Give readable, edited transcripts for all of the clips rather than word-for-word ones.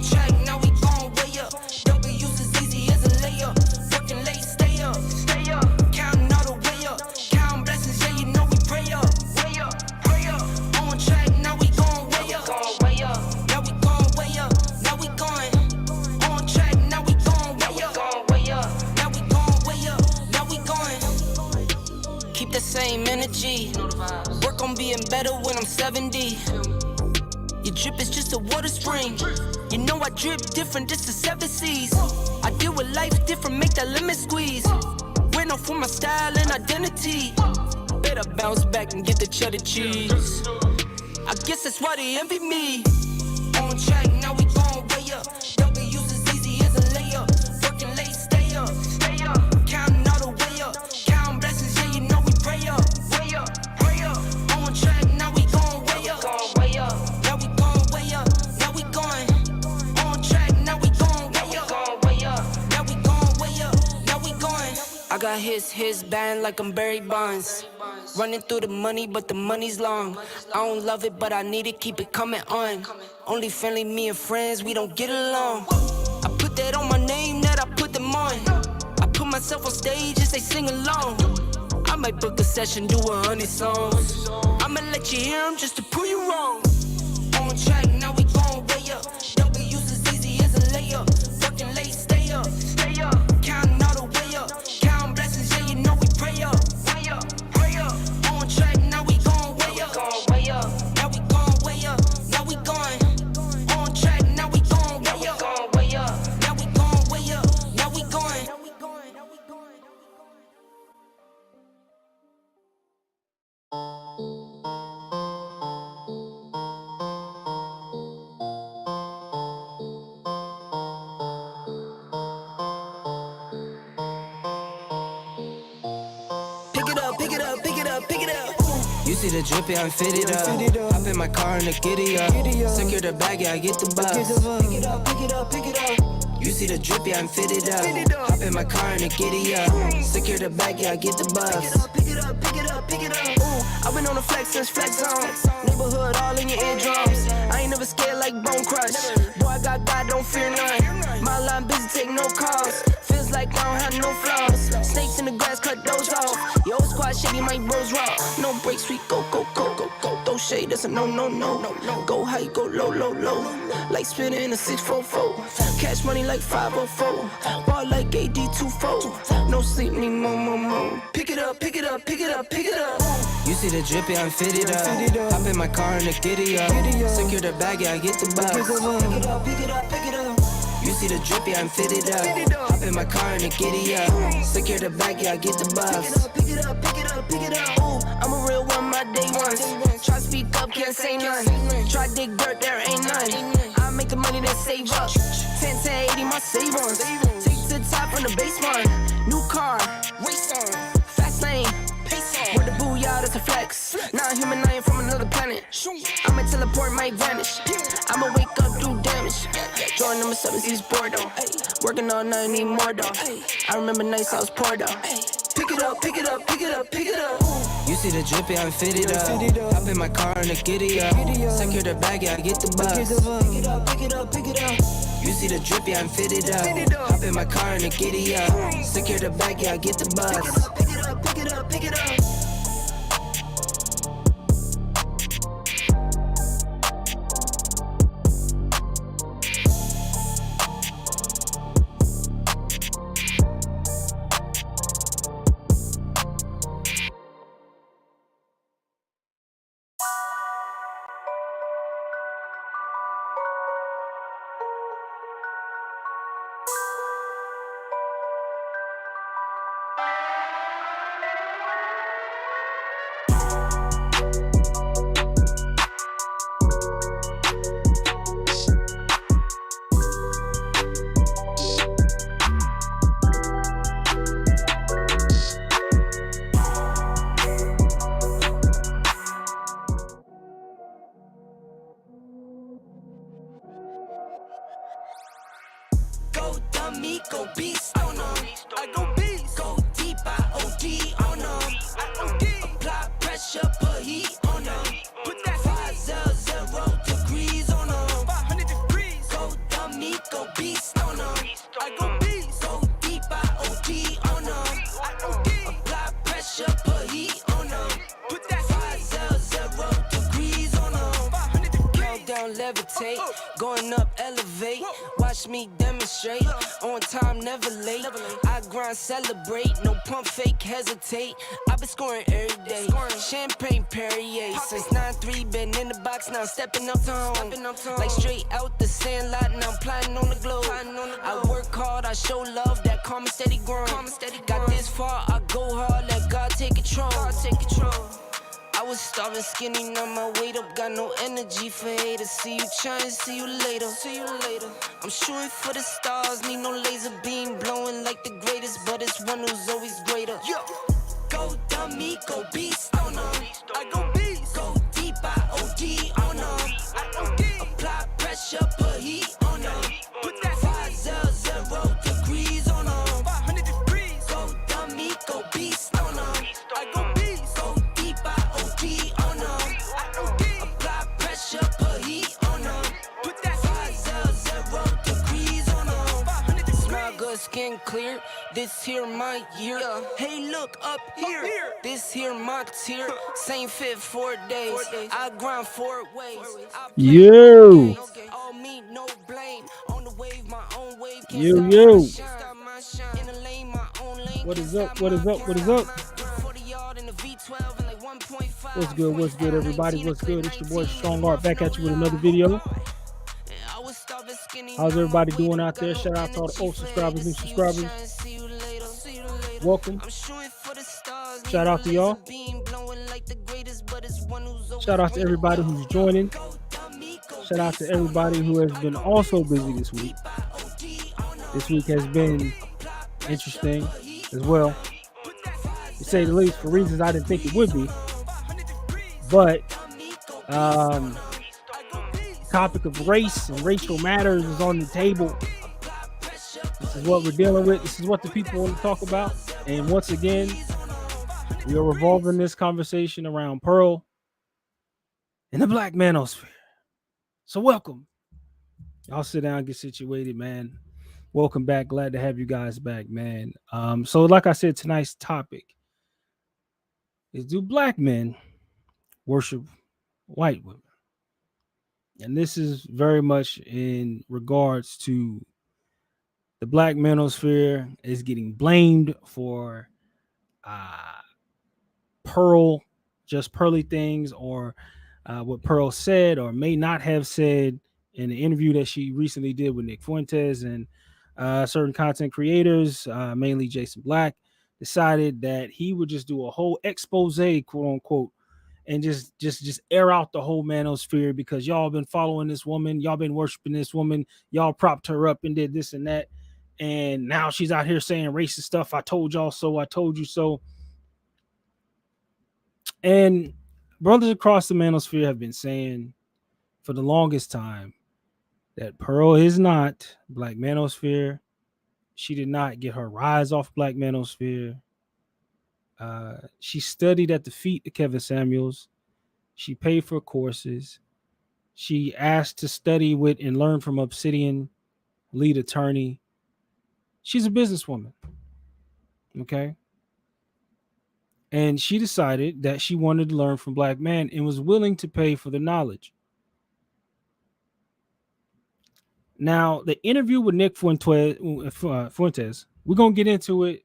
On track, now we gon' way up. W's as easy as a layup. Working late, stay up. Counting all the way up. Counting blessings, yeah, you know we pray up. Pray up. On track, now we gon' way up. Now we gon' way up. Now we going. On track, now we gon' way up. Now we gon' way up. Now we going. Keep the same energy. Work on being better when I'm 70. Your drip is just a water spring. You know I drip different, just the 7 C's. I deal with life different, make that lemon squeeze. Went off for my style and identity. Better bounce back and get the cheddar cheese. I guess that's why they envy me. On track, now we gon' way up. W's as easy as a layup. Working late, stay up. Counting all the way up. Counting blessings, yeah, you know we pray up. Pray up. On track, now we gon' way up. Now we gon' way up. Now we going. On track, now we gon' way up. Now we gon' way up. Now we going. I got his band like I'm Barry Bonds. Running through the money, but the money's long. I don't love it, but I need it, keep it coming on. Only friendly, me and friends, we don't get along. I put that on my name, that I put them on. I put myself on stage as they sing along. I might book a session, do 100 songs. I'ma let you hear them just to prove you wrong. On track, now we gon' way up. W's as easy as a layup. Working late, stay up. Counting all the way up. Counting blessings, yeah, you know we pray up. Pray up. On track, now we gon' way up. Now we gon' way up. Now we going. On track, now we gon' way up. Now we gon' way up. Now we going. Pick it up. You see the drip, yeah, I'm fitted up. Hop in my car and the giddy up. Secure the bag, yeah, I get the bus. Pick it up. You see the drip, yeah, I'm fitted up. Hop in my car and the giddy up. Secure the bag, yeah, I get the bus. Pick it up. Ooh, I've been on the flex since flex zone. Neighborhood all in your eardrums. I ain't never scared like Bone Crush. Boy, I got God, don't fear none. My line busy, take no calls. Feels like I don't have no flaws. Snakes in the grass, cut those off. Yo, squad shady, my bros raw. No breaks, we go. Throw shade, that's a no. Go high, go low. Like spinning in a 644. Cash money like 504. Ball like AD24. No sleep, need more. Pick it up. You see the drip, yeah, I'm fitted up. Hop in my car and the giddy up. Secure the bag, yeah, I get the bus. Pick it up. You see the drip, yeah, I'm fitted up. Hop in my car and the giddy up. Secure the bag, yeah, I get the bus. Pick it up. Ooh, I'm a real one, my day ones. Try to speak up, can't say none. Try to dig dirt, there ain't none. I make the money that save up. 10, 80, my save ons. Take to the top on the baseline. New car, race on. Fast lane, pace on. With the booyah, that's a flex. Not human, I ain't from another planet. I'ma teleport, might vanish. I'ma wake up, do damage. Drawing number 7, East Bordeaux. Working all night, need more though. I remember nights I was poor though. Pick it up. You see the drip, yeah, I'm fitted up. Hop in my car and the giddy up. Secure the bag, yeah, I get the bus. Pick it up. You see the drip, yeah, I'm fitted up. Hop in my car and the giddy up. Secure the bag, yeah, I get the bus. Pick it up. Go beast on them. I go beast. Go deep, I OD on them. Apply pressure, put heat on them. Put that 500 degrees on them. 500 degrees. Go dumb levitate. Going up, elevate. Watch me demonstrate. On time, never late. I grind, celebrate. No pump fake, hesitate. I've been scoring every day. Champagne Perrier. Since 9-3, been in the box, now stepping up to home. Like straight out the sandlot, now I'm plotting on the globe. I work hard, I show love, that karma steady growing. Got this far, I go hard, let God take control. I was starving skinny, now my weight up, got no energy for haters. See you trying, see you later. I'm shooting for the stars, need no laser beam, blowing like the greatest, but it's one who's always greater. Go dummy, go beast on them. I go beast. Go deep, I OD on them. Apply pressure, put heat on them. Put that 500 degrees on them. 500 degrees. Go dummy, go beast on them. I go beast. Go deep, I OD on them. Apply pressure, put heat on them. Put that 500 degrees on them. 500 degrees. Smell good, skin clear. This here my year. Hey, look up here. This here my tier. Same fit 4 days. I grind 4 ways. Yo. All me, no blame. On the wave, my own wave. Yo. What is up? What is up? What is up? What's good, everybody? What's good? It's your boy Strong Art back at you with another video. How's everybody doing out there? Shout out to all the old subscribers, new subscribers. Welcome. Shout out to y'all. Shout out to everybody who's joining. Shout out to everybody who has been also busy this week. This week has been interesting as well, to say the least, for reasons I didn't think it would be. But topic of race and racial matters is on the table. This is what we're dealing with. This is what the people want to talk about. And once again, we are revolving this conversation around Pearl and the Black Manosphere. So welcome. Y'all sit down, get situated, man. Welcome back. Glad to have you guys back, man. So like I said, tonight's topic is, do black men worship white women? And this is very much in regards to the Black Manosphere is getting blamed for Pearl, just Pearly things, or what Pearl said or may not have said in the interview that she recently did with Nick Fuentes, and certain content creators, mainly Jason Black, decided that he would just do a whole expose, quote unquote, and just air out the whole manosphere because y'all been following this woman, y'all been worshiping this woman, y'all propped her up and did this and that, and now she's out here saying racist stuff. I told y'all so, I told you so. And brothers across the manosphere have been saying for the longest time that Pearl is not Black Manosphere. She did not get her rise off Black Manosphere. She studied at the feet of Kevin Samuels. She paid for courses. She asked to study with and learn from Obsidian, lead attorney. She's a businesswoman. Okay. And she decided that she wanted to learn from black men and was willing to pay for the knowledge. Now, the interview with Nick Fuentes, we're going to get into it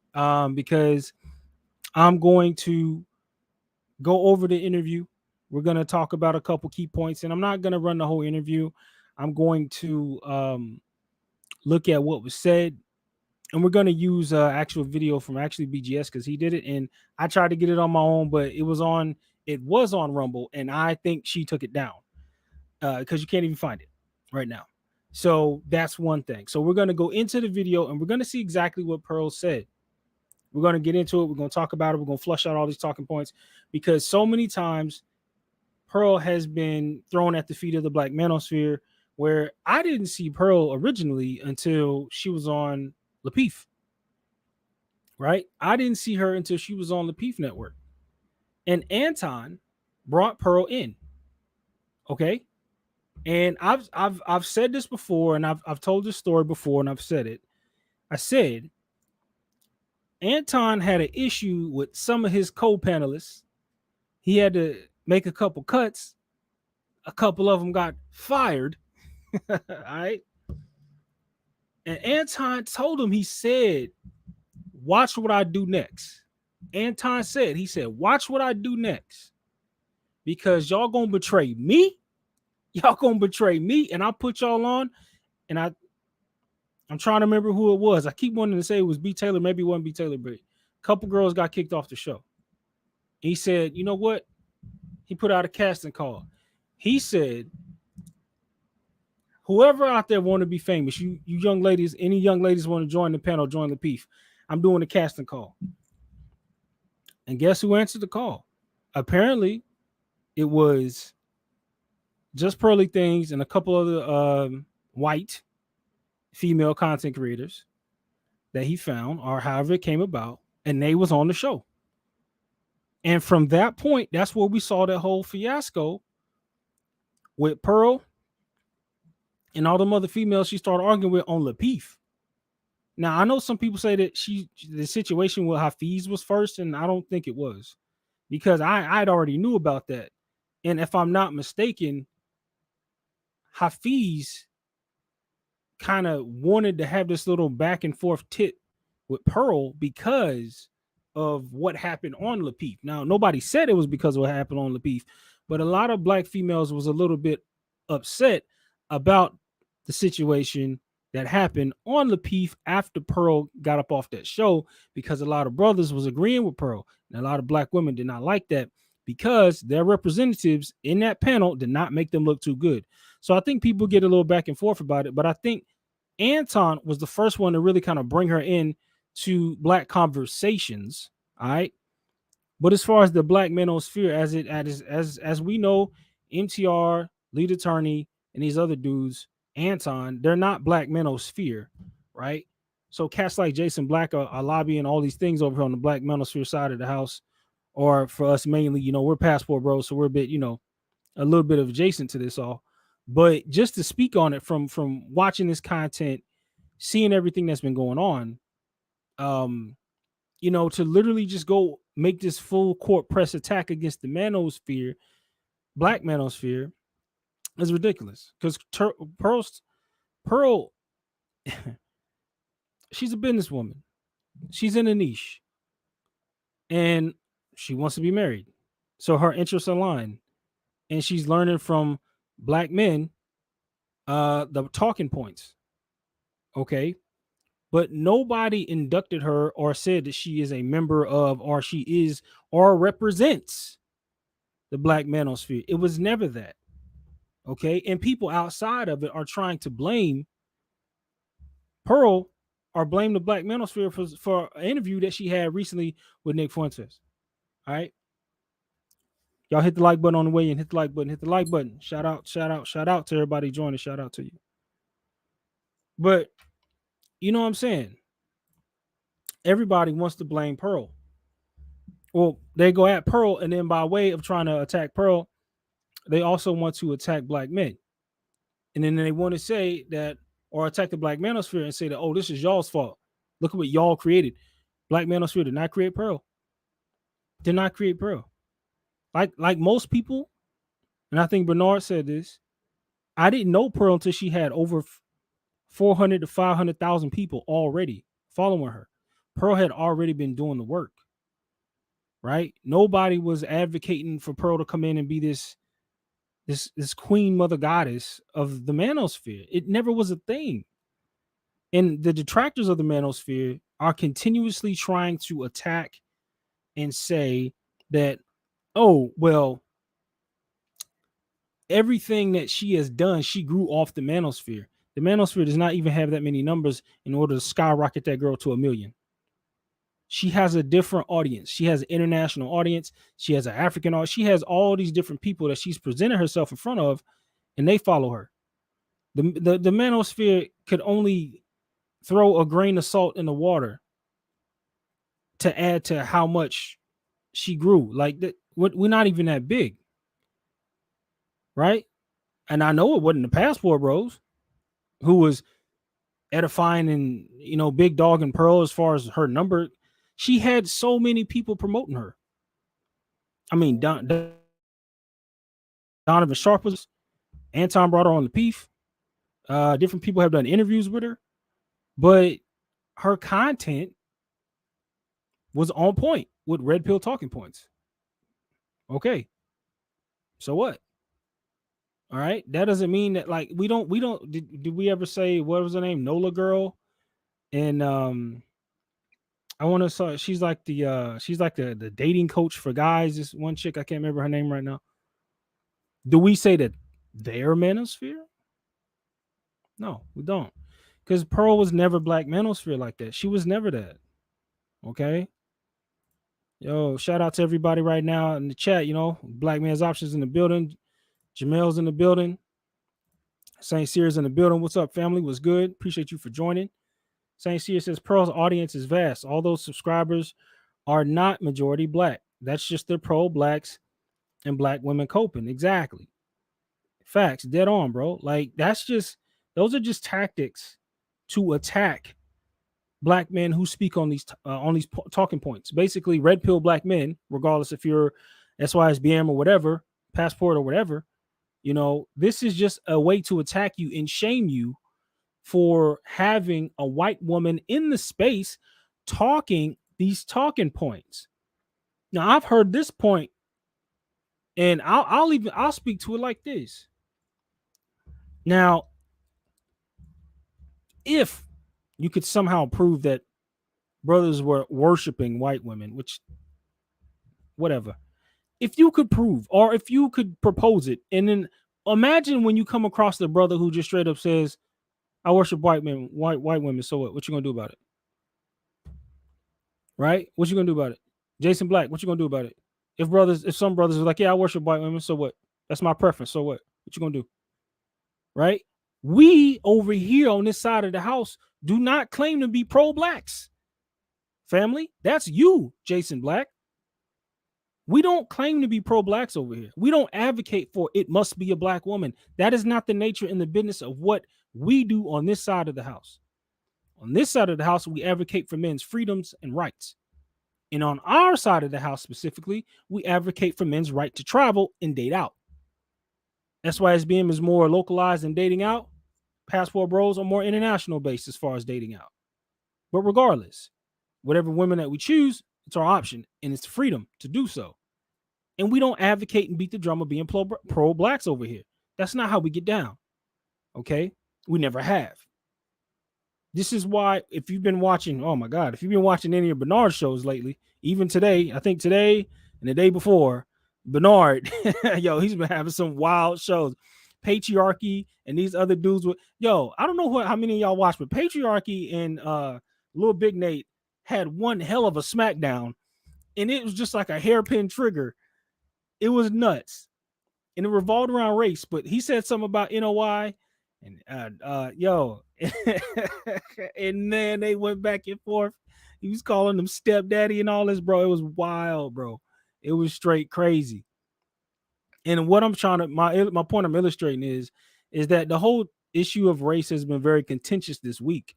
because I'm going to go over the interview. We're going to talk about a couple key points, and I'm not going to run the whole interview. I'm going to look at what was said, and we're going to use actual video from actually BGS because he did it, and I tried to get it on my own, but it was on Rumble, and I think she took it down because you can't even find it right now. So that's one thing. So we're going to go into the video, and we're going to see exactly what Pearl said. We're going to get into it. We're going to talk about it. We're going to flush out all these talking points because so many times Pearl has been thrown at the feet of the Black Manosphere, where I didn't see Pearl originally until she was on Lapeef, right? I didn't see her until she was on Lapeef Network. And Anton brought Pearl in. Okay? And I've said this before, and I've told this story before, and I've said it. I said Anton had an issue with some of his co-panelists. He had to make a couple cuts A couple of them got fired. All right. And Anton told him, he said, watch what I do next. Anton said, he said, watch what I do next. Because y'all gonna betray me. Y'all gonna betray me, and I'll put y'all on. And I'm trying to remember who it was. I keep wanting to say it was B. Taylor. Maybe it wasn't B. Taylor, but a couple girls got kicked off the show. He said, you know what? He put out a casting call. He said, whoever out there want to be famous, you young ladies, any young ladies want to join the panel, join the Peef. I'm doing a casting call. And guess who answered the call? Apparently, it was Just Pearly Things and a couple other white female content creators that he found, or however it came about, and they was on the show. And from that point, that's where we saw that whole fiasco with Pearl and all the other females she started arguing with on Le Peef. Now, I know some people say that the situation with Hafeez was first, and I don't think it was, because I'd already knew about that. And if I'm not mistaken, Hafeez kind of wanted to have this little back and forth tit with Pearl because of what happened on Le Peef. Now, nobody said it was because of what happened on Le Peef, but a lot of black females was a little bit upset about the situation that happened on Le Peef after Pearl got up off that show, because a lot of brothers was agreeing with Pearl, and a lot of black women did not like that because their representatives in that panel did not make them look too good. So I think people get a little back and forth about it, but I think Anton was the first one to really kind of bring her in to black conversations. All right. But as far as the black manosphere, as we know, MTR, Lead Attorney, and these other dudes, Anton, they're not black manosphere, right? So cats like Jason Black are lobbying all these things over here on the black manosphere side of the house, or for us mainly, we're passport bros, so we're a bit, a little bit of adjacent to this all. But just to speak on it from watching this content, seeing everything that's been going on, to literally just go make this full court press attack against the manosphere, black manosphere, is ridiculous. Because Pearl, she's a businesswoman. She's in a niche. And she wants to be married. So her interests align. And she's learning from black men the talking points. Okay. But nobody inducted her or said that she is a member of, or she is, or represents the black manosphere. It was never that. Okay. And people outside of it are trying to blame Pearl or blame the black manosphere for an interview that she had recently with Nick Fuentes. All right. Y'all hit the like button on the way and hit the like button. Hit the like button. Shout out to everybody joining. Shout out to you. But you know what I'm saying? Everybody wants to blame Pearl. Well, they go at Pearl, and then by way of trying to attack Pearl, they also want to attack black men. And then they want to say that, or attack the black manosphere and say that, oh, this is y'all's fault. Look at what y'all created. Black manosphere did not create Pearl. Did not create Pearl. Like most people, and I think Bernard said this, I didn't know Pearl until she had over 400 to 500,000 people already following her. Pearl had already been doing the work, right? Nobody was advocating for Pearl to come in and be this queen mother goddess of the manosphere. It never was a thing. And the detractors of the manosphere are continuously trying to attack and say that, oh, well, everything that she has done, she grew off the manosphere. The manosphere does not even have that many numbers in order to skyrocket that girl to 1 million. She has a different audience. She has an international audience. She has an African audience. She has all these different people that she's presented herself in front of, and they follow her. The manosphere could only throw a grain of salt in the water to add to how much she grew. Like that, we're not even that big, right? And I know it wasn't the Passport Bros who was edifying and big dog and Pearl as far as her number. She had so many people promoting her. I mean, Donovan Sharp was, Anton brought her on the Peef. Different people have done interviews with her, but her content was on point with red pill talking points. Okay. So what? All right. That doesn't mean that like we don't did we ever say what was her name? Nola girl. And I want to say she's like the dating coach for guys. This one chick, I can't remember her name right now. Do we say that they're manosphere? No, we don't. Because Pearl was never black manosphere like that. She was never that. Okay. Yo, shout out to everybody right now in the chat. You know, Black Man's Options in the building. Jamel's in the building. St. Cyr's in the building. What's up, family? What's good? Appreciate you for joining. St. Cyr says Pearl's audience is vast. All those subscribers are not majority black. That's just their pro-blacks and black women coping. Exactly. Facts. Dead on, bro. Like, those are just tactics to attack black men who speak on these talking points. Basically, red pill black men, regardless if you're SYSBM or whatever, passport or whatever, you know, this is just a way to attack you and shame you for having a white woman in the space talking these talking points. Now, I've heard this point, and I'll speak to it like this. Now, if you could somehow prove that brothers were worshiping white women, which whatever, if you could prove, or if you could propose it, and then imagine when you come across the brother who just straight up says, I worship white men, white women. So what you gonna do about it? Right? What you gonna do about it? Jason Black, what you gonna do about it? If some brothers are like, yeah, I worship white women, so what? That's my preference. So what? What you gonna do? Right? We over here on this side of the house do not claim to be pro-blacks. Family, that's you, Jason Black. We don't claim to be pro-blacks over here. We don't advocate for it must be a black woman. That is not the nature and the business of what we do on this side of the house. On this side of the house, we advocate for men's freedoms and rights. And on our side of the house specifically, we advocate for men's right to travel and date out. That's why SBM is more localized in dating out. Passport bros are more international based as far as dating out. But regardless, whatever women that we choose, it's our option and it's freedom to do so. And we don't advocate and beat the drum of being pro-blacks over here. That's not how we get down. Okay? We never have. This is why, if you've been watching, oh my God, if you've been watching any of Bernard's shows lately, even today, I think today and the day before, Bernard, yo, he's been having some wild shows. Patriarchy and these other dudes with, yo, I don't know how many of y'all watch, but Patriarchy and Lil Big Nate had one hell of a smackdown, and it was just like a hairpin trigger. It was nuts, and it revolved around race. But he said something about NOI, and yo, and then they went back and forth. He was calling them stepdaddy and all this, bro. It was wild, bro. It was straight crazy. And what I'm trying to my point I'm illustrating is that the whole issue of race has been very contentious this week.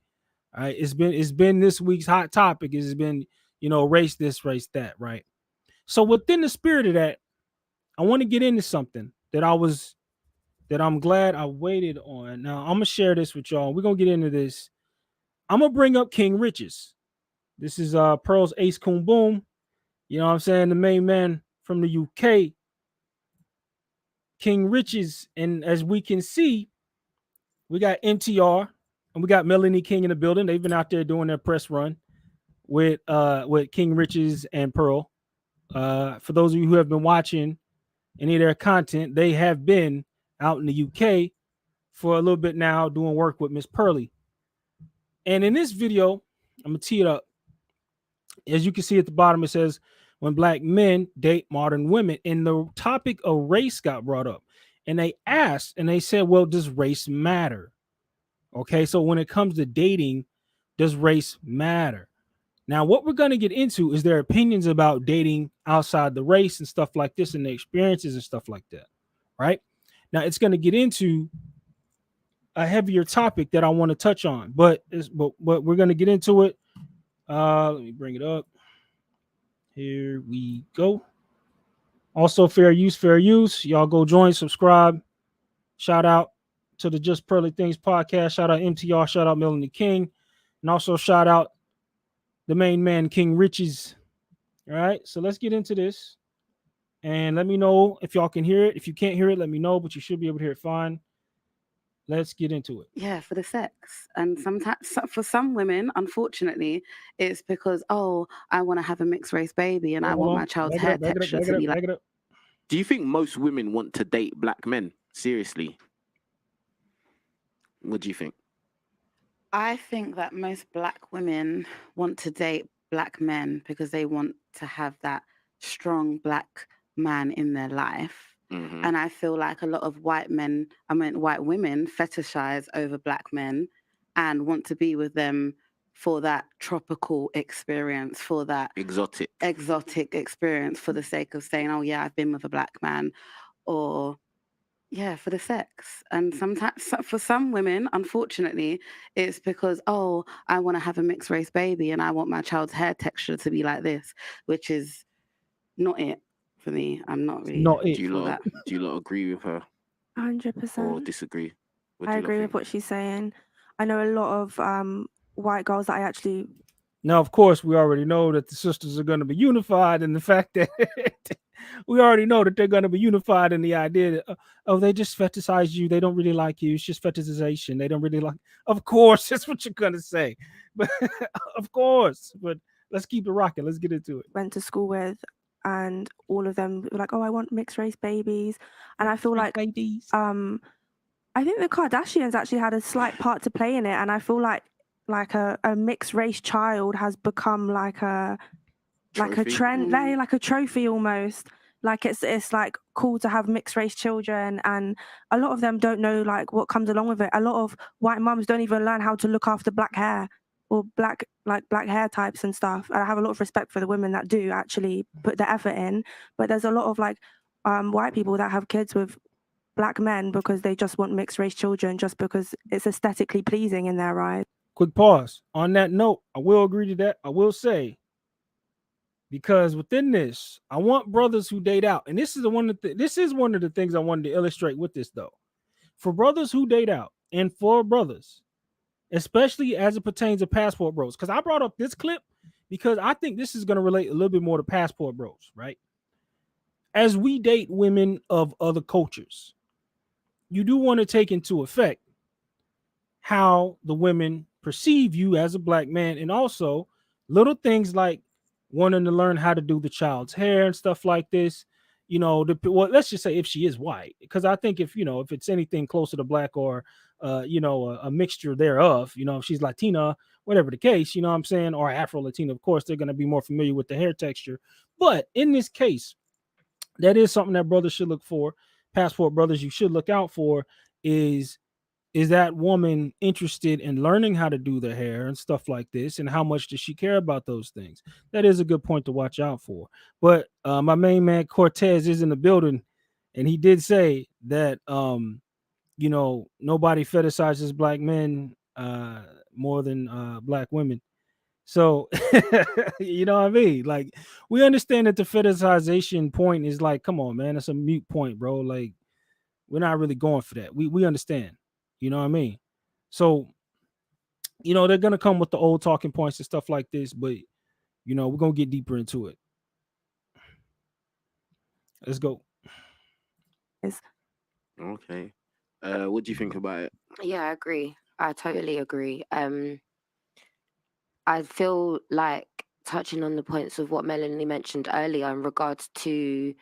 All right, it's been this week's hot topic. It's been, you know, race this, race that, right? So within the spirit of that, I want to get into something that I'm glad I waited on. Now I'm gonna share this with y'all. We're gonna get into this. I'm gonna bring up King Riches. This is Pearl's Ace Coon Boom. You know what I'm saying? The main man from the UK. King Riches, and as we can see, we got MTR and we got Melanie King in the building. They've been out there doing their press run with King Riches and Pearl. For those of you who have been watching any of their content, they have been out in the UK for a little bit now doing work with Miss Pearly. And in this video, I'm gonna tee it up. As you can see at the bottom, it says, when black men date modern women, and the topic of race got brought up, and they asked and they said, well, does race matter? Okay, so when it comes to dating, does race matter? Now, what we're going to get into is their opinions about dating outside the race and stuff like this, and their experiences and stuff like that, right? Now, it's going to get into a heavier topic that I want to touch on, but we're going to get into it. Let me bring it up. Here we go. Also, fair use. Y'all go join, subscribe, Shout out to the Just Pearly Things podcast. Shout out MTR. Shout out Melanie King. And also shout out the main man, King Riches. All right. So let's get into this. And let me know if y'all can hear it. If you can't hear it, let me know, but you should be able to hear it fine. Let's get into it. Yeah, for the sex. And sometimes for some women, unfortunately, it's because, oh, I want to have a mixed race baby and I Hold want on. my child's Back it hair up, back it up, texture back it to up, be like. back it up. Do you think most women want to date black men? Seriously. What do you think? I think that most black women want to date black men because they want to have that strong black man in their life. Mhm. And I feel like a lot of white women fetishize over black men and want to be with them for that tropical experience, for that Exotic. experience, for the sake of saying, oh yeah, I've been with a black man, or yeah, for the sex. And sometimes for some women, unfortunately, it's because, oh, I want to have a mixed race baby and I want my child's hair texture to be like this, which is not it for me. I'm not really Not it. Do you for lot that. do you lot agree with her 100%. or disagree? What do I you lot agree with think? what she's saying. I know a lot of white girls that I actually Now, of course, we already know that the sisters are going to be unified in the fact that we already know that they're going to be unified in the idea that, oh, they just fetishize you. They don't really like you. It's just fetishization. They don't really like. Of course, that's what you're going to say. But of course, but let's keep it rocking. Let's get into it. went to school with, and all of them were like, oh, I want mixed race babies. And I feel like ladies. I think the Kardashians actually had a slight part to play in it, and I feel like a mixed race child has become like a Trophy? trend, like a trophy almost. Like it's like cool to have mixed race children, and a lot of them don't know like what comes along with it. A lot of white mums don't even learn how to look after black hair or black hair types and stuff. And I have a lot of respect for the women that do actually put the effort in, but there's a lot of like white people that have kids with black men because they just want mixed race children just because it's aesthetically pleasing in their eyes. Quick pause. On that note, I will agree to that. I will say, because within this, I want brothers who date out, and this is one of the things I wanted to illustrate with this though. For brothers who date out, and for brothers, especially as it pertains to passport bros, because I brought up this clip because I think this is going to relate a little bit more to passport bros, right? As we date women of other cultures, you do want to take into effect how the women perceive you as a black man, and also little things like wanting to learn how to do the child's hair and stuff like this. Let's just say if she is white, because I think if it's anything closer to black or a mixture thereof, if she's Latina, whatever the case, you know what I'm saying, or Afro-Latina, of course, they're going to be more familiar with the hair texture. But in this case, that is something that brothers should look for. Passport brothers, you should look out for is that woman interested in learning how to do the hair and stuff like this, and how much does she care about those things? That is a good point to watch out for. But my main man Cortez is in the building, and he did say that nobody fetishizes black men more than black women. So you know what I mean? Like, we understand that the fetishization point is like, come on, man, it's a mute point, bro. Like, we're not really going for that. We understand. You know what I mean? So, they're gonna come with the old talking points and stuff like this, but we're gonna get deeper into it. Let's go. Okay. What do you think about it? Yeah, I agree. I totally agree. I feel like touching on the points of what Melanie mentioned earlier in regards to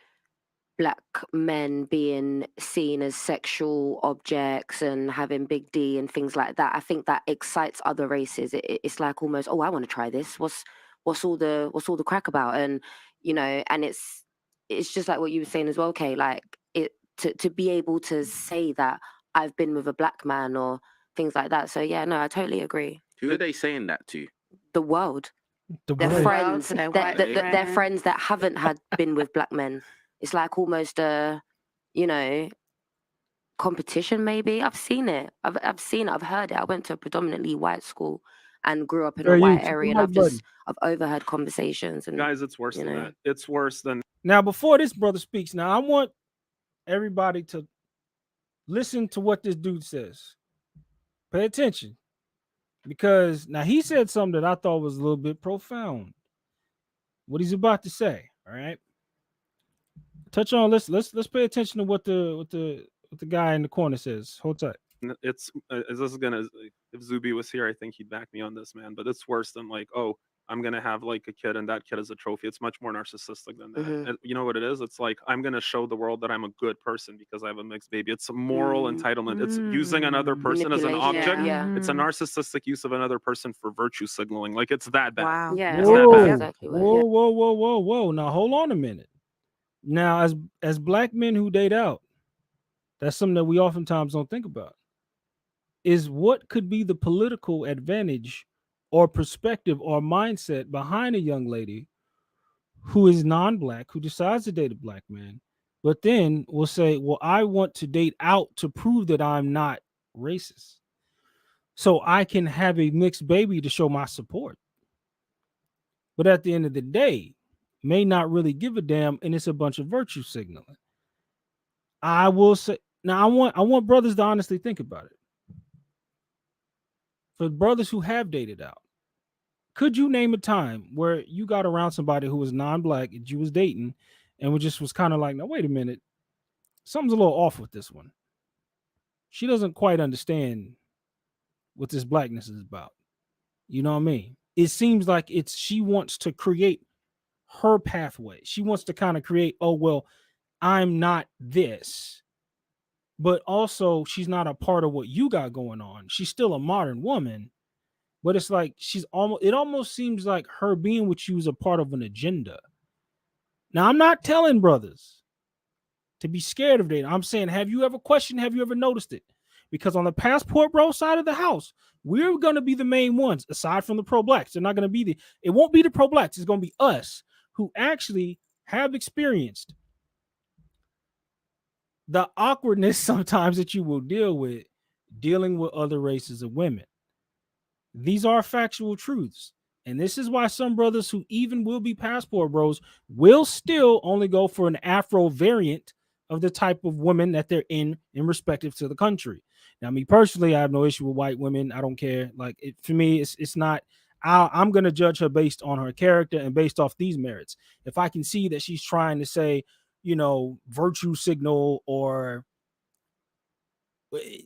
black men being seen as sexual objects and having big D and things like that. I think that excites other races. It's like almost, oh, I want to try this. What's all the crack about? And and it's just like what you were saying as well, Kay. Like to be able to say that I've been with a black man or things like that. So yeah, no, I totally agree. Who are they saying that to? The world. Their world. friends, Their their white friends that haven't been with black men. It's like almost a, competition. Maybe I've seen it. I've seen it. I've heard it. I went to a predominantly white school and grew up in a white area, and I've overheard conversations. And guys, it's worse than that. It's worse than. Now, before this brother speaks, now I want everybody to listen to what this dude says. Pay attention. Because now he said something that I thought was a little bit profound. What he's about to say. All right. Touch on let's pay attention to what the guy in the corner says. Hold tight. It's is this gonna if Zuby was here, I think he'd back me on this, man. But it's worse than like, oh, I'm gonna have like a kid and that kid is a trophy. It's much more narcissistic than that. Mhm. And you know what it is? It's like I'm gonna show the world that I'm a good person because I have a mixed baby. It's a moral entitlement. It's using another person as an Manipulation. object. Yeah. It's a narcissistic use of another person for virtue signaling. Like it's that bad. Wow. Yeah. It's that Whoa, bad. Exactly what it whoa, is. whoa, whoa, whoa, whoa. Now hold on a minute. Now, as black men who date out, that's something that we oftentimes don't think about. Is what could be the political advantage or perspective or mindset behind a young lady who is non-black, who decides to date a black man, but then will say, well, I want to date out to prove that I'm not racist. So I can have a mixed baby to show my support. But at the end of the day, may not really give a damn, and it's a bunch of virtue signaling. I will say now I want brothers to honestly think about it. For brothers who have dated out, could you name a time where you got around somebody who was non-black that you was dating and was kind of like, now wait a minute, something's a little off with this one. She doesn't quite understand what this blackness is about. You know what I mean? It seems like she wants to create her pathway. She wants to kind of create, oh, well, I'm not this. But also she's not a part of what you got going on. She's still a modern woman, but it's like it almost seems like her being with you is a part of an agenda. Now, I'm not telling brothers to be scared of dating. I'm saying, have you ever questioned? Have you ever noticed it? Because on the passport bro side of the house, we're going to be the main ones, aside from the pro-blacks. They're not going to be it won't be the pro-blacks. It's going to be us who actually have experienced the awkwardness sometimes that you will deal with dealing with other races of women. These are factual truths. And this is why some brothers who even will be passport bros will still only go for an Afro variant of the type of woman that they're in respective to the country. Now, me personally, I have no issue with white women. I don't care. Like for me, it's not. I'm going to judge her based on her character and based off these merits. If I can see that she's trying to say, virtue signal, or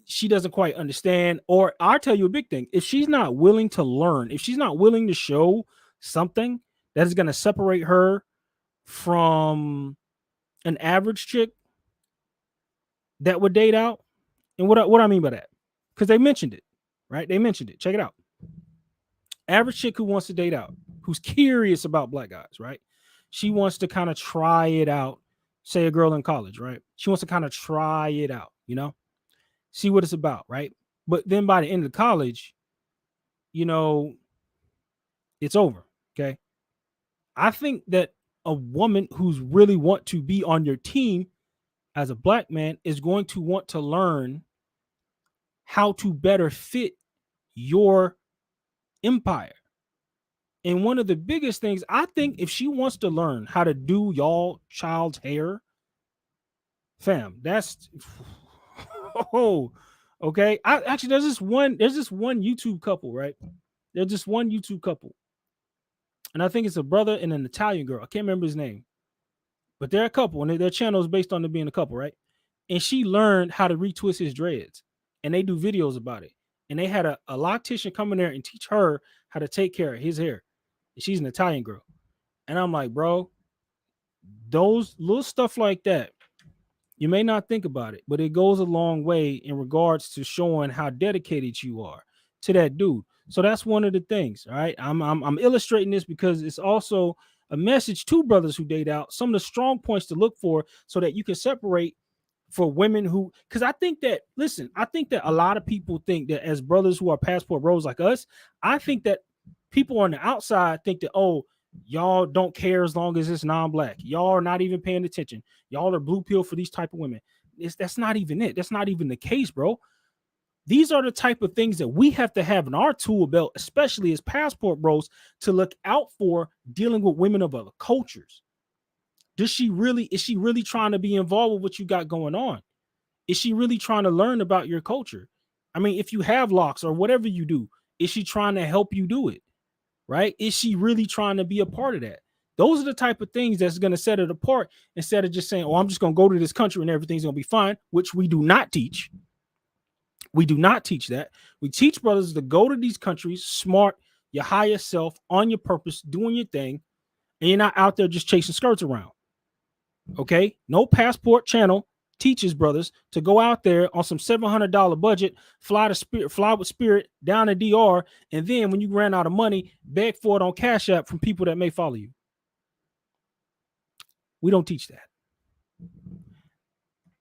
she doesn't quite understand, or I'll tell you a big thing. If she's not willing to learn, if she's not willing to show something that is going to separate her from an average chick that would date out, and what I mean by that, because they mentioned it, right? They mentioned it. Check it out. Average chick who wants to date out, who's curious about black guys, right? She wants to kind of try it out. Say a girl in college, right? She wants to kind of try it out, see what it's about, right? But then by the end of college, it's over. Okay. I think that a woman who's really want to be on your team as a black man is going to want to learn how to better fit your empire. And one of the biggest things, I think, if she wants to learn how to do y'all child's hair, fam, that's okay. There's this one YouTube couple, right? There's just one YouTube couple. And I think it's a brother and an Italian girl. I can't remember his name. But they're a couple, and their channel is based on them being a couple, right? And she learned how to retwist his dreads. And they do videos about it. And they had a loctician come in there and teach her how to take care of his hair. She's an Italian girl. And I'm like, bro, those little stuff like that, you may not think about it, but it goes a long way in regards to showing how dedicated you are to that dude. So that's one of the things. All right. I'm illustrating this because it's also a message to brothers who date out, some of the strong points to look for so that you can separate for women who, because I think that a lot of people think that as brothers who are passport bros like us, I think that people on the outside think that, oh, y'all don't care as long as it's non-black. Y'all are not even paying attention. Y'all are blue pill for these type of women. That's not even it. That's not even the case, bro. These are the type of things that we have to have in our tool belt, especially as passport bros, to look out for dealing with women of other cultures. Is she really trying to be involved with what you got going on? Is she really trying to learn about your culture? I mean, if you have locks or whatever you do, is she trying to help you do it? Right? Is she really trying to be a part of that? Those are the type of things that's going to set it apart instead of just saying, oh, I'm just going to go to this country and everything's going to be fine, which we do not teach. We do not teach that. We teach brothers to go to these countries smart, your higher self, on your purpose, doing your thing, and you're not out there just chasing skirts around. Okay? No Passport Channel teaches brothers to go out there on some $700 budget, fly with Spirit down to DR, and then when you ran out of money, beg for it on Cash App from people that may follow you. We don't teach that.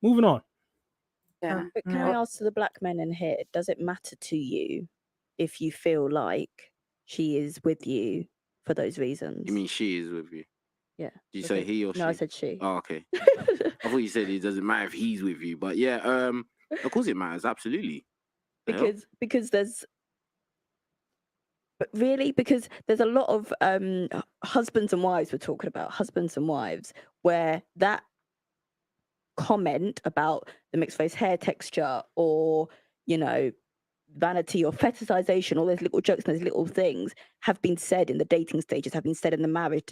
Moving on. Yeah. But can I ask to the black men in here, does it matter to you if you feel like she is with you for those reasons? You mean she is with you? Yeah. Did you say he or she? No, I said she. Oh, okay. I thought you said it doesn't matter if he's with you, but yeah, of course it matters, absolutely. because there's because there's a lot of husbands and wives, we're talking about husbands and wives, where that comment about the mixed race hair texture or, you know, vanity or fetishization, all those little jokes and those little things have been said in the dating stages, have been said in the marriage,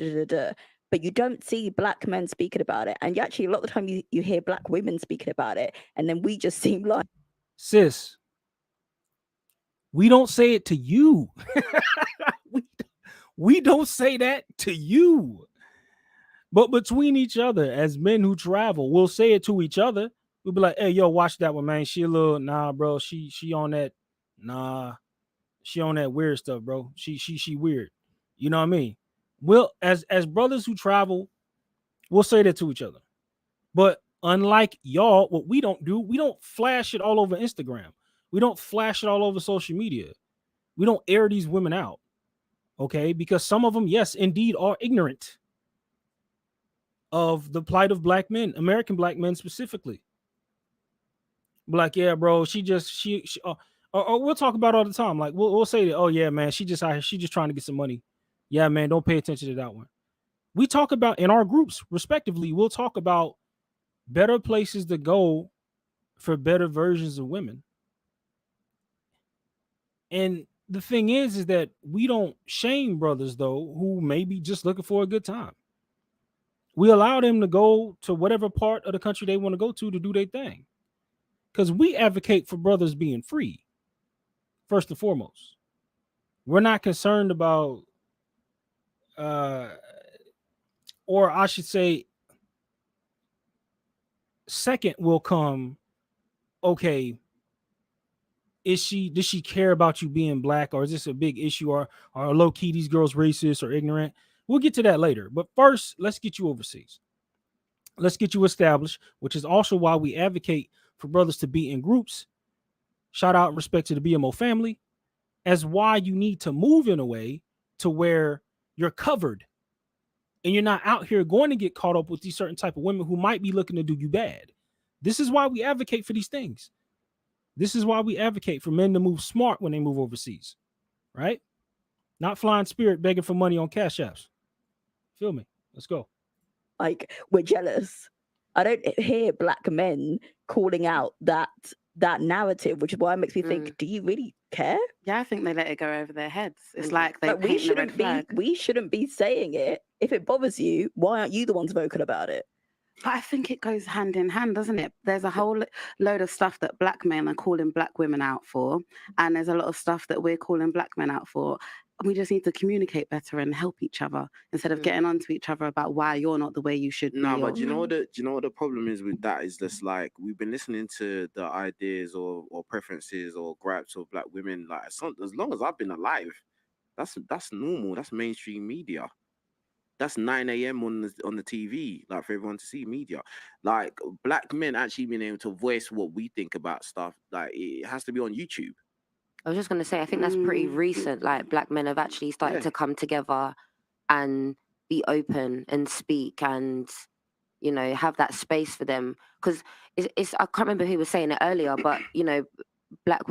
but you don't see black men speaking about it. And actually, a lot of the time you hear black women speaking about it, and then we just seem like... Sis, we don't say it to you. we don't say that to you. But between each other, as men who travel, we'll say it to each other. We'll be like, hey, yo, watch that one, man. She a little, nah, bro. She on that, nah. She on that weird stuff, bro. She weird. You know what I mean? We'll, as brothers who travel, we'll say that to each other. But unlike y'all, what we don't do, we don't flash it all over Instagram. We don't flash it all over social media. We don't air these women out. Okay? Because some of them, yes, indeed, are ignorant of the plight of black men, American black men specifically. Like, yeah, bro, she or we'll talk about it all the time. Like, we'll say that, oh yeah, man, she just trying to get some money. Yeah, man, don't pay attention to that one. We talk about in our groups, respectively, we'll talk about better places to go for better versions of women. And the thing is that we don't shame brothers, though, who may be just looking for a good time. We allow them to go to whatever part of the country they want to go to do their thing. Because we advocate for brothers being free, first and foremost. We're not concerned about, or I should say, second will come, okay, does she care about you being black, or is this a big issue, or low-key these girls racist or ignorant? We'll get to that later. But first, let's get you overseas. Let's get you established, which is also why we advocate for brothers to be in groups. Shout out and respect to the BMO family, as why you need to move in a way to where you're covered and you're not out here going to get caught up with these certain type of women who might be looking to do you bad. This is why we advocate for these things. This is why we advocate for men to move smart when they move overseas, right? Not flying Spirit begging for money on Cash Apps. Feel me? Let's go. Like, we're jealous. I don't hear black men calling out that narrative, which is why it makes me think, do you really care? Yeah, I think they let it go over their heads. It's like they we paint the red flag. we shouldn't be saying it. If it bothers you, why aren't you the ones vocal about it? But I think it goes hand in hand, doesn't it? There's a whole load of stuff that black men are calling black women out for, and there's a lot of stuff that we're calling black men out for. We just need to communicate better and help each other instead of getting onto each other about why you're not the way you should be. No, but do you know what the problem is with that? Is just like we've been listening to the ideas or preferences or gripes of black women like as long as I've been alive. That's normal. That's mainstream media. That's 9 a.m. on the TV, like for everyone to see media. Like black men actually being able to voice what we think about stuff. Like it has to be on YouTube. I was just going to say, I think that's pretty recent. Like black men have actually started to come together and be open and speak and, you know, have that space for them. Because it's I can't remember who was saying it earlier, but, you know, black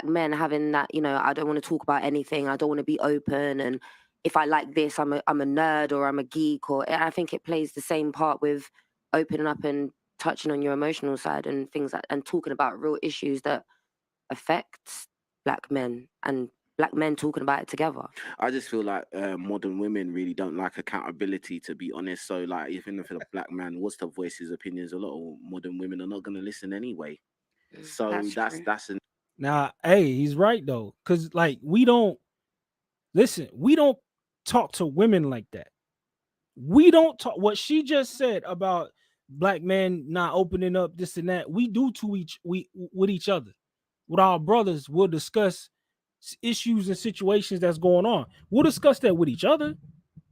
men having that, you know, I don't want to talk about anything. I don't want to be open. And if I like this, I'm a nerd or I'm a geek. And I think it plays the same part with opening up and touching on your emotional side and things like, and talking about real issues that affects black men and black men talking about it together. I just feel like modern women really don't like accountability, to be honest. So, like, even if a black man was to voice his opinions, a lot of modern women are not going to listen anyway. So That's that's true. that's an Now, hey, he's right though, because like we don't talk to women like that. We don't talk what she just said about black men not opening up this and that. We do to with each other, with our brothers. We'll discuss issues and situations that's going on. We'll discuss that with each other,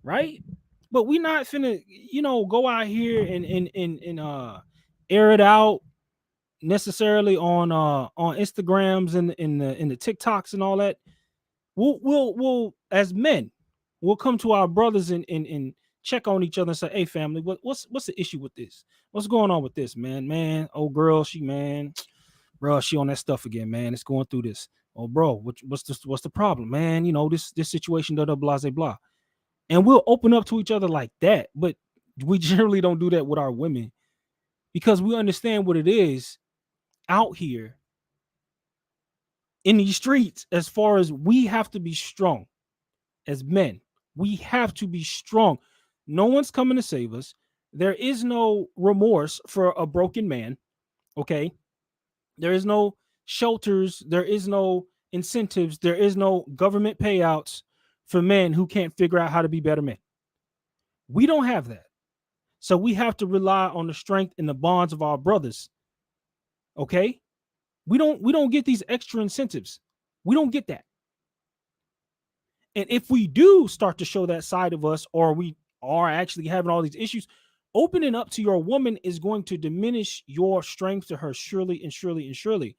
right? But we not finna, go out here and air it out necessarily on Instagrams and in the TikToks and all that. We'll as men, we'll come to our brothers and check on each other and say, hey family, what's the issue with this? What's going on with this, man? Man, oh girl, bro, she on that stuff again, man. It's going through this. Oh, bro, what's the problem, man? This situation, blah, blah, blah. And we'll open up to each other like that. But we generally don't do that with our women because we understand what it is out here in these streets. As far as we have to be strong as men, we have to be strong. No one's coming to save us. There is no remorse for a broken man. Okay. There is no shelters. There is no incentives. There is no government payouts for men who can't figure out how to be better men. We don't have that. So we have to rely on the strength and the bonds of our brothers. Okay? We don't get these extra incentives. We don't get that. And if we do start to show that side of us, or we are actually having all these issues, opening up to your woman is going to diminish your strength to her surely and surely and surely.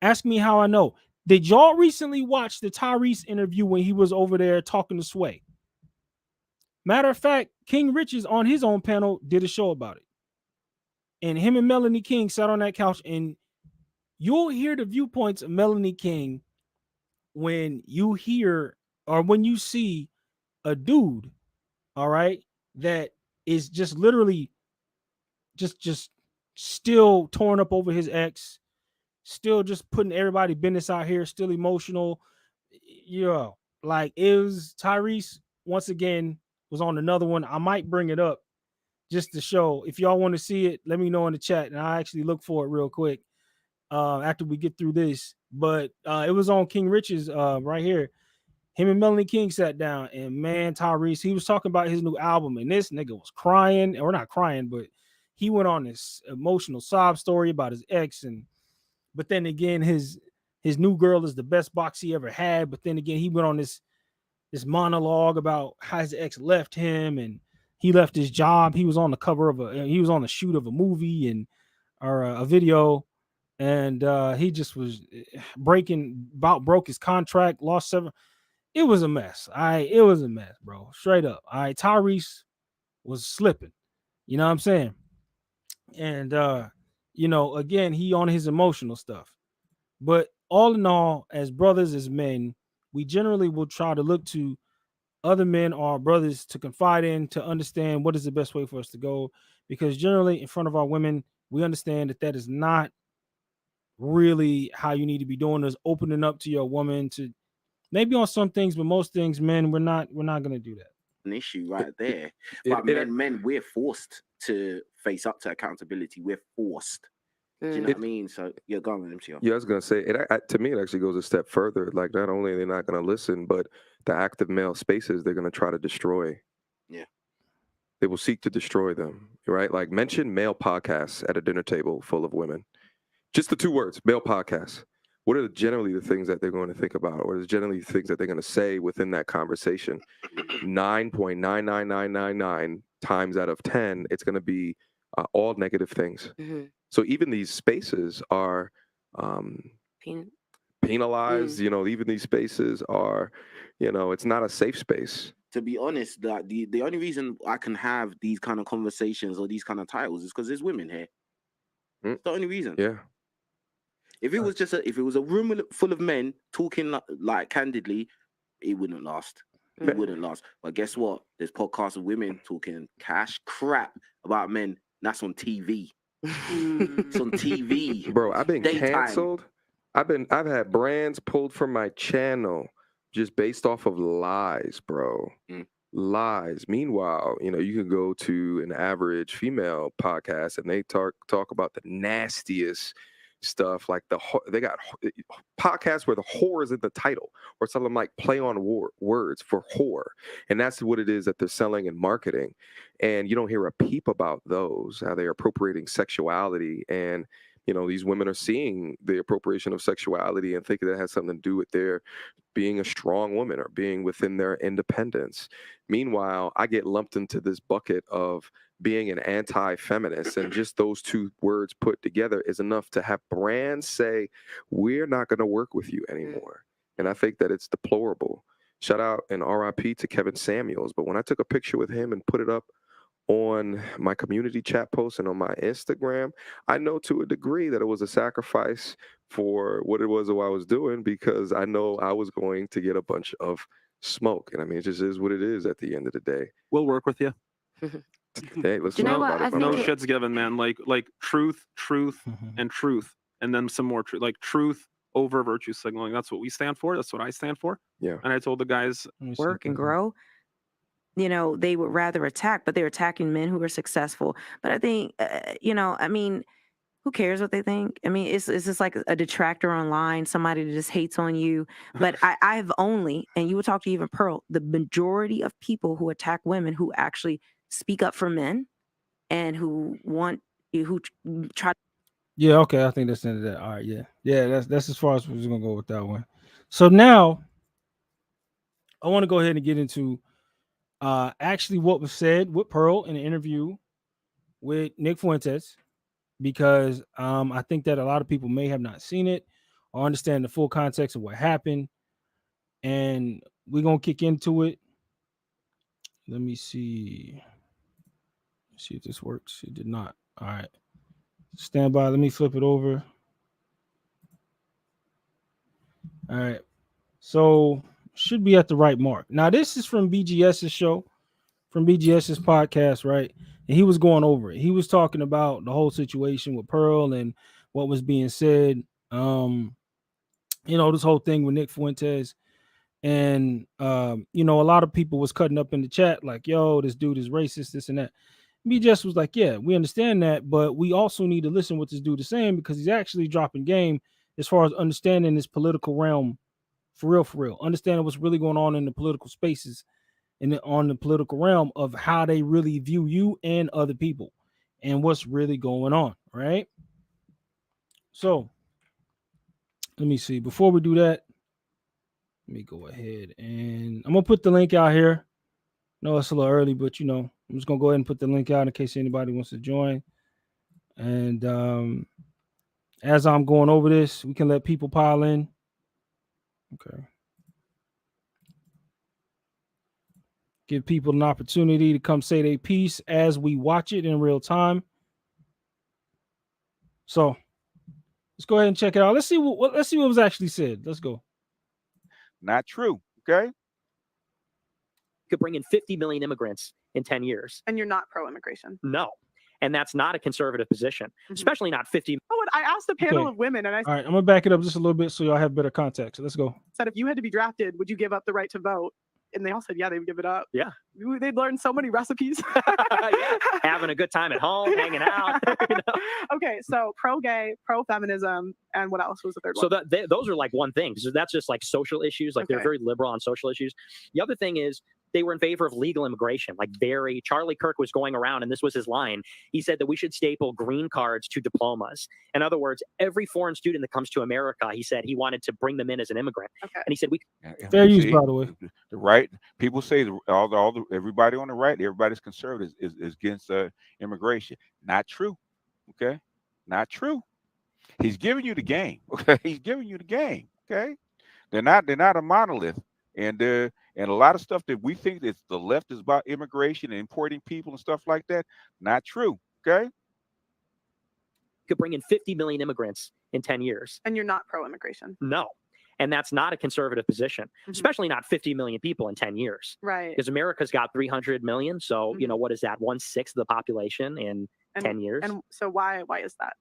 Ask me how I know. Did y'all recently watch the Tyrese interview when he was over there talking to Sway? Matter of fact, King Riches on his own panel did a show about it. And him and Melanie King sat on that couch, and you'll hear the viewpoints of Melanie King when you hear or when you see a dude, all right, that is just literally just still torn up over his ex, still just putting everybody business out here, still emotional. Yeah, like it was Tyrese once again was on another one. I might bring it up just to show. If y'all want to see it, let me know in the chat, and I actually look for it real quick after we get through this. But it was on King Rich's right here. Him and Melanie King sat down, and man, Tyrese, he was talking about his new album, and this nigga was crying, or not crying, but he went on this emotional sob story about his ex, but then again, his new girl is the best box he ever had. But then again, he went on this monologue about how his ex left him, and he left his job. He was on the cover of he was on the shoot of a movie or a video, and he just was broke his contract, lost 7. It was a mess. It was a mess, bro. Straight up. Tyrese was slipping. You know what I'm saying? And again, he on his emotional stuff. But all in all, as brothers, as men, we generally will try to look to other men or our brothers to confide in, to understand what is the best way for us to go. Because generally, in front of our women, we understand that is not really how you need to be doing, is opening up to your woman, to maybe on some things, but most things, men, we're not going to do that. an issue right there. But men, we're forced to face up to accountability. We're forced. Do you know what I mean? So you're going with MCO. Yeah, I was gonna say to me, it actually goes a step further. Like, not only are they not gonna listen, but the active male spaces they're gonna try to destroy. Yeah, they will seek to destroy them. Right? Like, mention male podcasts at a dinner table full of women. Just the 2 words, male podcasts. What are generally the things that they're going to think about, or is generally the things that they're going to say within that conversation? 9.99999 times out of 10, it's going to be all negative things. Mm-hmm. So even these spaces are penalized. Even these spaces are, it's not a safe space. To be honest, the only reason I can have these kind of conversations or these kind of titles is because there's women here. It's the only reason. Yeah. If it was if it was a room full of men talking like candidly, it wouldn't last. It wouldn't last. But guess what? There's podcasts of women talking cash crap about men. That's on TV. Mm. It's on TV. Bro, I've been Daytime. canceled. I've had brands pulled from my channel just based off of lies, bro. Mm. Lies. Meanwhile, you can go to an average female podcast and they talk about the nastiest stuff, like they got podcasts where the whore is in the title, or something like play on words for whore, and that's what it is that they're selling and marketing. And you don't hear a peep about those, how they're appropriating sexuality. And these women are seeing the appropriation of sexuality and thinking that has something to do with their being a strong woman or being within their independence. Meanwhile, I get lumped into this bucket of being an anti-feminist, and just those two words put together is enough to have brands say, we're not going to work with you anymore. And I think that it's deplorable. Shout out and RIP to Kevin Samuels. But when I took a picture with him and put it up on my community chat post and on my Instagram, I know to a degree that it was a sacrifice for what it was that I was doing, because I know I was going to get a bunch of smoke. And I mean, it just is what it is at the end of the day. We'll work with you. Hey, let's Do you know talk what? about I it, think No bro. it- shit's given, man. Like truth, and truth, and then some more truth. Like truth over virtue signaling. That's what we stand for. That's what I stand for. Yeah. And I told the guys, Let me see work if I and can- grow, they would rather attack, but they're attacking men who are successful. But I think, I mean, who cares what they think? I mean, it's just like a detractor online, somebody that just hates on you. But I've only, and you would talk to even Pearl, the majority of people who attack women who actually speak up for men and who try. Yeah, okay. I think that's the end of that. All right, yeah. That's as far as we're gonna go with that one. So now I want to go ahead and get into actually what was said with Pearl in an interview with Nick Fuentes, because I think that a lot of people may have not seen it or understand the full context of what happened, and we're gonna kick into it. Let me see. Let's see if this works. It did not. All right. Stand by. Let me flip it over. All right. So should be at the right mark. Now, this is from BGS's show, from BGS's podcast, right? And he was going over it. He was talking about the whole situation with Pearl and what was being said. This whole thing with Nick Fuentes. And a lot of people was cutting up in the chat like, yo, this dude is racist, this and that. BGS was like, yeah, we understand that, but we also need to listen what this dude is saying, because he's actually dropping game as far as understanding this political realm for real. Understanding what's really going on in the political spaces and on the political realm of how they really view you and other people and what's really going on, right? So let me see. Before we do that, let me go ahead and I'm gonna put the link out here. No, it's a little early, but I'm just gonna go ahead and put the link out in case anybody wants to join. And as I'm going over this, we can let people pile in. Okay. Give people an opportunity to come say their piece as we watch it in real time. So let's go ahead and check it out. Let's see what was actually said. Let's go. Not true. Okay. Could bring in 50 million immigrants in 10 years. And you're not pro-immigration. No. And that's not a conservative position, especially not 50. Oh, and I asked a panel Okay. of women, and I All right, I'm gonna back it up just a little bit so y'all have better context. Let's go. said, if you had to be drafted, would you give up the right to vote? And they all said, yeah, they would give it up. Yeah. They'd learn so many recipes. Having a good time at home, hanging out. Okay, so pro-gay, pro-feminism, and what else was the third So one? those are like one thing. So that's just like social issues. Like they're Okay. very liberal on social issues. The other thing is they were in favor of legal immigration. Like Charlie Kirk was going around, and this was his line. He said that we should staple green cards to diplomas. In other words, every foreign student that comes to America, he said he wanted to bring them in as an immigrant. Okay. And he said we. Fair use, See, by the way. The right people say everybody on the right, everybody's conservative is against immigration. Not true. Okay, not true. He's giving you the game. Okay, he's giving you the game. Okay, they're not a monolith, and a lot of stuff that we think that the left is about immigration and importing people and stuff like that. Not true. Okay. Could bring in 50 million immigrants in 10 years. And you're not pro-immigration. No. And that's not a conservative position, especially not 50 million people in 10 years. Right. Because America's got 300 million. So, what is that? 1/6 of the population. And And, 10 years. And so why is that?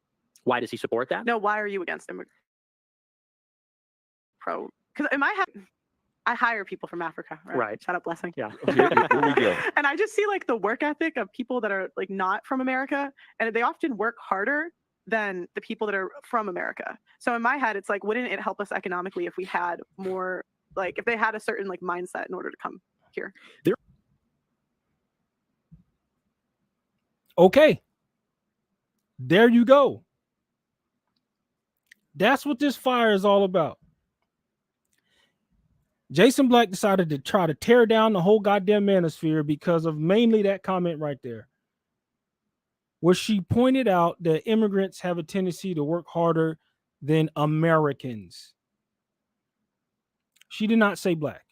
Why does he support that? No, why are you against pro? Because in my head, I hire people from Africa, right? Right. Shout out Blessing. Yeah. Here we go. And I just see like the work ethic of people that are like not from America, and they often work harder than the people that are from America. So in my head, it's like, wouldn't it help us economically if we had more, like if they had a certain like mindset in order to come here? Okay. There you go. That's what this fire is all about. Jason Black decided to try to tear down the whole goddamn manosphere because of mainly that comment right there, where she pointed out that immigrants have a tendency to work harder than Americans. She did not say black.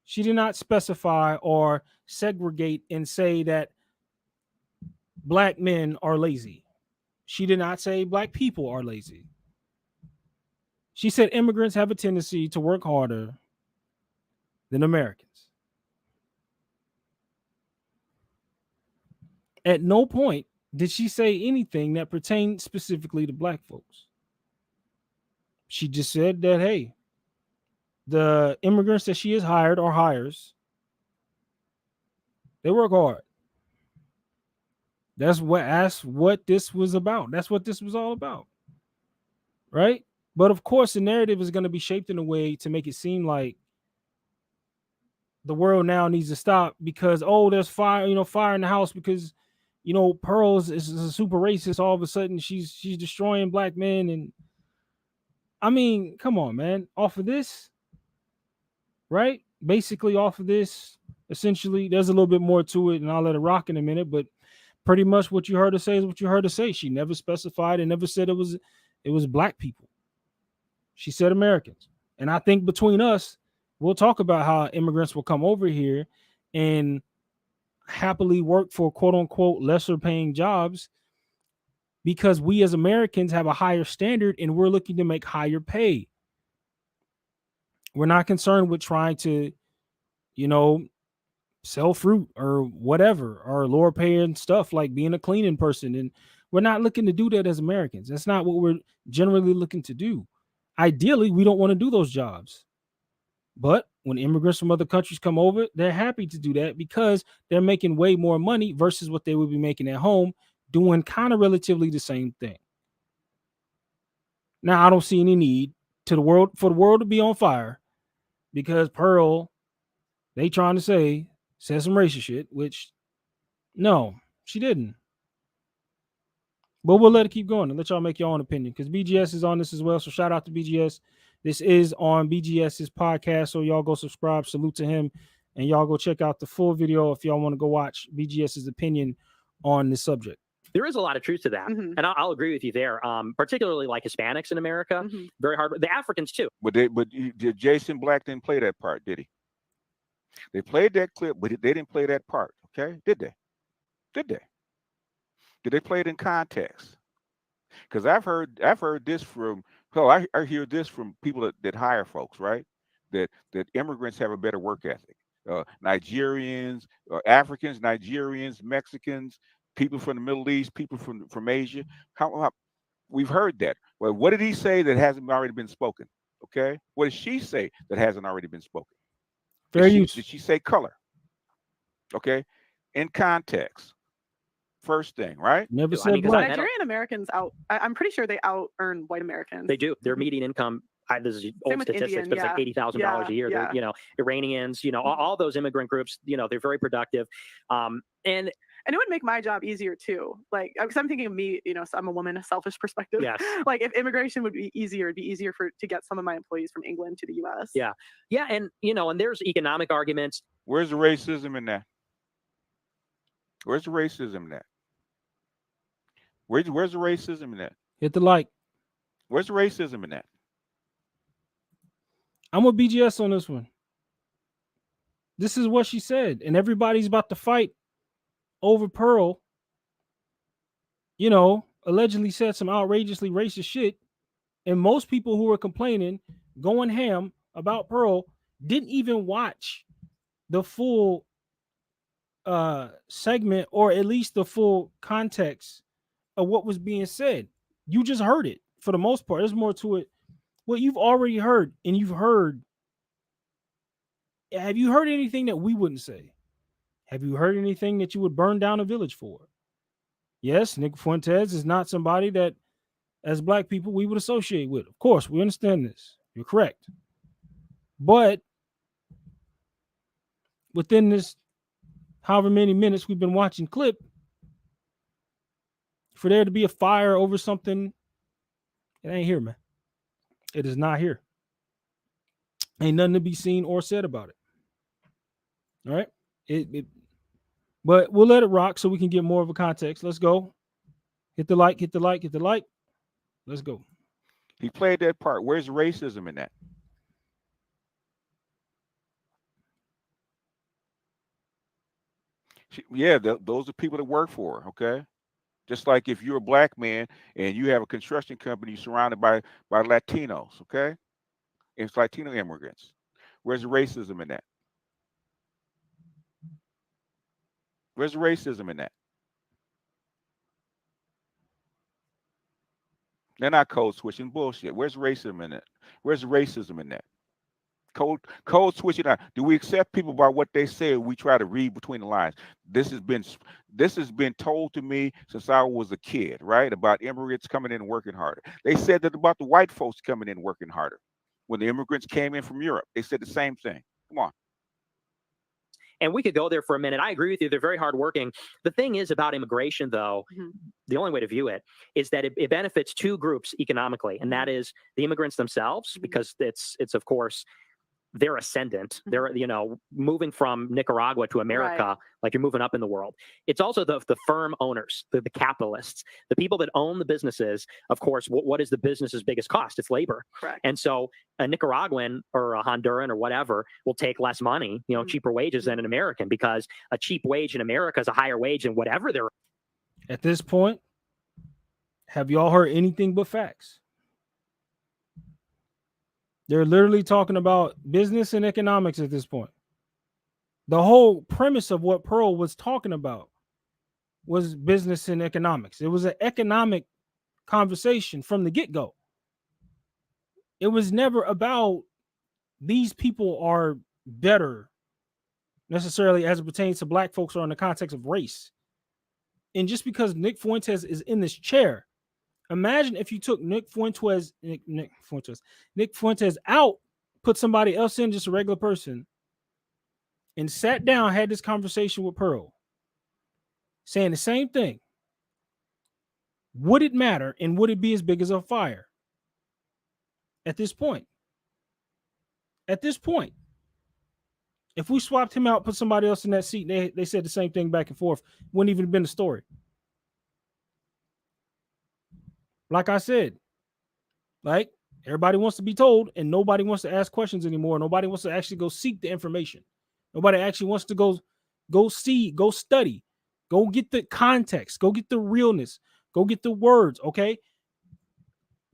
She did not specify or segregate and say that black men are lazy. She did not say black people are lazy. She said immigrants have a tendency to work harder than Americans. At no point did she say anything that pertained specifically to black folks. She just said that, hey, the immigrants that she has hired or hires, they work hard. That's what this was about. That's what this was all about. Right? But of course, the narrative is going to be shaped in a way to make it seem like the world now needs to stop because, oh, there's fire, fire in the house because, Pearl is a super racist. All of a sudden, she's destroying black men. And I mean, come on, man. Off of this, right? Basically, off of this, essentially, there's a little bit more to it, and I'll let it rock in a minute. But pretty much what you heard her say is what you heard her say. She never specified and never said it was black people. She said Americans. And I think between us, we'll talk about how immigrants will come over here and happily work for quote unquote lesser paying jobs because we as Americans have a higher standard and we're looking to make higher pay. We're not concerned with trying to, sell fruit or whatever, or lower paying stuff like being a cleaning person. And we're not looking to do that as Americans. That's not what we're generally looking to do. Ideally, we don't want to do those jobs. But when immigrants from other countries come over, they're happy to do that because they're making way more money versus what they would be making at home, doing kind of relatively the same thing. Now, I don't see any need for the world to be on fire because Pearl, they trying to say, said some racist shit, which no, she didn't. But we'll let it keep going and let y'all make your own opinion because BGS is on this as well. So shout out to BGS. This is on BGS's podcast. So y'all go subscribe, salute to him, and y'all go check out the full video if y'all want to go watch BGS's opinion on this subject. There is a lot of truth to that. Mhm. And I'll agree with you there. Particularly like Hispanics in America, Mhm. very hard. The Africans too. But Jason Black didn't play that part, did he? They played that clip, but they didn't play that part. Okay, did they? Did they play it in context? Because I've heard this from. So I hear this from people that hire folks, right? That immigrants have a better work ethic. Nigerians, Africans, Nigerians, Mexicans, people from the Middle East, people from Asia. How we've heard that. Well, what did he say that hasn't already been spoken? Okay, what did she say that hasn't already been spoken? Did she say color? Okay, in context. First thing, right? Never I mean, said 'cause black. Nigerian Americans I'm pretty sure they out earn white Americans. They do. Their median income. This is old with statistics, Indian, but it's like yeah. $80,000 a year. Yeah. They're, Iranians, all those immigrant groups, they're very productive. And And it would make my job easier too. Like, because I'm thinking of me, so I'm a woman, a selfish perspective. Yes. Like, if immigration would be easier, it'd be easier to get some of my employees from England to the U.S. Yeah, and and there's economic arguments. Where's the racism in that? Where's the racism in that? Where's the racism in that? Hit the like. Where's the racism in that? I'm with BGS on this one. This is what she said, and everybody's about to fight over Pearl. Allegedly said some outrageously racist shit, and most people who were complaining, going ham about Pearl, didn't even watch the full segment or at least the full context of what was being said. You just heard it for the most part. There's more to it. What you've already heard, and you've heard. Have you heard anything that we wouldn't say? Have you heard anything that you would burn down a village for? Yes, Nick Fuentes is not somebody that, as black people, we would associate with. Of course, we understand this. You're correct. But within this however many minutes we've been watching clip, for there to be a fire over something, it ain't here, man. It is not here. Ain't nothing to be seen or said about it. All right. But we'll let it rock so we can get more of a context. Let's go. Hit the like, hit the like, hit the like. Let's go. He played that part. Where's racism in that? Yeah, those are people that work for her, okay? Just like if you're a black man and you have a construction company surrounded by Latinos, okay? It's Latino immigrants. Where's the racism in that? Where's the racism in that? They're not code switching bullshit. Where's racism in it? Where's the racism in that? Code switching out. Do we accept people by what they say? Or we try to read between the lines. This has been told to me since I was a kid, right? About immigrants coming in and working harder. They said that about the white folks coming in and working harder. When the immigrants came in from Europe, they said the same thing. Come on. And we could go there for a minute. I agree with you. They're very hardworking. The thing is about immigration, though, the only way to view it is that it benefits two groups economically, and that is the immigrants themselves, because it's of course their ascendant. They're moving from Nicaragua to America, like you're moving up in the world. It's also the firm owners, the capitalists, the people that own the businesses. Of course, what is the business's biggest cost? It's labor. Correct. And so a Nicaraguan or a Honduran or whatever will take less money, cheaper wages than an American, because a cheap wage in America is a higher wage than whatever they're. At this point, have y'all heard anything but facts? They're literally talking about business and economics at this point. The whole premise of what Pearl was talking about was business and economics. It was an economic conversation from the get-go. It was never about these people are better necessarily as it pertains to black folks or in the context of race. And just because Nick Fuentes is in this chair, imagine if you took Nick Fuentes out, put somebody else in, just a regular person, and sat down, had this conversation with Pearl, saying the same thing. Would it matter, and would it be as big as a fire? At this point, if we swapped him out, put somebody else in that seat, they said the same thing back and forth, wouldn't even have been a story. Like I said, like everybody wants to be told and nobody wants to ask questions anymore. Nobody wants to actually go seek the information. Nobody actually wants to go see, go study, go get the context, go get the realness, go get the words, okay?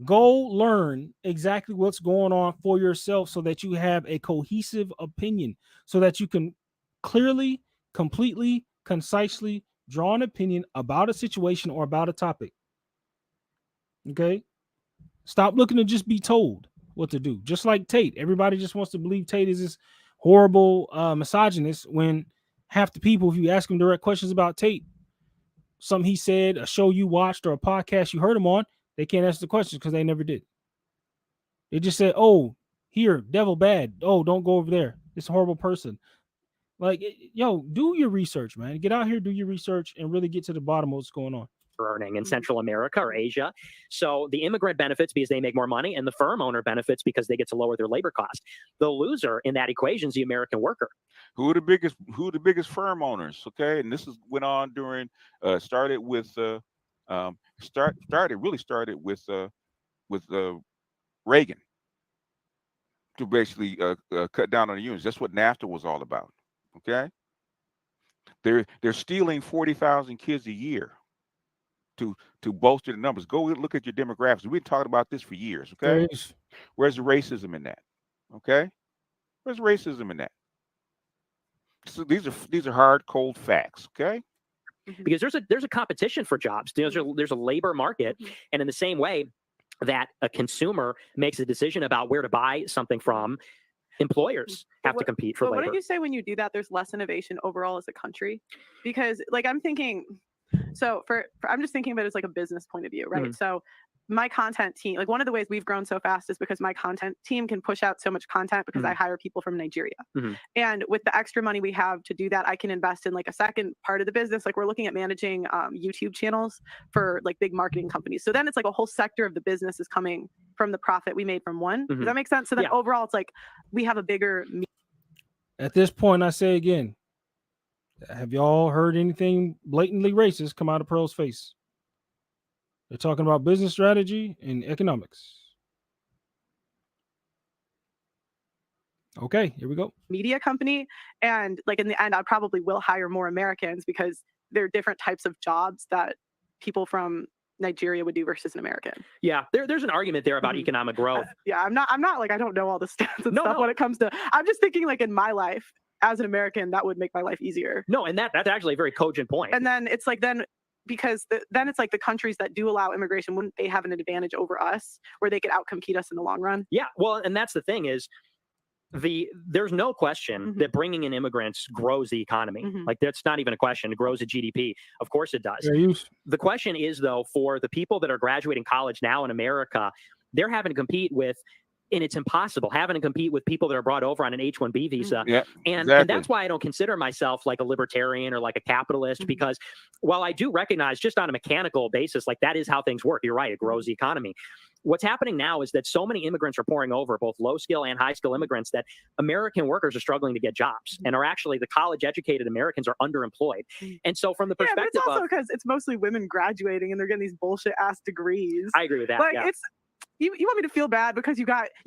Go learn exactly what's going on for yourself so that you have a cohesive opinion, so that you can clearly, completely, concisely draw an opinion about a situation or about a topic. Okay, stop looking to just be told what to do. Just like Tate, everybody just wants to believe Tate is this horrible misogynist, when half the people, if you ask them direct questions about Tate, something he said, a show you watched or a podcast you heard him on, they can't answer the questions because they never did. They just said, "Oh, here, devil bad. Oh, don't go over there. It's a horrible person." Like, yo, do your research, man. Get out here, do your research, and really get to the bottom of what's going on. Earning in Central America or Asia. So the immigrant benefits because they make more money, and the firm owner benefits because they get to lower their labor cost. The loser in that equation is the American worker. Who are the biggest firm owners? Okay, and this went on during started with Reagan to basically cut down on the unions. That's what NAFTA was all about. Okay, they're stealing 40,000 kids a year to bolster the numbers. Go look at your demographics. We've been talking about this for years. Okay, where's the racism in that? Okay, where's racism in that? So these are hard, cold facts. Okay. because there's a competition for jobs. There's a labor market, and in the same way that a consumer makes a decision about where to buy something from, employers have to compete for But labor. wouldn't you say when you do that, there's less innovation overall as a country? Because like I'm thinking, so for I'm just thinking about it as like a business point of view, right? Mhm. So my content team, like one of the ways we've grown so fast is because my content team can push out so much content because I Mhm. hire people from Nigeria. Mhm. And with the extra money we have to do that, I can invest in like a second part of the business. Like we're looking at managing YouTube channels for like big marketing companies. So then it's like a whole sector of the business is coming from the profit we made from one. Does Mhm. that make sense? So then Yeah. overall, it's like we have a bigger. At this point, I say again, have y'all heard anything blatantly racist come out of Pearl's face? They're talking about business strategy and economics. Okay, here we go. Media company, and like in the end I probably will hire more Americans because there are different types of jobs that people from Nigeria would do versus an American. Yeah, there's an argument there about economic growth. Yeah, I'm not like I don't know all the stats and No, stuff no. when it comes to. I'm just thinking like in my life as an American that would make my life easier. No, and that's actually a very cogent point. And then it's like because then it's like the countries that do allow immigration, wouldn't they have an advantage over us where they could outcompete us in the long run? Yeah, well, and that's the thing is there's no question that bringing in immigrants grows the economy. Like that's not even a question. It grows the GDP. Of course it does. Fair use. The question is though, for the people that are graduating college now in America, they're having to compete with, and it's impossible, having to compete with people that are brought over on an H-1B visa. Yeah, And exactly. that's why I don't consider myself like a libertarian or like a capitalist, because while I do recognize just on a mechanical basis, like that is how things work. You're right. It grows the economy. What's happening now is that so many immigrants are pouring over, both low skill and high skill immigrants, that American workers are struggling to get jobs, and are actually the college educated Americans are underemployed. And so from the Yeah, but perspective it's also of, because it's mostly women graduating and they're getting these bullshit ass degrees. I agree with that. Like yeah. it's you want me to feel bad because you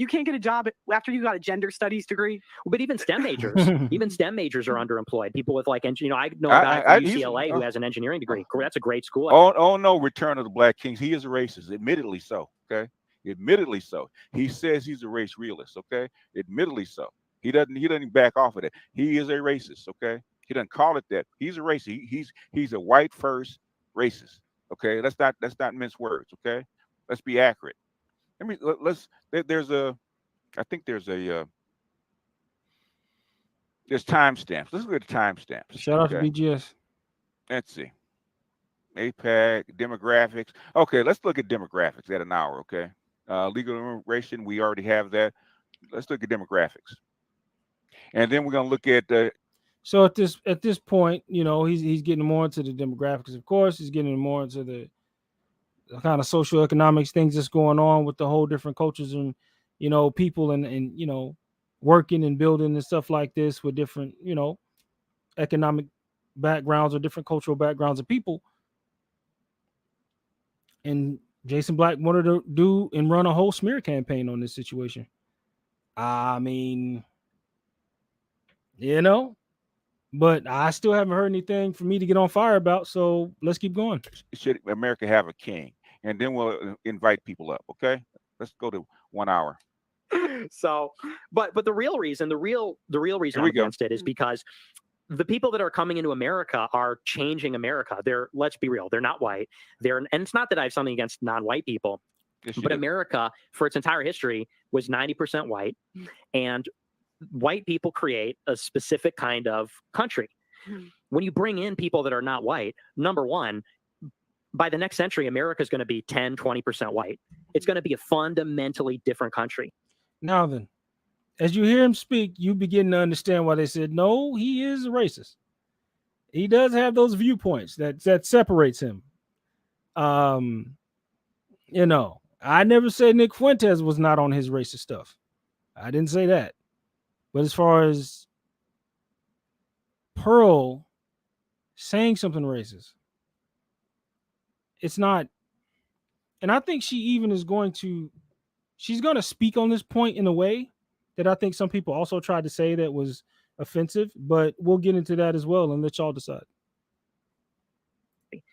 can't get a job after you got a gender studies degree. But even STEM majors, even STEM majors are underemployed. People with like, I know a guy I- from he's- UCLA who has an engineering degree. That's a great school. Oh no, Return of the Black Kings. He is a racist, admittedly so. Okay, admittedly so. He says he's a race realist. Okay, admittedly so. He doesn't back off of it. He is a racist. Okay, he doesn't call it that. He's a racist. He's a white first racist. Okay, let's not mince words. Okay, let's be accurate. There's timestamps. Let's look at the timestamps. Shout out to okay? BGS. Let's see. APAC, demographics. Okay, let's look at demographics at an hour, okay? Legal immigration, we already have that. Let's look at demographics. And then we're going to look at So at this point, he's getting more into the demographics. Of course, he's getting more into the kind of socioeconomics things that's going on with the whole different cultures and people and working and building and stuff like this with different economic backgrounds or different cultural backgrounds of people. And Jason Black wanted to do and run a whole smear campaign on this situation. I mean, but I still haven't heard anything for me to get on fire about. So let's keep going. should America have a king? And then we'll invite people up, okay? Let's go to 1 hour. So, but the real reason Here I'm we go. against it is because the people that are coming into America are changing America. Let's be real, they're not white. And it's not that I have something against non-white people, Yes, you but do. America, for its entire history, was 90% white, and white people create a specific kind of country. When you bring in people that are not white, number one, by the next century, America is going to be 10, 20% white. It's going to be a fundamentally different country. Now then, as you hear him speak, you begin to understand why they said, no, he is a racist. He does have those viewpoints that separates him. I never said Nick Fuentes was not on his racist stuff. I didn't say that. But as far as Pearl saying something racist, it's not. And I think she's going to speak on this point in a way that I think some people also tried to say that was offensive, but we'll get into that as well and let y'all decide.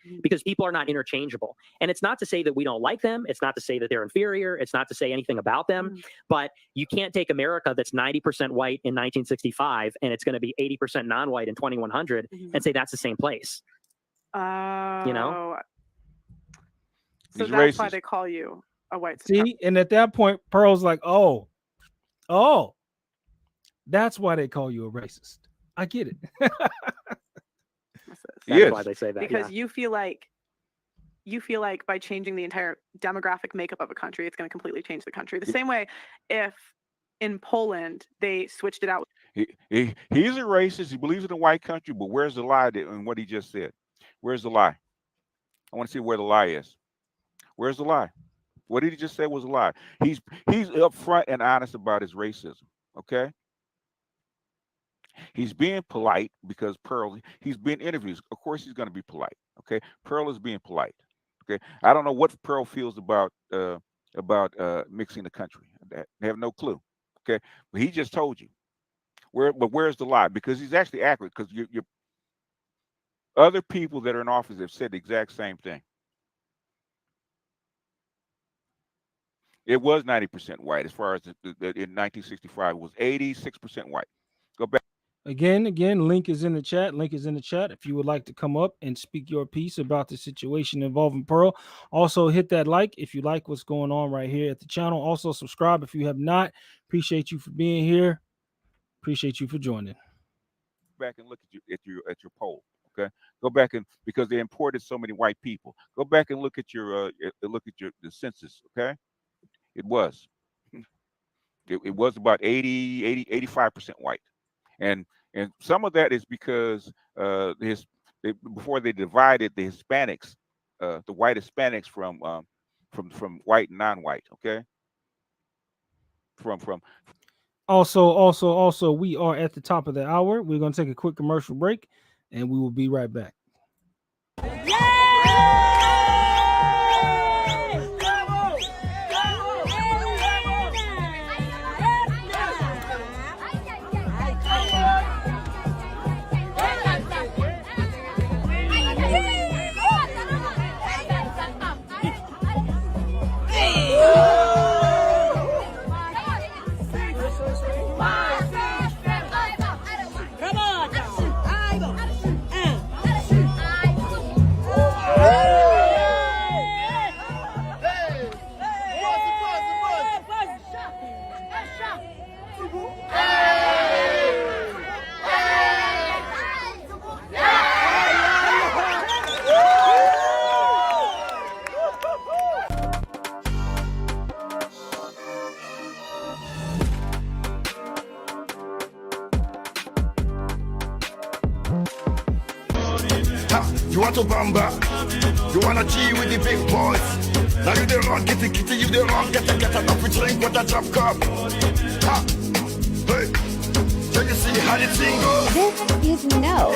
country because people are not interchangeable. And it's not to say that we don't like them. It's not to say that they're inferior. It's not to say anything about them. But you can't take America that's 90% white in 1965 and it's going to be 80% non-white in 2100 and say that's the same place. You know? So He's that's why racist. they call you a white See, and at that point, Pearl's like, oh, that's why they call you a racist. I get it. That's why they say that. Because you feel like by changing the entire demographic makeup of a country, it's going to completely change the country. The same way if in Poland they switched it out. He's a racist. He believes in a white country, but where's the lie in what he just said? Where's the lie? I want to see where the lie is. Where's the lie? What did he just say was a lie? He's upfront and honest about his racism. Okay. He's being polite because Pearl, he's being interviewed. Of course, he's going to be polite. Okay. Pearl is being polite. Okay. I don't know what Pearl feels about mixing the country. They have no clue. Okay. But he just told you. Where's the lie? Because he's actually accurate, because you other people that are in office have said the exact same thing. It was 90% white as far as in 1965. It was 86% white. Go back. Again, link is in the chat. If you would like to come up and speak your piece about the situation involving Pearl. Also, hit that like if you like what's going on right here at the channel. Also, subscribe if you have not. Appreciate you for being here. Appreciate you for joining. Back and look at your poll. Okay, go back and, because they imported so many white people. Go back and look at the census. Okay, it was about 85% white, and some of that is because before they divided the Hispanics, the white Hispanics from white and non-white. Okay, from. Also, we are at the top of the hour. We're going to take a quick commercial break, and we will be right back. You want to bamba? You wanna G with the big boys? Now you the wrong, kitty, you the wrong, get enough to drink with a drop cup. Ha! Hey! So you see how the thing goes? This is No.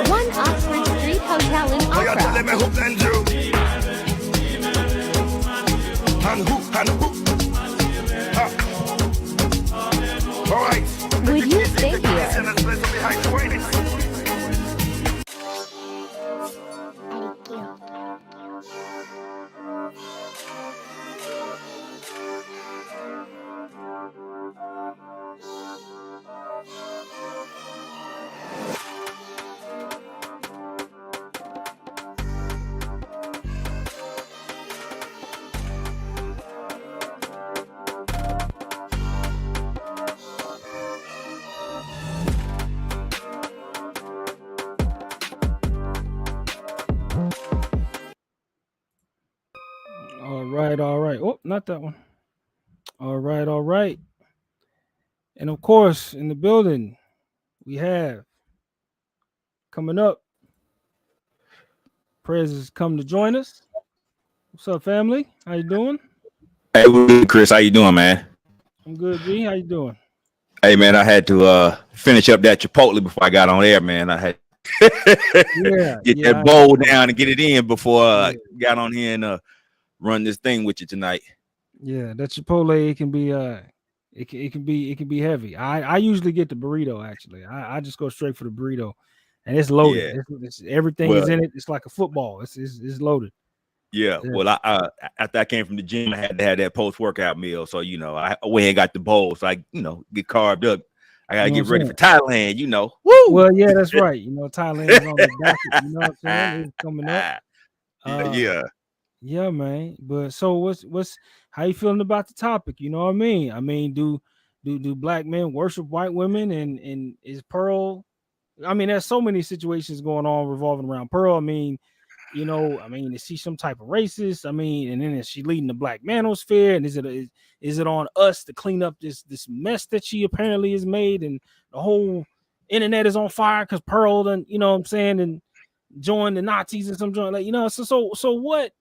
1 Oxford Street Hotel in So you're Accra. telling me who blend you? And who? Ha! Alright. Would you stay here? Behind the waiting. All right. Oh, not that one. All right. And of course, in the building, we have coming up, Prez has come to join us. What's up, family? How you doing? Hey, Chris, how you doing, man? I'm good, G. How you doing? Hey, man, I had to finish up that Chipotle before I got on air, man. I had get that bowl down and get it in before I got on here and run this thing with you tonight. Yeah, that Chipotle, it can be it can be heavy. I usually get the burrito, actually. I just go straight for the burrito and it's loaded. Yeah. Everything is Well, in it. It's like a football. It's loaded. yeah. Yeah. Well, after I came from the gym, I had to have that post-workout meal. So, I went and got the bowl. So I, get carved up. I gotta You know get what I'm ready for saying? Thailand, Woo! Well, yeah, that's right. Thailand is on the docket. You know what I'm saying? It's coming up. Yeah. Yeah, man. But so what's how you feeling about the topic? You know what I mean? I mean, do black men worship white women, and is Pearl? I mean, there's so many situations going on revolving around Pearl. I mean, is she some type of racist? I mean, and then is she leading the black manosphere? And is it on us to clean up this mess that she apparently has made, and the whole internet is on fire because Pearl done, you know what I'm saying, and joined the Nazis and some joint, like, so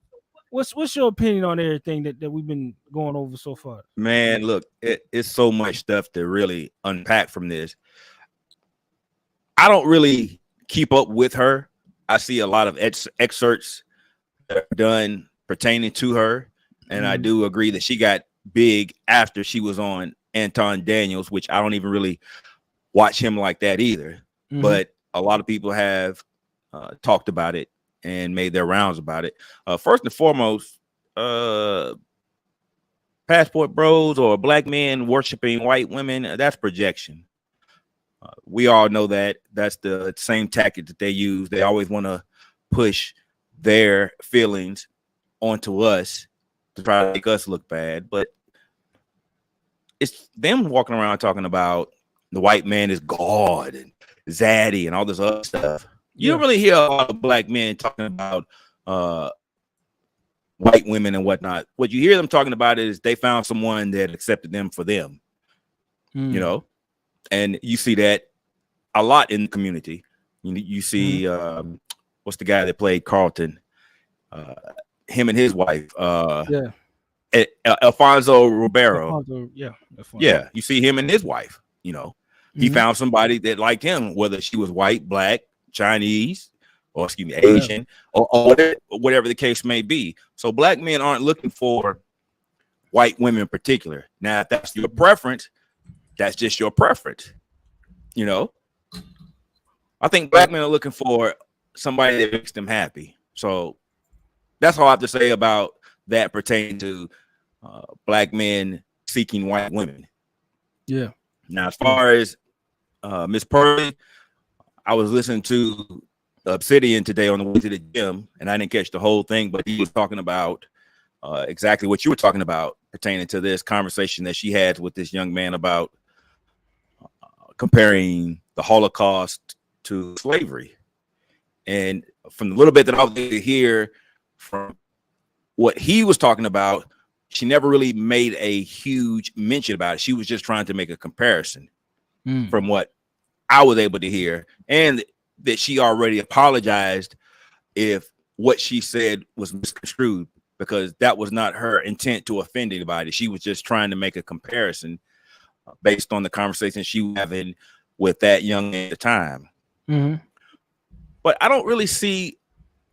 what's your opinion on everything that we've been going over so far? Man, look, it's so much stuff to really unpack from this. I don't really keep up with her. I see a lot of excerpts that are done pertaining to her, and I do agree that she got big after she was on Anton Daniels, which I don't even really watch him like that either. But a lot of people have talked about it and made their rounds about it. First and foremost, passport bros or black men worshiping white women, that's projection. We all know that that's the same tactic that they use. They always want to push their feelings onto us to try to make us look bad. But it's them walking around talking about the white man is God and zaddy and all this other stuff. You don't really hear a lot of black men talking about white women and whatnot. What you hear them talking about is they found someone that accepted them for them, and you see that a lot in the community. You see, what's the guy that played Carlton? Him and his wife, Alfonso Ribeiro. Yeah, you see him and his wife. He found somebody that liked him, whether she was white, black, Chinese, or Asian, or whatever the case may be. So black men aren't looking for white women in particular. Now, if that's your preference, that's just your preference. I think black men are looking for somebody that makes them happy. So that's all I have to say about that pertaining to black men seeking white women. Yeah. Now, as far as Miss Pearly, I was listening to Obsidian today on the way to the gym, and I didn't catch the whole thing, but he was talking about exactly what you were talking about pertaining to this conversation that she had with this young man about comparing the Holocaust to slavery. And from the little bit that I was able to hear from what he was talking about, she never really made a huge mention about it. She was just trying to make a comparison from what I was able to hear, and that she already apologized if what she said was misconstrued, because that was not her intent to offend anybody. She was just trying to make a comparison based on the conversation she was having with that young man at the time. But I don't really see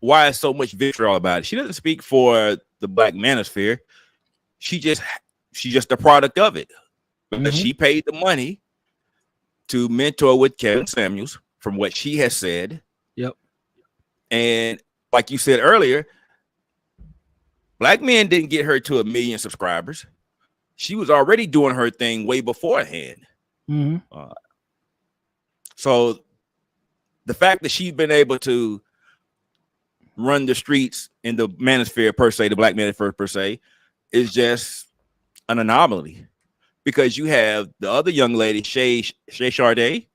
why it's so much vitriol about it. She doesn't speak for the black manosphere. She's just a product of it, because she paid the money to mentor with Kevin Samuels, from what she has said. Yep. And like you said earlier, black men didn't get her to 1 million subscribers. She was already doing her thing way beforehand. So the fact that she's been able to run the streets in the manosphere per se, the black manosphere per se, is just an anomaly, because you have the other young lady, Shay Sade.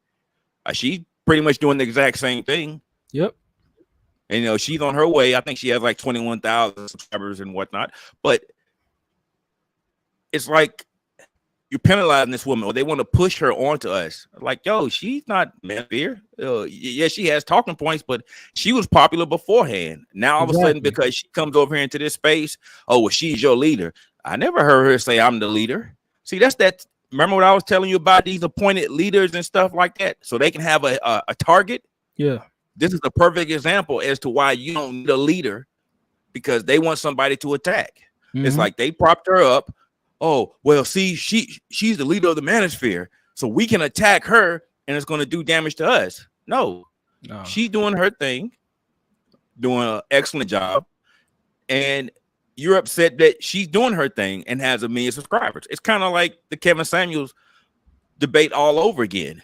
She's pretty much doing the exact same thing. Yep. And she's on her way. I think she has like 21,000 subscribers and whatnot. But it's like you're penalizing this woman, or they want to push her onto us. Like, yo, she's not manosphere. Yeah, she has talking points, but she was popular beforehand. Now all of a sudden, because she comes over here into this space, oh, well, she's your leader. I never heard her say I'm the leader. See, that's that. Remember what I was telling you about these appointed leaders and stuff like that, so they can have a target? Yeah. This is the perfect example as to why you don't need a leader, because they want somebody to attack. It's like they propped her up. Oh, well, see, she's the leader of the manosphere, so we can attack her and it's going to do damage to us. No, No. She's doing her thing, doing an excellent job, and you're upset that she's doing her thing and has 1 million subscribers. It's kind of like the Kevin Samuels debate all over again.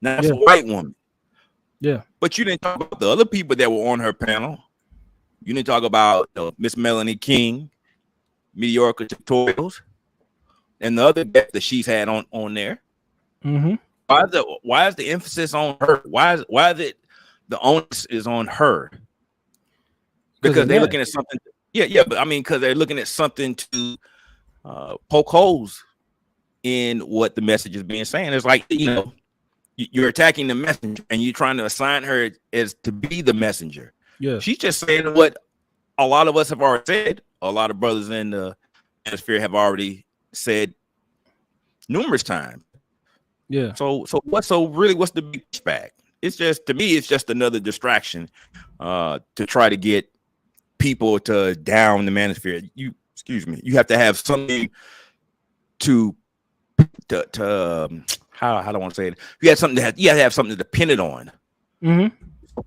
Now it's a white woman. Yeah. But you didn't talk about the other people that were on her panel. You didn't talk about Miss Melanie King, Mediocre Tutorials, and the other guests that she's had on there. Mm-hmm. Why is the emphasis on her? Why is it the onus is on her? Because they're looking at something. Yeah, but I mean, because they're looking at something to poke holes in what the message is being saying. It's like, you're attacking the messenger and you're trying to assign her as to be the messenger. Yeah. She's just saying what a lot of us have already said. A lot of brothers in the atmosphere have already said numerous times. Yeah. So what's the big pushback? It's just, to me, it's just another distraction to try to get people to down the manosphere. You have to have something to how do I want to say it? You have to have something to depend it on. Mm-hmm.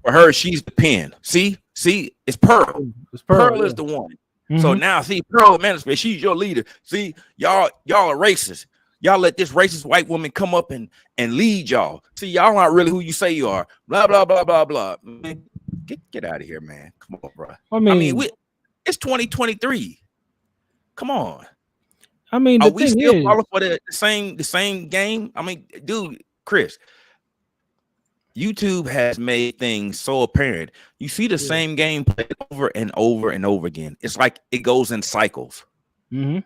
For her, she's the pen. See, it's Pearl. Pearl is the one. Mm-hmm. So now, see, Pearl Manosphere, she's your leader. See, y'all are racist. Y'all let this racist white woman come up and lead y'all. See, y'all not really who you say you are. Blah blah blah blah blah. Man, get out of here, man. Come on, bro. I mean, it's 2023. Come on. I mean, are we still falling for the same game? I mean, dude, Chris, YouTube has made things so apparent. You see the same game played over and over and over again. It's like it goes in cycles. Mm-hmm.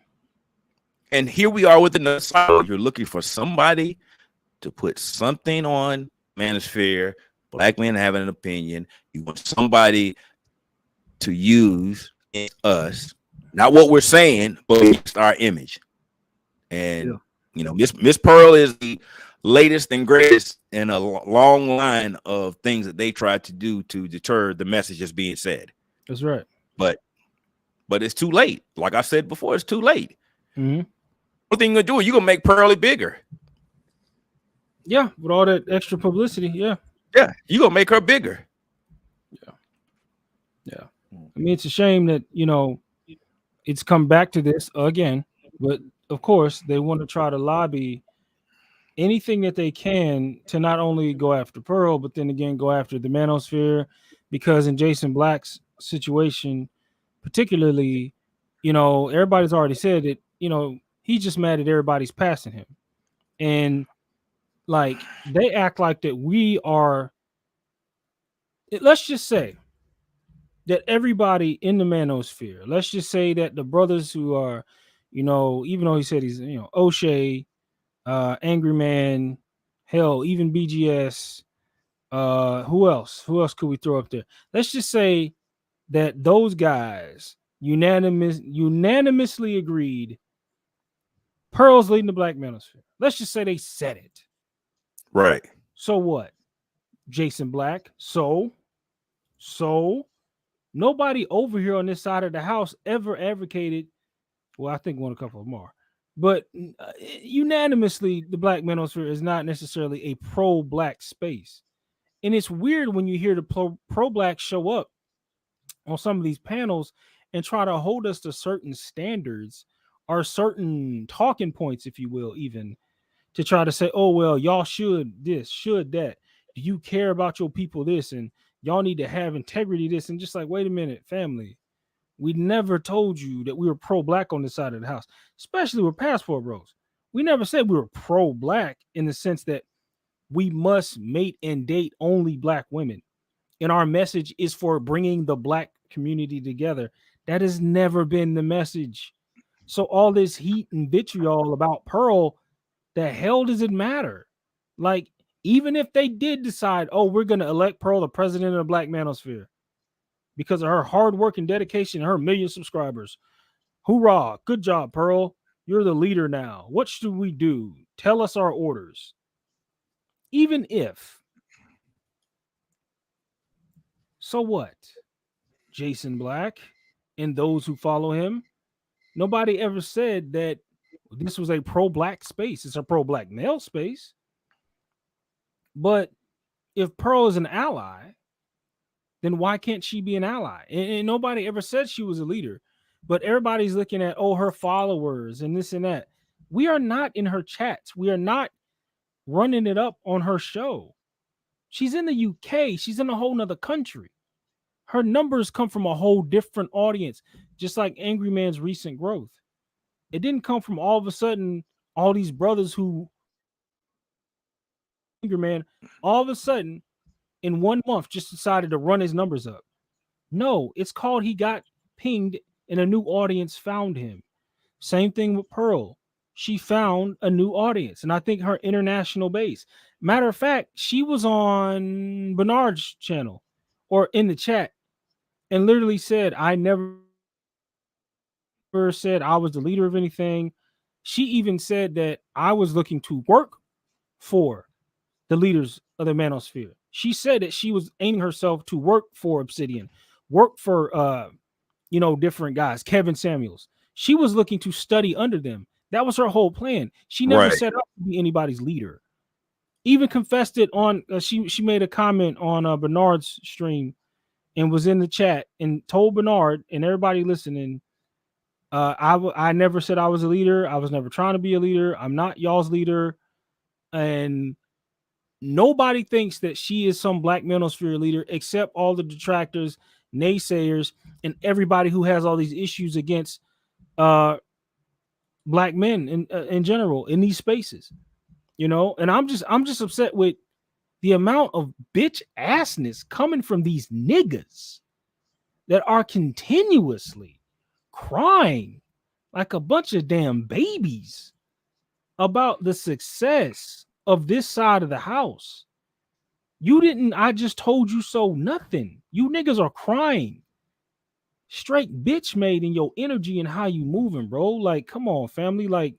And here we are with another cycle. You're looking for somebody to put something on Manosphere. Black men having an opinion. You want somebody to use us, not what we're saying, but against our image. And Miss Pearl is the latest and greatest in a long line of things that they tried to do to deter the message that's being said. That's right. But it's too late. Like I said before, it's too late. Mm-hmm. What thing you're gonna do? You're gonna make Pearlie bigger. Yeah, with all that extra publicity. Yeah, you're gonna make her bigger. Yeah. I mean, it's a shame that it's come back to this again, but of course they want to try to lobby anything that they can to not only go after Pearl, but then again go after the Manosphere, because in Jason Black's situation, particularly, everybody's already said that he's just mad at everybody's passing him, and like they act like that we are. Let's just say that everybody in the Manosphere, let's just say that the brothers who are, even though he said he's, O'Shea, Angry Man, hell, even BGS, who else could we throw up there? Let's just say that those guys unanimously agreed Pearl's leading the Black Manosphere. Let's just say they said it. Right. So what? Jason Black. So nobody over here on this side of the house ever advocated. Well, I think a couple of more, but unanimously, the Black Manosphere is not necessarily a pro-Black space. And it's weird when you hear the pro-Black show up on some of these panels and try to hold us to certain standards or certain talking points, if you will, even to try to say, oh, well, y'all should this, should that. Do you care about your people this? And y'all need to have integrity this. And just like, wait a minute, family. We never told you that we were pro-Black on this side of the house, especially with Passport Bros. We never said we were pro-Black in the sense that we must mate and date only Black women. And our message is for bringing the Black community together. That has never been the message. So all this heat and vitriol about Pearl, the hell does it matter? Like, even if they did decide, oh, we're going to elect Pearl the president of the Black Manosphere because of her hard work and dedication and her 1 million subscribers. Hoorah. Good job, Pearl. You're the leader now. What should we do? Tell us our orders. Even if. So what? Jason Black and those who follow him, nobody ever said that this was a pro-Black space. It's a pro-Black male space. But if Pearl is an ally, then why can't she be an ally? And nobody ever said she was a leader, but everybody's looking at, oh, her followers and this and that. We are not in her chats. We are not running it up on her show. She's in the UK. She's in a whole nother country. Her numbers come from a whole different audience, just like Angry Man's recent growth. It didn't come from all of a sudden all these brothers who Angry Man all of a sudden in 1 month just decided to run his numbers up. No, it's called he got pinged and a new audience found him. Same thing with Pearl. She found a new audience, and I think her international base. Matter of fact, she was on Bernard's channel or in the chat and literally said, I never said I was the leader of anything. She even said that I was looking to work for the leaders of the manosphere. She said that she was aiming herself to work for Obsidian, work for different guys, Kevin Samuels. She was looking to study under them. That was her whole plan. She never Right. set up to be anybody's leader. Even confessed it on she made a comment on Bernard's stream and was in the chat and told Bernard and everybody listening, I never said I was a leader. I was never trying to be a leader. I'm not y'all's leader. And nobody thinks that she is some Black Manosphere leader except all the detractors, naysayers, and everybody who has all these issues against Black men in general in these spaces, and I'm just upset with the amount of bitch assness coming from these niggas that are continuously crying like a bunch of damn babies about the success of this side of the house. I just told you so nothing. You niggas are crying. Straight bitch made in your energy and how you moving, bro. Like, come on, family. Like,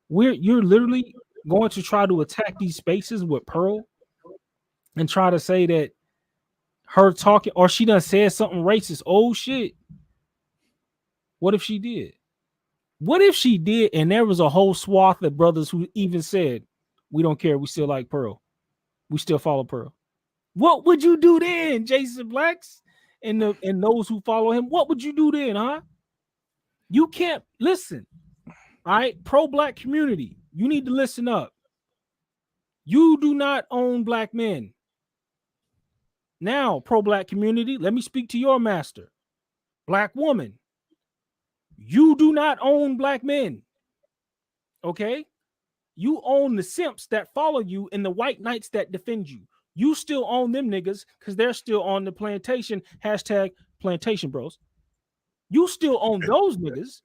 you're literally going to try to attack these spaces with Pearl and try to say that her talking or she done said something racist. Oh shit. What if she did? What if she did and there was a whole swath of brothers who even said, we don't care, we still like Pearl. We still follow Pearl. What would you do then, Jason Blacks? And those who follow him, what would you do then, huh? You can't listen. All right, pro-Black community, you need to listen up. You do not own Black men. Now, pro-Black community, let me speak to your master. Black woman, you do not own Black men. Okay? You own the simps that follow you and the white knights that defend you. You still own them niggas because they're still on the plantation. #plantation bros. You still own those niggas.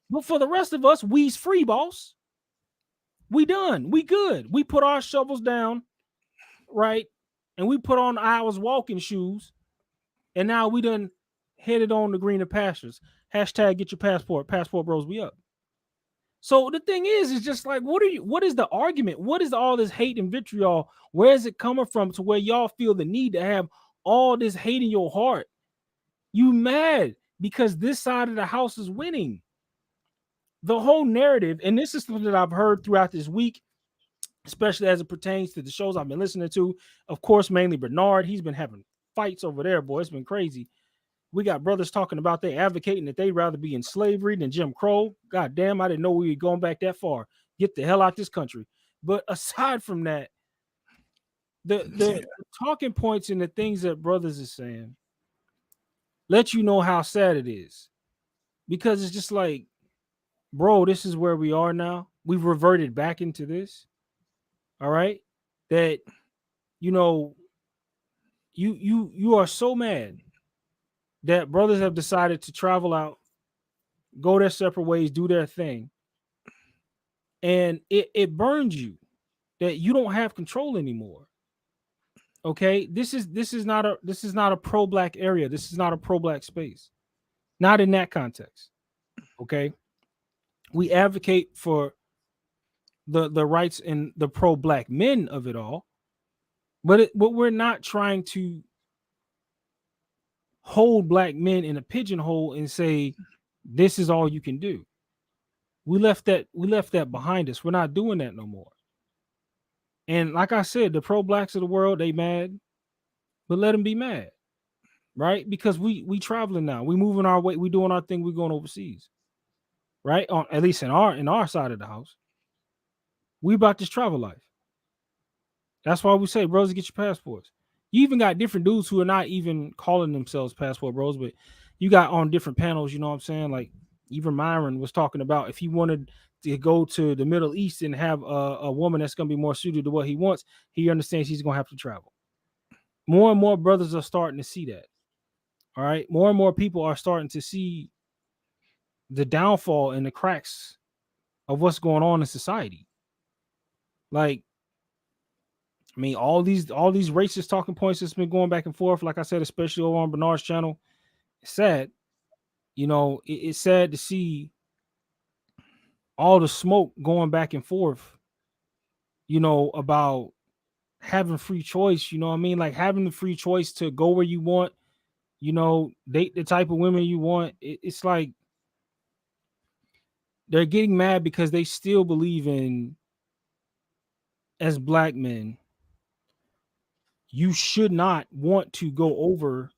But for the rest of us, we's free, boss. We done. We good. We put our shovels down, right? And we put on our walking shoes. And now we done headed on to greener pastures. # get your passport. Passport bros, we up. So the thing is just like, what is the argument? What is all this hate and vitriol? Where is it coming from to where y'all feel the need to have all this hate in your heart? You mad because this side of the house is winning. The whole narrative, and this is something that I've heard throughout this week, especially as it pertains to the shows I've been listening to. Of course, mainly Bernard. He's been having fights over there, boy. It's been crazy. We got brothers talking about they advocating that they'd rather be in slavery than Jim Crow. God damn, I didn't know we were going back that far. Get the hell out this country. But aside from that, the talking points and the things that brothers is saying let you know how sad it is. Because it's just like, bro, this is where we are now. We've reverted back into this. All right. That, you are so mad that brothers have decided to travel out, go their separate ways, do their thing. And it burns you that you don't have control anymore. Okay. This is not a pro-Black area. This is not a pro-Black space. Not in that context. Okay. We advocate for the rights and the pro-Black men of it all, but we're not trying to hold Black men in a pigeonhole and say this is all you can do. We left that behind us. We're not doing that no more. And like I said, the pro-blacks of the world, they mad, but let them be mad, right? Because we traveling now, we moving our way, we doing our thing, we going overseas, right? On at least in our side of the house, we about this travel life. That's why we say, bros, get your passports. You even got different dudes who are not even calling themselves passport bros, but you got on different panels, you know what I'm saying? Like even Myron was talking about if he wanted to go to the Middle East and have a woman that's going to be more suited to what he wants, he understands he's going to have to travel. More and more brothers are starting to see that. All right. More and more people are starting to see the downfall and the cracks of what's going on in society. Like, I mean, all these racist talking points that's been going back and forth, like I said, especially over on Bernard's channel, it's sad. You know, it's sad to see all the smoke going back and forth, you know, about having free choice, you know what I mean? Like having the free choice to go where you want, you know, date the type of women you want. It's like they're getting mad because they still believe in, as black men, you should not want to go over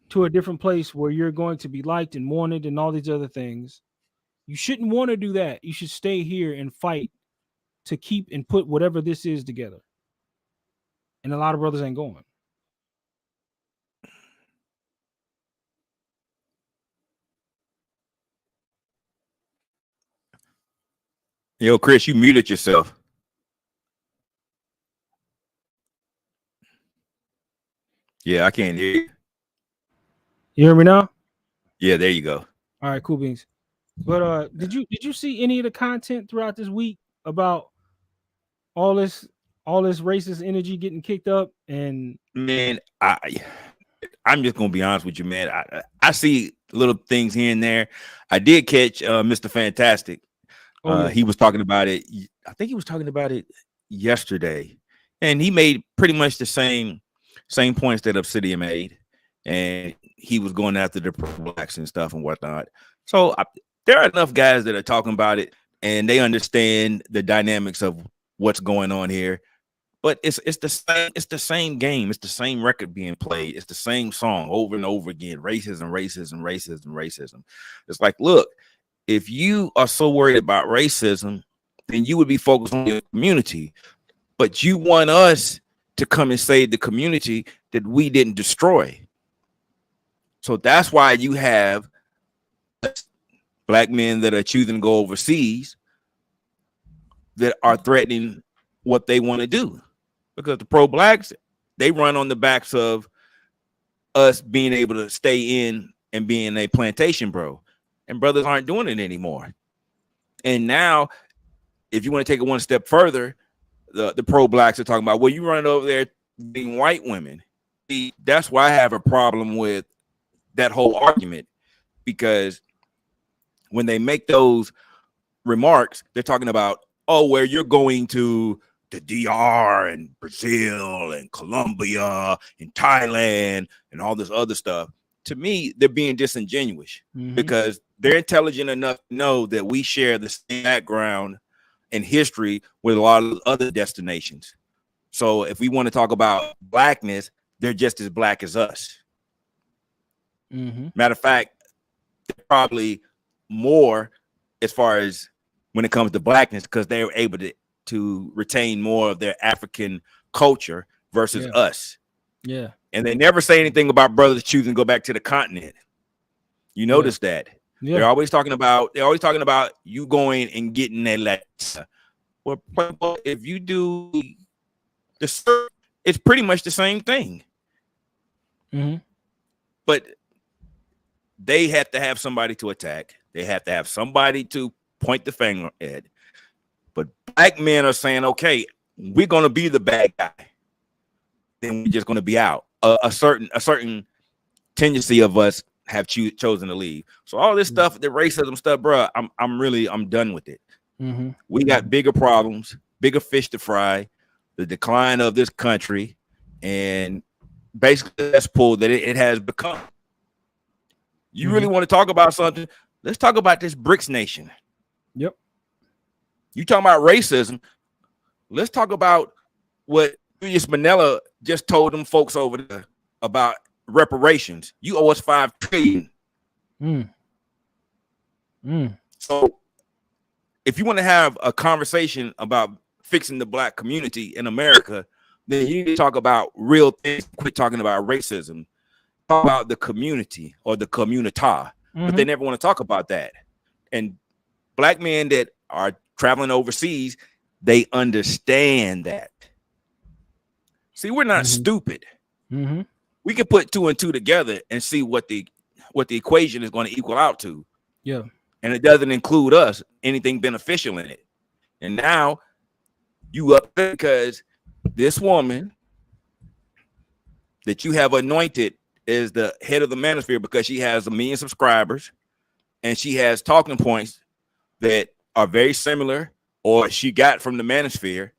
to a different place where you're going to be liked and wanted and all these other things. You shouldn't want to do that. You should stay here and fight to keep and put whatever this is together. And a lot of brothers ain't going. Yo, Chris, you muted yourself. Yeah, I can't hear you. You hear me now? Yeah, there you go. All right, cool beans. But did you see any of the content throughout this week about all this racist energy getting kicked up? And man, I'm just gonna be honest with you, man. I see little things here and there. I did catch Mr. Fantastic. Oh, yeah. He was talking about it. I think he was talking about it yesterday, and he made pretty much the same points that Obsidian made, and he was going after the blacks and stuff and whatnot. So there are enough guys that are talking about it, and they understand the dynamics of what's going on here. But it's the same game. It's the same record being played. It's the same song over and over again. Racism, racism, racism, racism. It's like, look, if you are so worried about racism, then you would be focused on your community. But you want us to come and save the community that we didn't destroy. So that's why you have black men that are choosing to go overseas that are threatening what they want to do. Because the pro-blacks, they run on the backs of us being able to stay in and being a plantation bro. And brothers aren't doing it anymore. And now, if you want to take it one step further, the pro-blacks are talking about, well, you run over there being white women. See, that's why I have a problem with that whole argument. Because when they make those remarks, they're talking about, oh, where you're going to the DR and Brazil and Colombia and Thailand and all this other stuff. To me, they're being disingenuous because they're intelligent enough to know that we share the same background and history with a lot of other destinations. So if we want to talk about blackness, they're just as black as us. Matter of fact, they're probably more as far as when it comes to blackness because they were able to retain more of their African culture versus us. Yeah. And they never say anything about brothers choosing to go back to the continent. You notice that. Yeah. They're always talking about you going and getting that Latina. Well, if you do the, it's pretty much the same thing. But they have to have somebody to attack. They have to have somebody to point the finger at. But black men are saying, okay, we're going to be the bad guy. Then we're just going to be out. A certain tendency of us have chosen to leave. So all this stuff, the racism stuff, bro, I'm done with it. We got bigger problems, bigger fish to fry, the decline of this country, and basically that's pull that it has become. You really want to talk about something? Let's talk about this BRICS nation. Yep. You talking about racism? Let's talk about what Julius Manella just told them folks over there about reparations. You owe us $5 trillion. So if you want to have a conversation about fixing the black community in America, then you need to talk about real things. Quit talking about racism. Talk about the community or the communita. But they never want to talk about that. And black men that are traveling overseas, they understand that. See, we're not stupid. We can put 2 and 2 together and see what the equation is going to equal out to. Yeah. And it doesn't include us, anything beneficial in it. And now you up because this woman that you have anointed as the head of the manosphere because she has 1 million subscribers and she has talking points that are very similar or she got from the manosphere.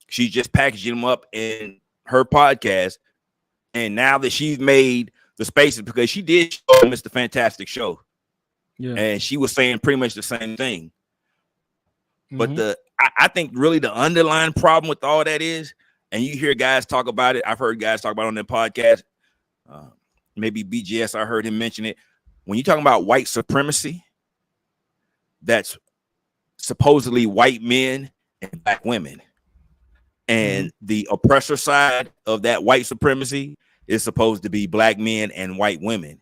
She's just packaging them up in her podcast. And now that she's made the spaces, because she did show Mr. Fantastic Show. Yeah. And she was saying pretty much the same thing. But I think really the underlying problem with all that is, and you hear guys talk about it. I've heard guys talk about it on their podcast. Maybe BGS, I heard him mention it. When you're talking about white supremacy, that's supposedly white men and black women. And the oppressor side of that white supremacy is supposed to be black men and white women.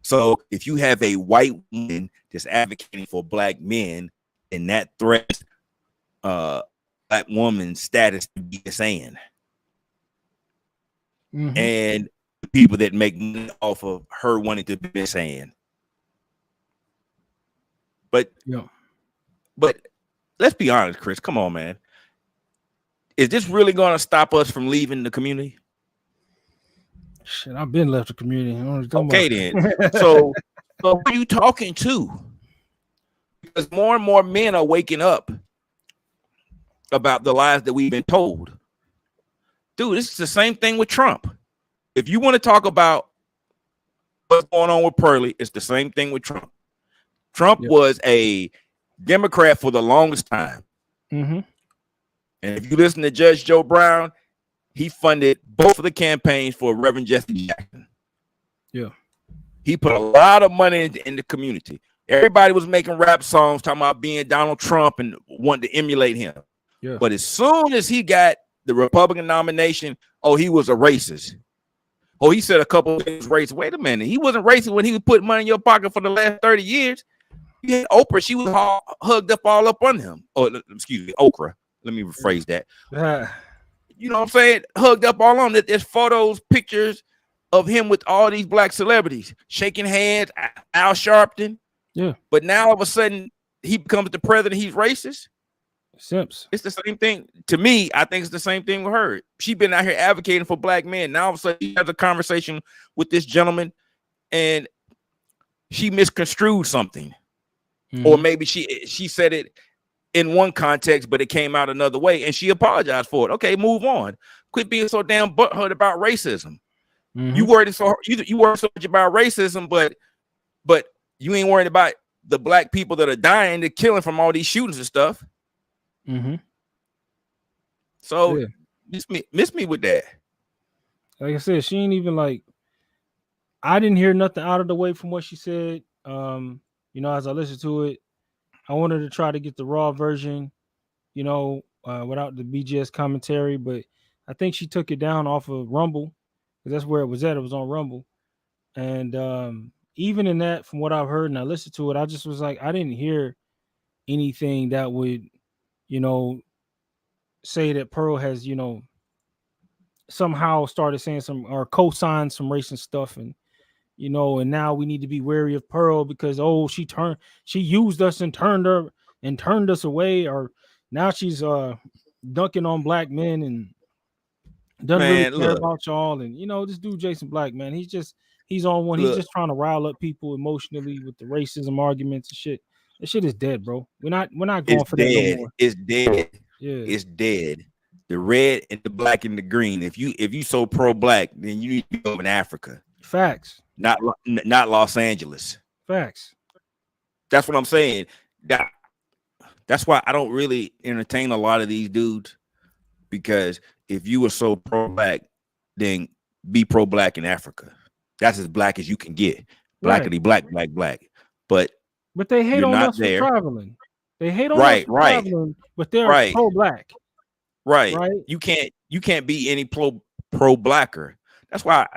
So if you have a white woman that's advocating for black men, and that threats black woman's status to be insane. And the people that make money off of her wanting to be insane. But let's be honest, Chris. Come on, man. Is this really going to stop us from leaving the community? Shit, I've been left the community. Okay, then. So who are you talking to? Because more and more men are waking up about the lies that we've been told. Dude, this is the same thing with Trump. If you want to talk about what's going on with Pearly, it's the same thing with Trump. Trump was a Democrat for the longest time. And if you listen to Judge Joe Brown, he funded both of the campaigns for Reverend Jesse Jackson. Yeah. He put a lot of money in the community. Everybody was making rap songs talking about being Donald Trump and wanting to emulate him. Yeah. But as soon as he got the Republican nomination, oh, he was a racist. Oh, he said a couple of things racist. Wait a minute. He wasn't racist when he was putting money in your pocket for the last 30 years. You had Oprah. She was hugged up all up on him. Oh, excuse me, Okra. Let me rephrase that. You know what I'm saying? Hugged up all on it. There's photos, pictures of him with all these black celebrities shaking hands. Al Sharpton. Yeah. But now all of a sudden he becomes the president. He's racist. Simps. It's the same thing. To me, I think it's the same thing with her. She's been out here advocating for black men. Now all of a sudden she has a conversation with this gentleman and she misconstrued something. Or maybe she said it in one context, but it came out another way, and she apologized for it. Okay, move on. Quit being so damn butthurt about racism. You worried so much about racism, but you ain't worried about the black people that are dying, they're killing from all these shootings and stuff. So miss me with that. Like I said, she ain't even like. I didn't hear nothing out of the way from what she said. You know, as I listened to it, I wanted to try to get the raw version, you know, without the BGS commentary, but I think she took it down off of Rumble because that's where it was at. It was on Rumble. And even in that, from what I've heard and I listened to it, I just was like, I didn't hear anything that would, you know, say that Pearl has, you know, somehow started saying some or co-signed some racist stuff. And, you know, and now we need to be wary of Pearl because she used us and turned us away, or now she's dunking on black men and doesn't really care about y'all. And you know, this dude Jason Black, man, he's on one. He's just trying to rile up people emotionally with the racism arguments and shit. That shit is dead, bro. We're not going for that no more. It's dead. Yeah, it's dead. The red and the black and the green. If you so pro-black, then you need to go in Africa. Facts. Not Los Angeles. Facts. That's what I'm saying. That's why I don't really entertain a lot of these dudes, because if you were so pro-black, then be pro-black in Africa. That's as black as you can get. Blackity black. But they hate you're on not us there. for traveling. They hate on us Right, for right, traveling, but they're right, pro-black. right. Right. You can't be any pro-blacker. That's why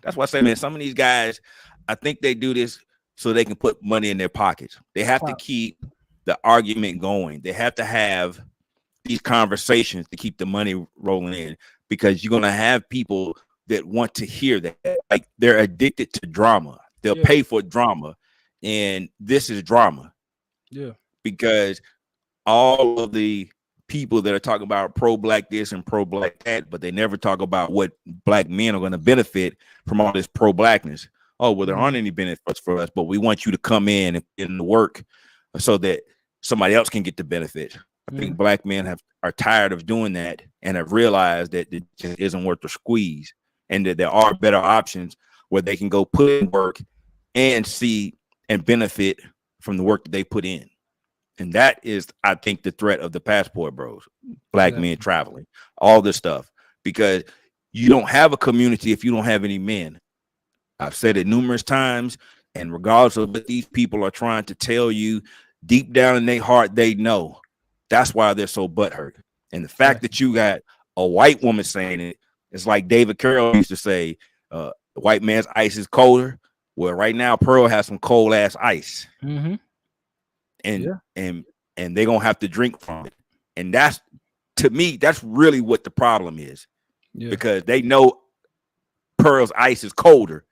I say, man, some of these guys, I think they do this so they can put money in their pockets. They have to keep the argument going. They have to have these conversations to keep the money rolling in, because you're going to have people that want to hear that. Like, they're addicted to drama. They'll pay for drama, and this is drama. Yeah. Because all of the people that are talking about pro-black this and pro-black that, but they never talk about what black men are going to benefit from all this pro-blackness. Oh, well, there aren't any benefits for us, but we want you to come in and get in the work so that somebody else can get the benefit. I think black men are tired of doing that and have realized that it just isn't worth the squeeze, and that there are better options where they can go put in work and see and benefit from the work that they put in. And that is, I think, the threat of the passport bros, black men traveling, all this stuff, because you don't have a community if you don't have any men. I've said it numerous times, and regardless of what these people are trying to tell you, deep down in their heart, they know. That's why they're so butthurt. And the fact that you got a white woman saying it, it's like David Carroll used to say, the white man's ice is colder. Well, right now, Pearl has some cold ass ice. Mm-hmm. And they're gonna have to drink from it. And that's, to me, that's really what the problem is. Because they know Pearl's ice is colder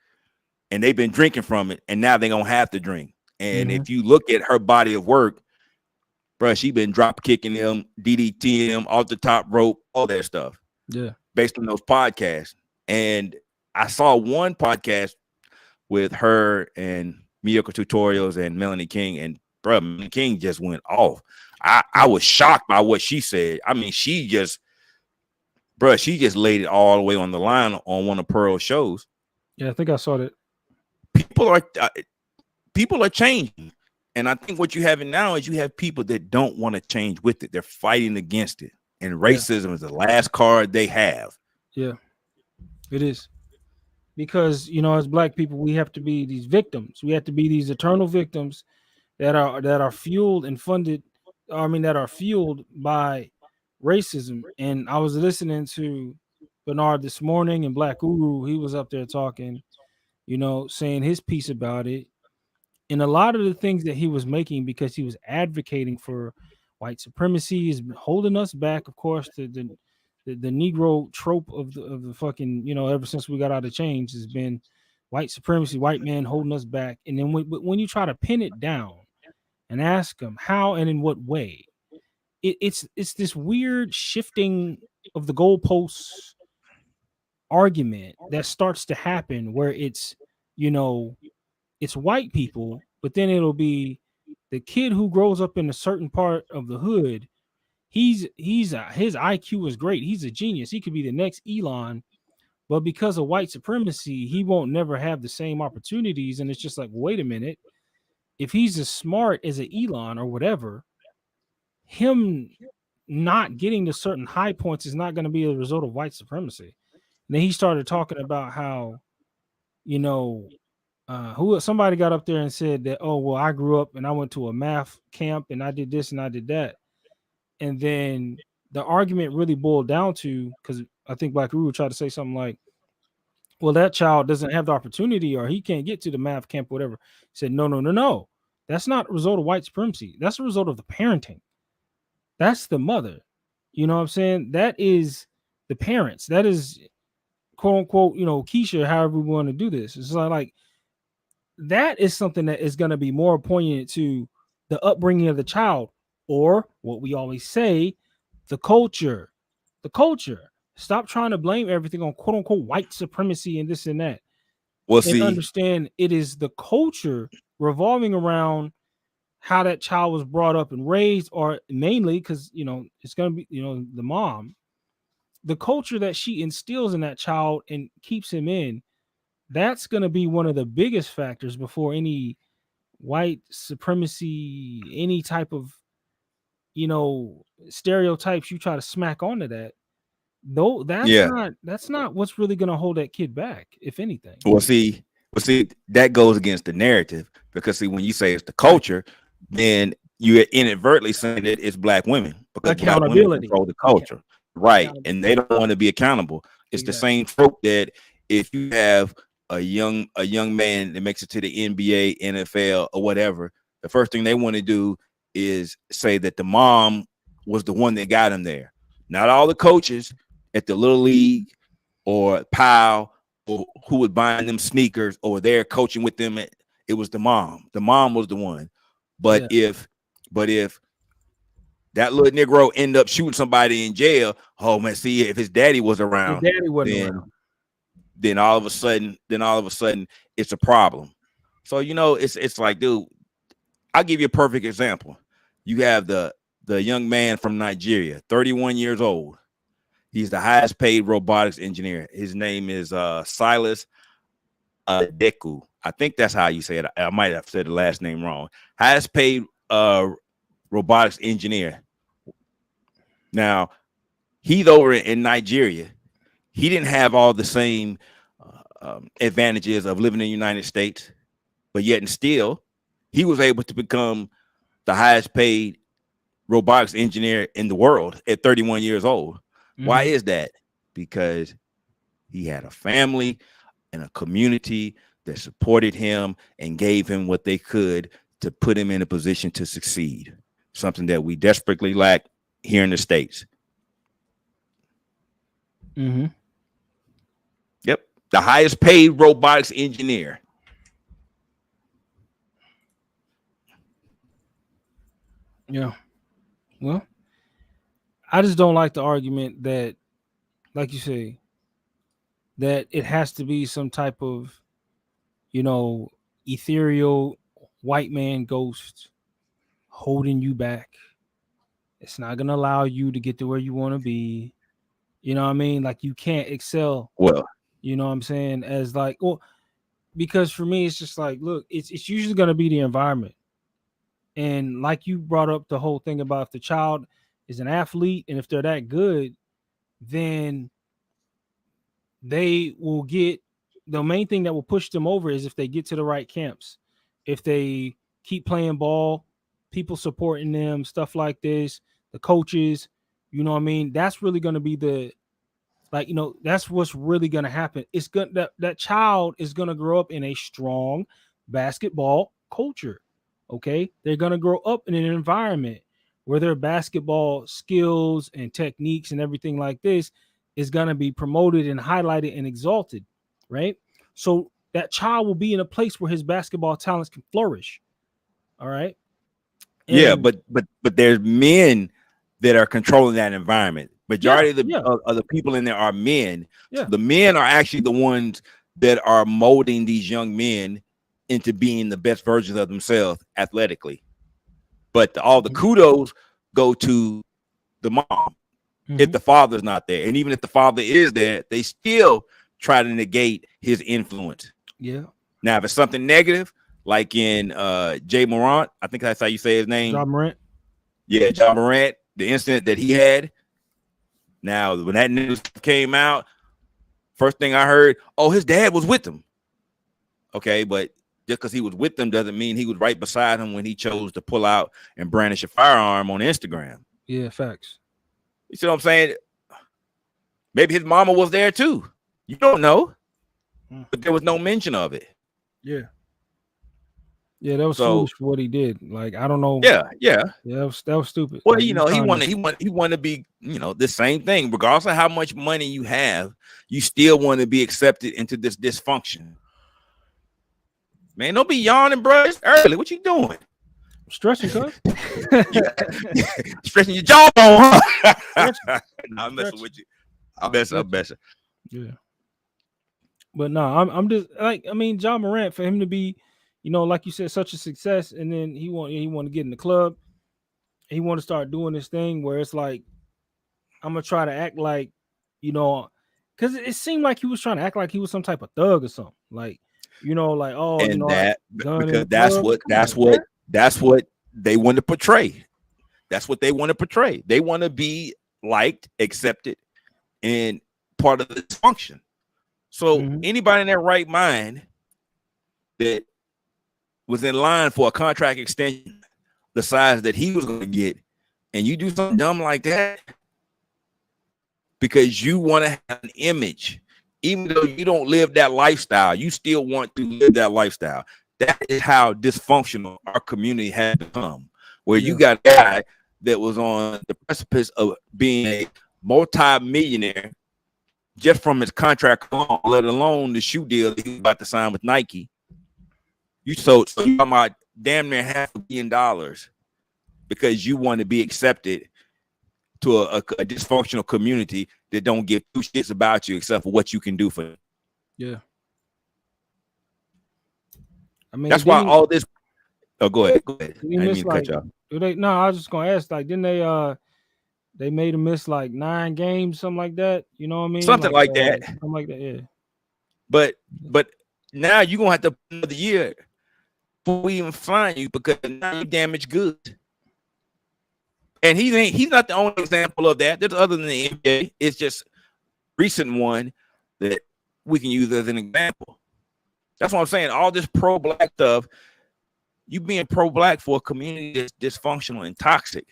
and they've been drinking from it, and now they're gonna have to drink. And if you look at her body of work, bro, she been drop kicking them, DDT them off the top rope, all that stuff. Yeah. Based on those podcasts. And I saw one podcast with her and Miyoko Tutorials and Melanie King, and bro, Melanie King just went off. I was shocked by what she said. I mean, she just laid it all the way on the line on one of Pearl's shows. Yeah, I think I saw that. People are changing. And I think what you have now is you have people that don't want to change with it. They're fighting against it. And racism is the last card they have. Yeah, it is. Because, as black people, we have to be these victims. We have to be these eternal victims that are fueled and funded. That are fueled by racism. And I was listening to Bernard this morning, and Black Uru, he was up there talking, saying his piece about it. And a lot of the things that he was making, because he was advocating for white supremacy, is holding us back. Of course, the Negro trope of the fucking, ever since we got out of chains, has been white supremacy, white man holding us back. And then when you try to pin it down and ask them how and in what way, it's this weird shifting of the goalposts argument that starts to happen, where it's white people, but then it'll be the kid who grows up in a certain part of the hood. His IQ is great. He's a genius. He could be the next Elon, but because of white supremacy, he won't never have the same opportunities. And it's just like, wait a minute, if he's as smart as an Elon or whatever, him not getting to certain high points is not going to be a result of white supremacy. And then he started talking about how, somebody got up there and said that, oh, well, I grew up and I went to a math camp and I did this and I did that. And then the argument really boiled down to, because I think Black Rule tried to say something like, well, that child doesn't have the opportunity, or he can't get to the math camp, or whatever. He said, no. That's not a result of white supremacy. That's a result of the parenting. That's the mother. You know what I'm saying? That is the parents. That is, quote unquote, Keisha, however we want to do this. It's like that is something that is going to be more poignant to the upbringing of the child, or what we always say, the culture. Stop trying to blame everything on quote unquote white supremacy and this and that. Well, and understand it is the culture revolving around how that child was brought up and raised, or mainly because it's going to be the mom, the culture that she instills in that child and keeps him in. That's going to be one of the biggest factors before any white supremacy, any type of stereotypes you try to smack onto that. Though Yeah. that's not what's really gonna hold that kid back, if anything. Well, see, that goes against the narrative because see, when you say it's the culture, then you're inadvertently saying that it's black women because black women Accountability. control the culture, right? And they don't want to be accountable. It's the same trope that if you have a young man that makes it to the NBA, NFL, or whatever, the first thing they want to do is say that the mom was the one that got him there. Not all the coaches at the little league or POW or who was buying them sneakers or they're coaching with them. It was the mom. The mom was the one. But if that little Negro end up shooting somebody in jail, oh man, see, if his daddy was around, then all of a sudden it's a problem. So it's like, dude, I'll give you a perfect example. You have the young man from Nigeria, 31 years old. He's the highest paid robotics engineer. His name is Silas Adeku. I think that's how you say it. I might have said the last name wrong. Highest paid robotics engineer. Now, he's over in Nigeria. He didn't have all the same advantages of living in the United States, but yet and still, he was able to become the highest paid robotics engineer in the world at 31 years old. Why is that? Because he had a family and a community that supported him and gave him what they could to put him in a position to succeed. Something that we desperately lack here in the States. Yep. The highest paid robotics engineer. Yeah. Well, I just don't like the argument that, like you say, that it has to be some type of, ethereal white man ghost holding you back. It's not going to allow you to get to where you want to be. You know what I mean? Like you can't excel. Well, you know what I'm saying? As like, well, because for me, it's just like, look, it's usually going to be the environment. And like you brought up the whole thing about if the child is an athlete and if they're that good, then they will get the main thing that will push them over is if they get to the right camps, if they keep playing ball, people supporting them, stuff like this, the coaches, you know what I mean? That's really going to be that's what's really going to happen. It's good that child is going to grow up in a strong basketball culture. Okay. They're going to grow up in an environment where their basketball skills and techniques and everything like this is going to be promoted and highlighted and exalted. Right. So that child will be in a place where his basketball talents can flourish. All right. And but there's men that are controlling that environment. Majority of the people in there are men. Yeah. The men are actually the ones that are molding these young men into being the best versions of themselves athletically. But all the kudos go to the mom if the father's not there. And even if the father is there, they still try to negate his influence. Yeah. Now, if it's something negative, like in Jay Morant, I think that's how you say his name. Ja Morant. Yeah, Ja Morant, the incident that he had. Now, when that news came out, first thing I heard, oh, his dad was with him. Okay, but just because he was with them doesn't mean he was right beside him when he chose to pull out and brandish a firearm on Instagram. Yeah, facts. You see what I'm saying? Maybe his mama was there too. You don't know. But there was no mention of it. Yeah. Yeah, that was foolish for what he did. Like, I don't know. Yeah. That was stupid. Well, Like, he wanted to be, the same thing. Regardless of how much money you have, you still want to be accepted into this dysfunction. Man, don't be yawning, bro. It's early. What you doing? Stretching, cuz. Stretching your jawbone, huh? No, I'm messing with you. I'm messing. Yeah. But no, I'm just like, I mean, Ja Morant, for him to be, like you said, such a success, and then he want to get in the club. He want to start doing this thing where it's like, I'm gonna try to act like, because it seemed like he was trying to act like he was some type of thug or something. Like, like, oh, and because that's what they want to portray. That's what they want to portray. They want to be liked, accepted, and part of the dysfunction. So anybody in their right mind that was in line for a contract extension the size that he was going to get, and you do something dumb like that because you want to have an image, even though you don't live that lifestyle, you still want to live that lifestyle. That is how dysfunctional our community has become, where you got a guy that was on the precipice of being a multi-millionaire just from his contract alone, let alone the shoe deal that he was about to sign with Nike. So you're talking about damn near $500 million because you want to be accepted to a dysfunctional community that don't give two shits about you except for what you can do for them. Yeah. I mean, that's why all this. Oh, go ahead. Go ahead. I didn't mean to cut you off. No, I was just gonna ask. Like, didn't they made him miss like 9 games, something like that? You know what I mean? Something like that. Something like that. Yeah. But now you're gonna have to put another year before we even find you because now you damaged goods. And he's not the only example of that. There's other than the NBA. It's just recent one that we can use as an example. That's what I'm saying. All this pro-black stuff, you being pro-black for a community that's dysfunctional and toxic.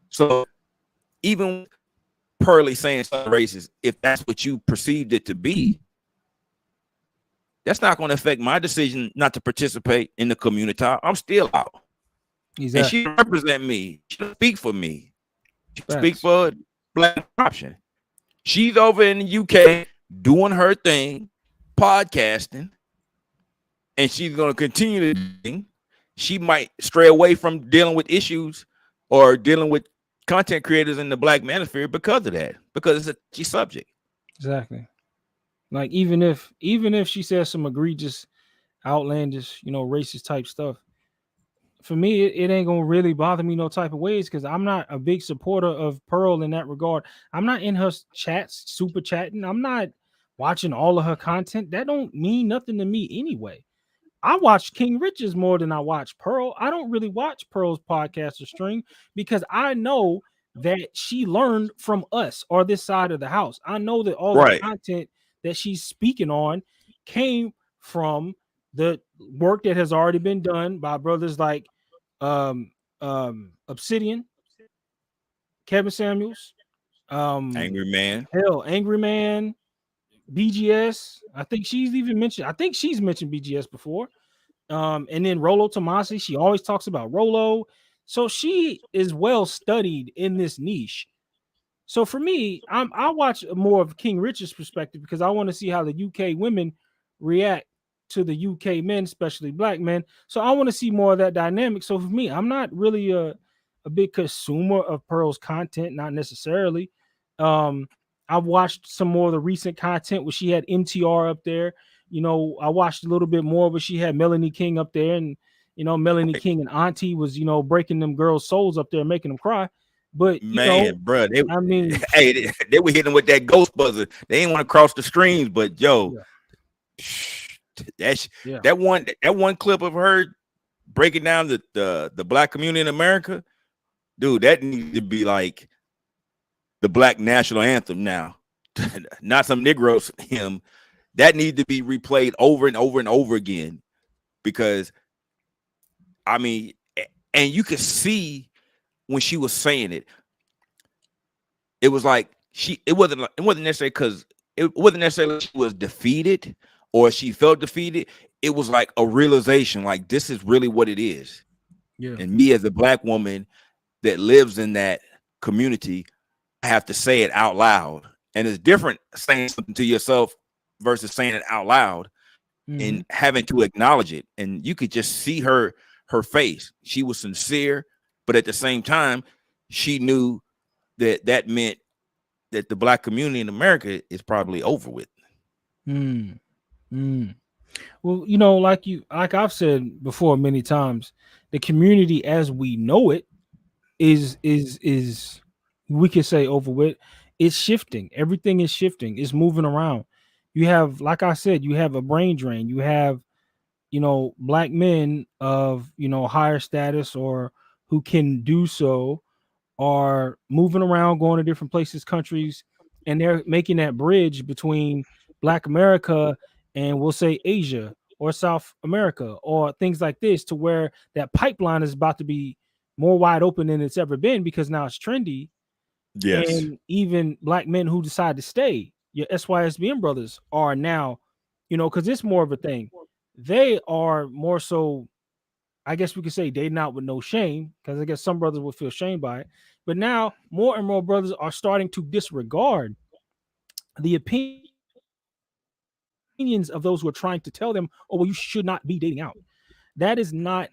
So even Pearly saying something racist, if that's what you perceived it to be, that's not going to affect my decision not to participate in the community. I'm still out. Exactly. And she represent me. She speak for me. She speak for black option. She's over in the UK doing her thing, podcasting, and she's going to continue to do. She might stray away from dealing with issues or dealing with content creators in the black manosphere because of that, because it's a touchy subject. Exactly. Like even if she says some egregious, outlandish, racist type stuff, for me, it ain't gonna really bother me no type of ways because I'm not a big supporter of Pearl in that regard. I'm not in her chats, super chatting. I'm not watching all of her content. That don't mean nothing to me anyway. I watch King Richards more than I watch Pearl. I don't really watch Pearl's podcast or stream because I know that she learned from us or this side of the house. I know that all the content that she's speaking on came from the work that has already been done by brothers like Obsidian, Kevin Samuels, Angry Man, BGS. I think she's mentioned BGS before. And then Rolo Tomasi, she always talks about Rolo. So she is well studied in this niche. So for me, I watch more of King Richard's perspective because I want to see how the UK women react to the UK men, especially black men. So I want to see more of that dynamic. So for me, I'm not really a big consumer of Pearl's content, not necessarily. I've watched some more of the recent content where she had MTR up there. I watched a little bit more, but she had Melanie King up there, and Melanie King and Auntie was breaking them girls' souls up there, making them cry. But bro, they were hitting with that ghost buzzer. They didn't want to cross the streams, but that one clip of her breaking down the black community in America, dude, that needs to be like the black national anthem now, not some Negroes hymn. That needs to be replayed over and over and over again because, I mean, and you could see when she was saying it, it was like it wasn't necessarily because it wasn't necessarily she was defeated or she felt defeated. It was like a realization, like this is really what it is. Yeah. And me as a black woman that lives in that community, I have to say it out loud. And it's different saying something to yourself versus saying it out loud and having to acknowledge it. And you could just see her face. She was sincere, but at the same time, she knew that meant that the black community in America is probably over with. Well, like I've said before many times, the community as we know it is we could say over with. It's shifting. Everything is shifting. It's moving around. You have, like I said, you have a brain drain. You have, black men of, higher status or who can do so are moving around, going to different places, countries, and they're making that bridge between Black America and we'll say Asia or South America or things like this, to where that pipeline is about to be more wide open than it's ever been, because now it's trendy. Yes. And even Black men who decide to stay, your SYSBM brothers are now, because it's more of a thing. They are more so, I guess we could say, dating out with no shame, because I guess some brothers will feel shamed by it. But now more and more brothers are starting to disregard the opinions of those who are trying to tell them, oh, well, you should not be dating out. That is not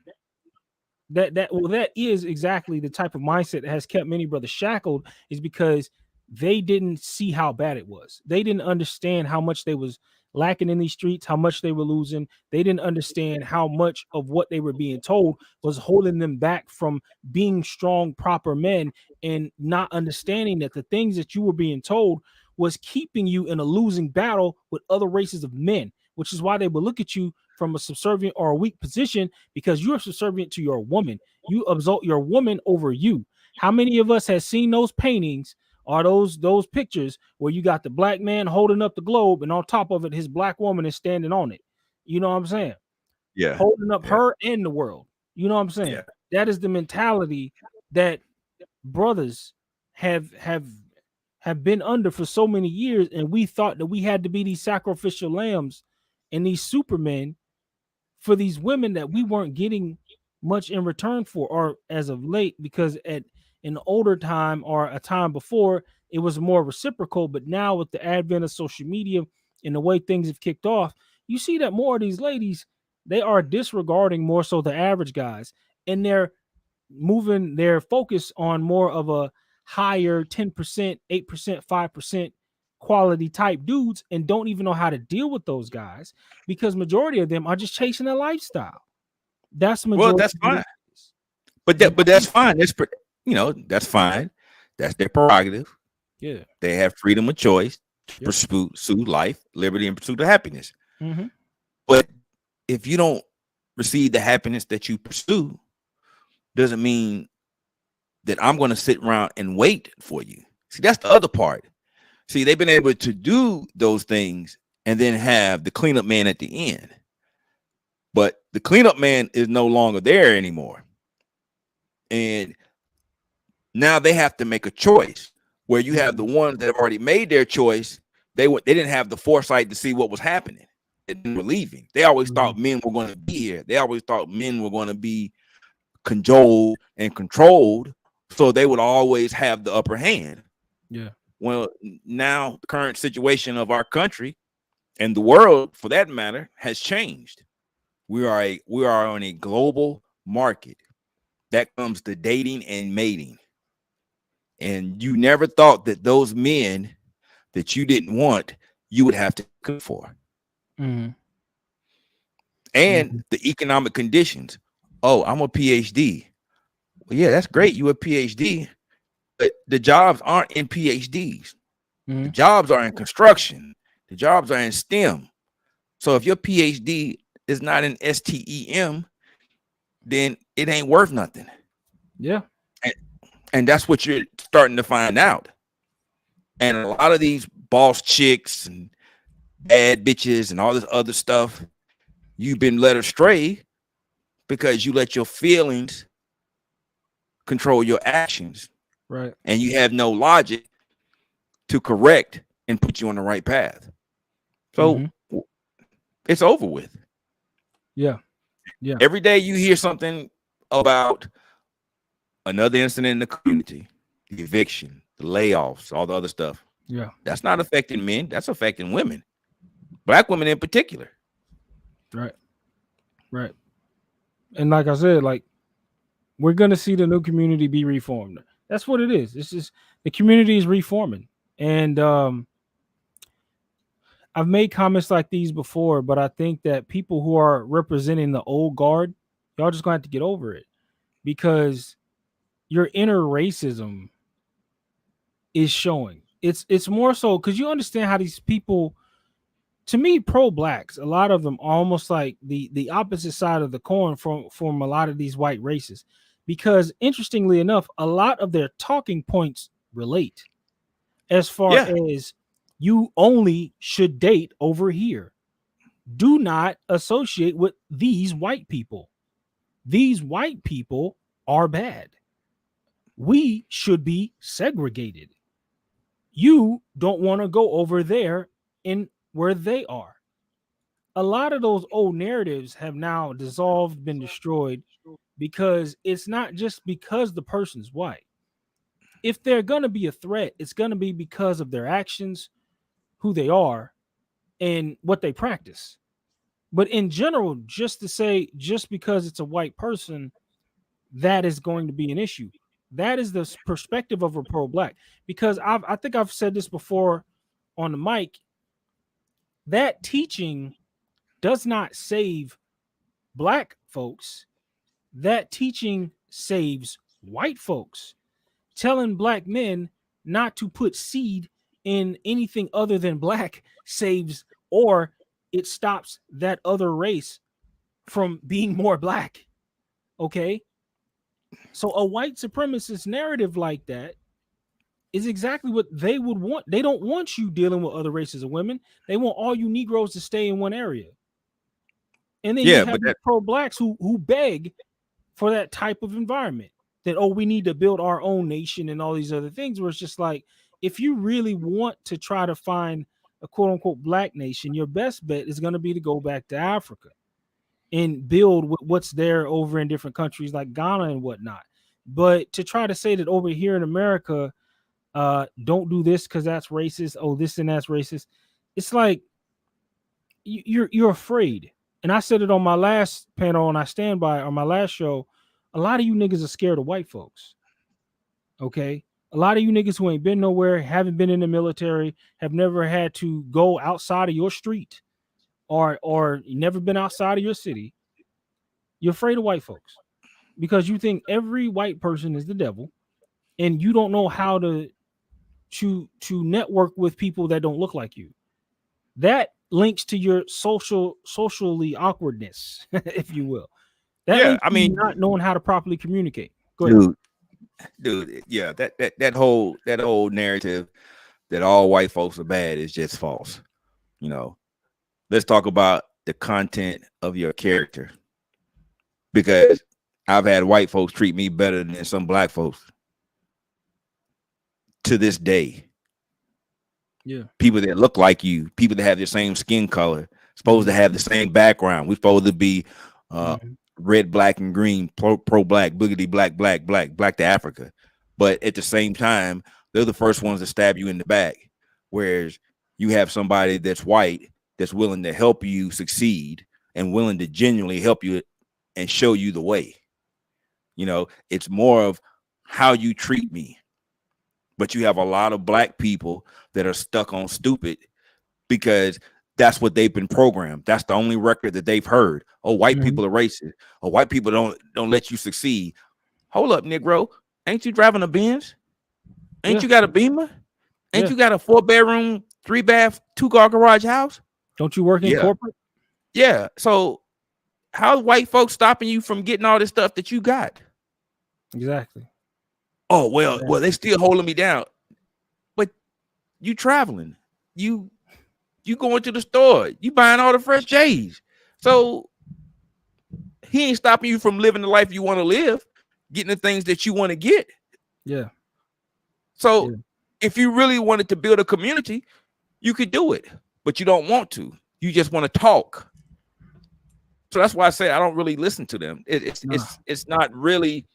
that is exactly the type of mindset that has kept many brothers shackled, is because they didn't see how bad it was. They didn't understand how much they was lacking in these streets, how much they were losing. They didn't understand how much of what they were being told was holding them back from being strong, proper men, and not understanding that the things that you were being told was keeping you in a losing battle with other races of men, which is why they will look at you from a subservient or a weak position, because you are subservient to your woman. You exalt your woman over you. How many of us has seen those paintings or those pictures where you got the Black man holding up the globe, and on top of it, his Black woman is standing on it? You know what I'm saying? Yeah. Holding up her and the world. You know what I'm saying? Yeah. That is the mentality that brothers have been under for so many years, and we thought that we had to be these sacrificial lambs and these supermen for these women that we weren't getting much in return for, or as of late, because at an older time or a time before, it was more reciprocal. But now with the advent of social media and the way things have kicked off, you see that more of these ladies, they are disregarding more so the average guys, and they're moving their focus on more of a higher 10%, 8%, 5% quality type dudes, and don't even know how to deal with those guys, because majority of them are just chasing a lifestyle. That's majority. Well, that's fine. But that's fine. That's that's fine. That's their prerogative. Yeah. They have freedom of choice to Yep. pursue life, liberty, and pursuit of happiness. Mm-hmm. But if you don't receive the happiness that you pursue, doesn't mean that I'm going to sit around and wait for you. See, that's the other part. See, they've been able to do those things and then have the cleanup man at the end. But the cleanup man is no longer there anymore. And now they have to make a choice, where you have the ones that have already made their choice. They didn't have the foresight to see what was happening. They were leaving. They always thought men were going to be here. They always thought men were going to be cajoled and controlled, so they would always have the upper hand. Yeah. Well, now the current situation of our country and the world, for that matter, has changed. We are on a global market. That comes to dating and mating. And you never thought that those men that you didn't want, you would have to cook for. Mm-hmm. And the economic conditions. Oh, I'm a PhD. Well, yeah, that's great. You a PhD, but the jobs aren't in PhDs. Mm-hmm. The jobs are in construction. The jobs are in STEM. So if your PhD is not in STEM, then it ain't worth nothing. Yeah. And that's what you're starting to find out. And a lot of these boss chicks and bad bitches and all this other stuff, you've been led astray because you let your feelings control your actions. Right. And you have no logic to correct and put you on the right path. So it's over with. Yeah. Yeah. Every day you hear something about another incident in the community, the eviction, the layoffs, all the other stuff. Yeah. That's not affecting men. That's affecting women. Black women in particular. Right. Right. And like I said, like, we're going to see the new community be reformed. That's what it is. It's just the community is reforming. And I've made comments like these before, but I think that people who are representing the old guard, y'all just going to have to get over it, because your inner racism is showing. It's more so because you understand how these people, to me, pro-blacks, a lot of them are almost like the opposite side of the coin from a lot of these white races, because interestingly enough, a lot of their talking points relate as far as you only should date over here. Do not associate with these white people. These white people are bad. We should be segregated. You don't want to go over there in where they are. A lot of those old narratives have now dissolved, been destroyed, because it's not just because the person's white. If they're going to be a threat, it's going to be because of their actions, who they are, and what they practice. But in general, just to say, just because it's a white person, that is going to be an issue. That is the perspective of a pro-black. Because I think I've said this before on the mic. That teaching does not save black folks. That teaching saves white folks. Telling black men not to put seed in anything other than black saves, or it stops that other race from being more black. Okay? So a white supremacist narrative like that is exactly what they would want. They don't want you dealing with other races of women. They want all you Negroes to stay in one area. And then you have these pro-blacks who beg for that type of environment. That, oh, we need to build our own nation and all these other things, where it's just like, if you really want to try to find a quote unquote black nation, your best bet is going to be to go back to Africa and build what's there over in different countries like Ghana and whatnot. But to try to say that over here in America, don't do this because that's racist. Oh, this and that's racist. It's like you're afraid. And I said it on my last panel, and I stand by on my last show. A lot of you niggas are scared of white folks. Okay. A lot of you niggas who ain't been nowhere, haven't been in the military, have never had to go outside of your street or never been outside of your city. You're afraid of white folks because you think every white person is the devil, and you don't know how to network with people that don't look like you. That links to your socially awkwardness, if you will. That not knowing how to properly communicate. Go ahead. Dude, yeah, that whole narrative that all white folks are bad is just false. You know, let's talk about the content of your character, because I've had white folks treat me better than some black folks to this day. Yeah, people that look like you, people that have the same skin color, supposed to have the same background. We're supposed to be red, black, and green, pro-black, boogity, black to Africa. But at the same time, they're the first ones to stab you in the back. Whereas you have somebody that's white that's willing to help you succeed and willing to genuinely help you and show you the way. You know, it's more of how you treat me. But you have a lot of black people that are stuck on stupid because that's what they've been programmed. That's the only record that they've heard. Oh, white people are racist. Oh, white people don't let you succeed. Hold up, Negro. Ain't you driving a Benz? Ain't you got a Beamer? Ain't you got a 4-bedroom, 3-bath, 2-car garage house? Don't you work in corporate? Yeah. So how's white folks stopping you from getting all this stuff that you got? Exactly. Oh, well, they still holding me down. But you traveling. You going to the store. You buying all the fresh J's. So he ain't stopping you from living the life you want to live, getting the things that you want to get. Yeah. So if you really wanted to build a community, you could do it, but you don't want to. You just want to talk. So that's why I say I don't really listen to them. It's not really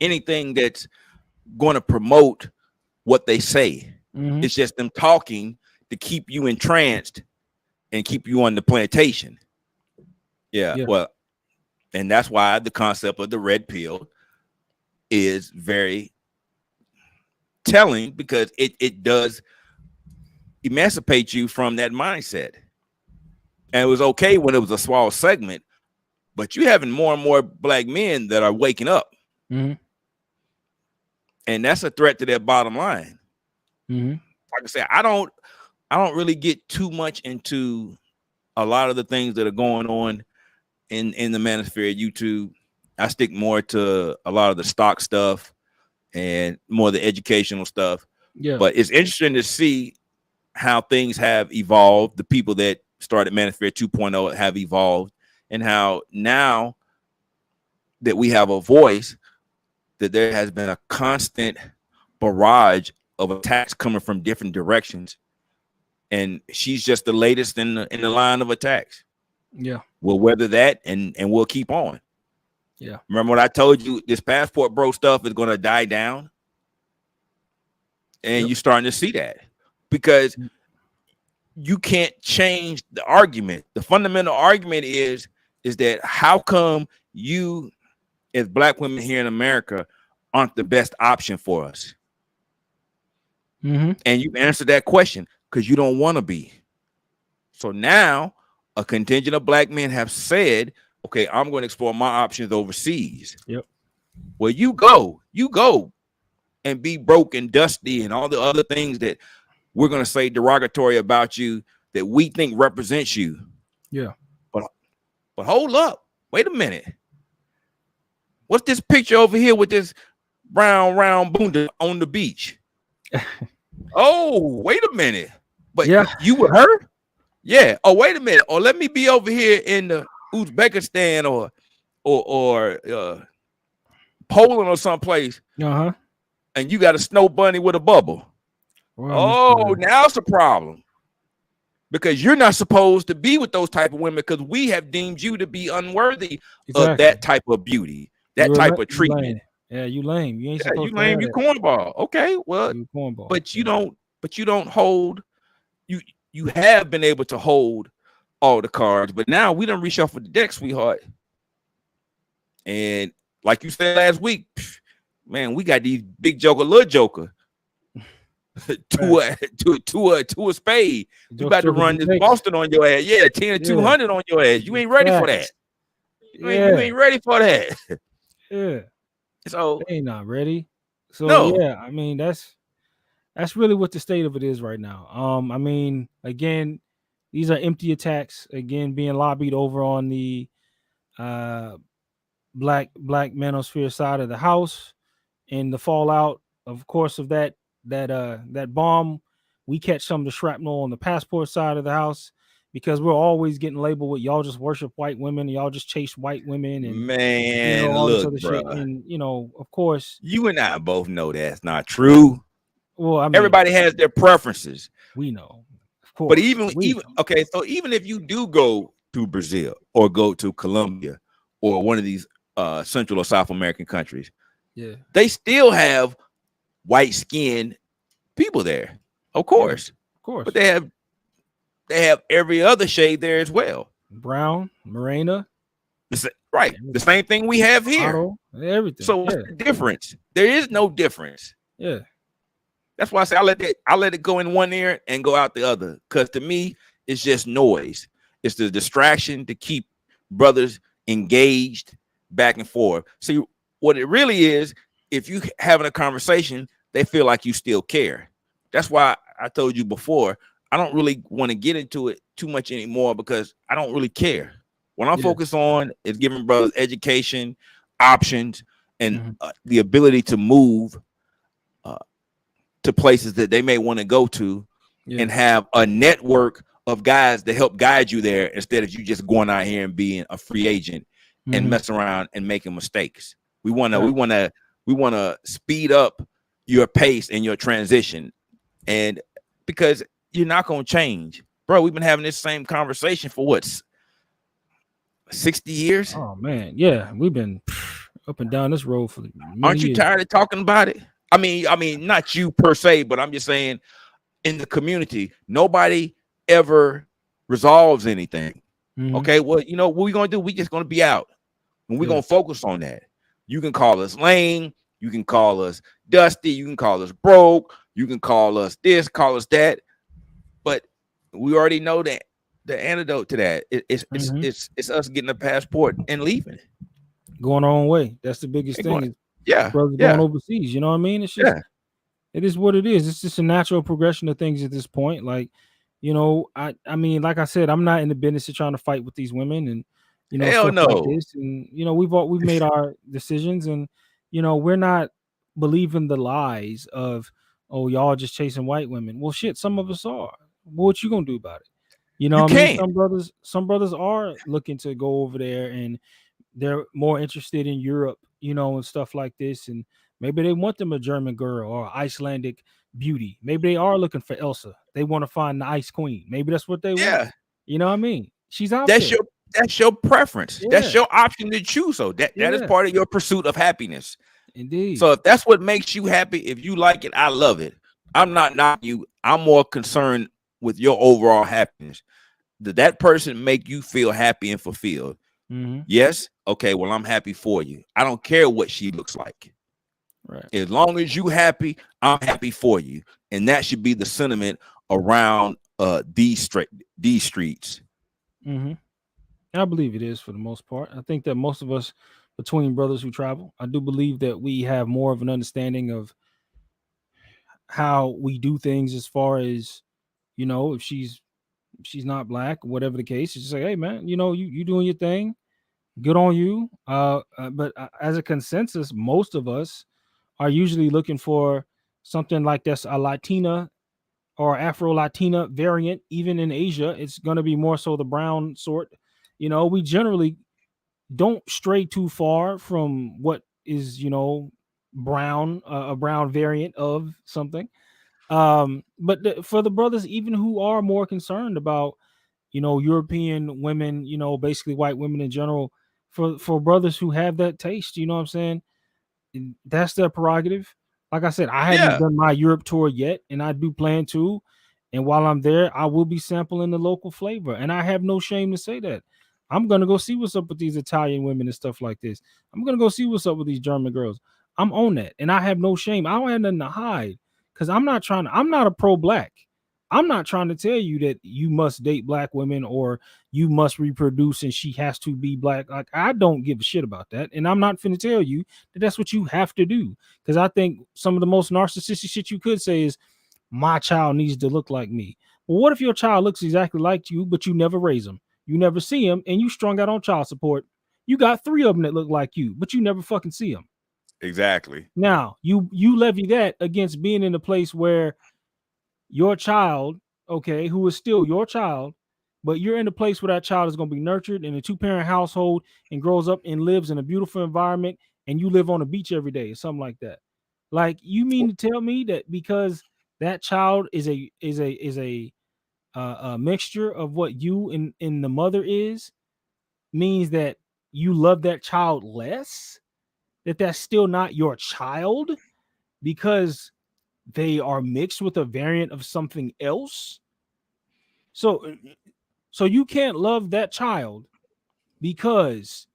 anything that's going to promote what they say. It's just them talking to keep you entranced and keep you on the plantation. Yeah. Well, and that's why the concept of the red pill is very telling, because it does emancipate you from that mindset. And it was okay when it was a small segment, but you having more and more black men that are waking up. And that's a threat to their bottom line. Like I said, I don't really get too much into a lot of the things that are going on in the manosphere, YouTube. I stick more to a lot of the stock stuff and more of the educational stuff. Yeah. But it's interesting to see how things have evolved. The people that started Manosphere 2.0 have evolved, and how now that we have a voice, that there has been a constant barrage of attacks coming from different directions. And she's just the latest in the line of attacks. Yeah. We'll weather that and we'll keep on. Yeah. Remember what I told you? This passport bro stuff is going to die down. And you're starting to see that, because you can't change the argument. The fundamental argument is that how come you as black women here in America aren't the best option for us? Mm-hmm. And you answer that question because you don't want to be. So now a contingent of black men have said, okay, I'm going to explore my options overseas. Yep. Well, you go and be broke and dusty and all the other things that we're going to say derogatory about you that we think represents you. Yeah. But hold up. Wait a minute. What's this picture over here with this brown round bunda on the beach? Oh, wait a minute. But yeah, you with her? Yeah. Oh, wait a minute. Or let me be over here in the Uzbekistan or Poland or someplace. Uh-huh. And you got a snow bunny with a bubble. Well, now it's a problem. Because you're not supposed to be with those type of women, because we have deemed you to be unworthy of that type of beauty, that type of treatment. Lame. Yeah, you lame. You ain't Yeah, supposed you to lame, have you that. cornball. Okay, well, You cornball. but you don't hold, you have been able to hold all the cards, but now we don't reach out for the deck, sweetheart. And like you said last week, man, we got these big joker, little joker. to a spade. You about to run this Boston on your ass. Yeah, 10 and 200 on your ass. You ain't ready for that. You ain't ready for that. Yeah. So they ain't not ready. So No. yeah, I mean that's really what the state of it is right now. I mean, again, these are empty attacks again being lobbied over on the black manosphere side of the house, and the fallout, of course, of that bomb. We catch some of the shrapnel on the passport side of the house, because we're always getting labeled with y'all just worship white women, and y'all just chase white women, and man, all this look, other shit. bruh. And of course, You and I both know that's not true. well, I mean, Everybody has their preferences. we know, of course. But even okay, so even if you do go to Brazil or go to Colombia or one of these Central or South American countries, yeah, they still have white skinned people there, of course. Of course. But they have every other shade there as well. Brown, Morena, Right. The same thing we have here. Otto, everything. So what's the difference? There is no difference. Yeah. That's why I say I let it go in one ear and go out the other. Because to me, it's just noise. It's the distraction to keep brothers engaged back and forth. See, what it really is, if you having a conversation, they feel like you still care. That's why I told you before, I don't really want to get into it too much anymore, because I don't really care. What I'm focused on is giving brothers education, options, and the ability to move to places that they may want to go to, and have a network of guys to help guide you there, instead of you just going out here and being a free agent and messing around and making mistakes. We want to speed up your pace and your transition, and because you're not going to change, bro. We've been having this same conversation for what, 60 years? Oh man, yeah, we've been up and down this road for many Aren't you years. tired of talking about it? I mean, not you per se, but I'm just saying, in the community, nobody ever resolves anything. Okay, well, you know what we're gonna do? We're just gonna be out, and we're gonna focus on that. You can call us lame, you can call us dusty, you can call us broke, you can call us this, call us that, but we already know that the antidote to that it's us getting a passport and leaving. Going our own way. That's the biggest Going- thing. yeah, brothers yeah. going overseas. You know what I mean? It's just, it is what it is. It's just a natural progression of things at this point. Like, I mean, like I said, I'm not in the business of trying to fight with these women, and you know, Hell stuff like no. this. And you know, we've made our decisions, and you know, we're not believing the lies of, oh, y'all just chasing white women. Well, shit, some of us are. What you gonna do about it? You know You what I mean? can't. Some brothers are looking to go over there, and they're more interested in Europe, you know, and stuff like this. And maybe they want them a German girl or Icelandic beauty. Maybe they are looking for Elsa. They want to find the Ice Queen. Maybe that's what they want. Yeah. You know what I mean? She's out That's there. your preference. That's Yeah. your option to choose. So that is Yeah. part of your pursuit of happiness. Indeed. So if that's what makes you happy, if you like it, I love it. I'm not knocking you. I'm more concerned with your overall happiness. Did that person make you feel happy and fulfilled? Mhm. Yes. Okay. Well, I'm happy for you. I don't care what she looks like. Right. As long as you happy, I'm happy for you. And that should be the sentiment around these streets. Mm-hmm. I believe it is for the most part. I think that most of us, between brothers who travel, I do believe that we have more of an understanding of how we do things, as far as, you know, if she's not black, whatever the case, it's just like, hey man, you know, you doing your thing, good on you. But as a consensus, most of us are usually looking for something like that's a Latina or Afro-Latina variant. Even in Asia, it's going to be more so the brown sort. You know, we generally don't stray too far from what is, you know, brown, a brown variant of something. But for the brothers, even who are more concerned about, you know, European women, you know, basically white women in general, for brothers who have that taste, you know what I'm saying? That's their prerogative. Like I said, I haven't Yeah. done my Europe tour yet, and I do plan to. And while I'm there, I will be sampling the local flavor, and I have no shame to say that. I'm gonna go see what's up with these Italian women and stuff like this. I'm gonna go see what's up with these German girls. I'm on that, and I have no shame. I don't have nothing to hide, because I'm not a pro-black. I'm not trying to tell you that you must date black women or you must reproduce and she has to be black. Like, I don't give a shit about that. And I'm not finna tell you that that's what you have to do. Because I think some of the most narcissistic shit you could say is, my child needs to look like me. Well, what if your child looks exactly like you, but you never raise them? You never see them, and you strung out on child support. You got 3 of them that look like you, but you never fucking see them. Exactly. Now, you levy that against being in a place where your child, okay, who is still your child, but you're in a place where that child is going to be nurtured in a 2-parent household and grows up and lives in a beautiful environment, and you live on a beach every day, something like that. Like, you mean to tell me that because that child is a mixture of what you and the mother is, means that you love that child less? That's still not your child because they are mixed with a variant of something else? So you can't love that child because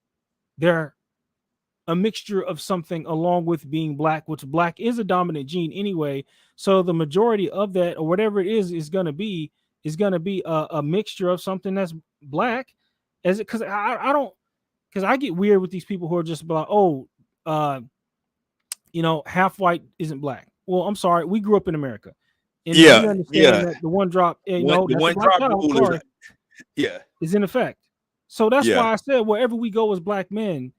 they're a mixture of something along with being black, which black is a dominant gene anyway. So the majority of that, or whatever it is going to be a mixture of something that's black. As it, because I get weird with these people who are just like, oh, you know, half white isn't black. Well, I'm sorry, we grew up in America. And we understand that the one drop, you know, the that's one a black drop child, rule sorry, is in effect. So that's Yeah. why I said wherever we go as black men,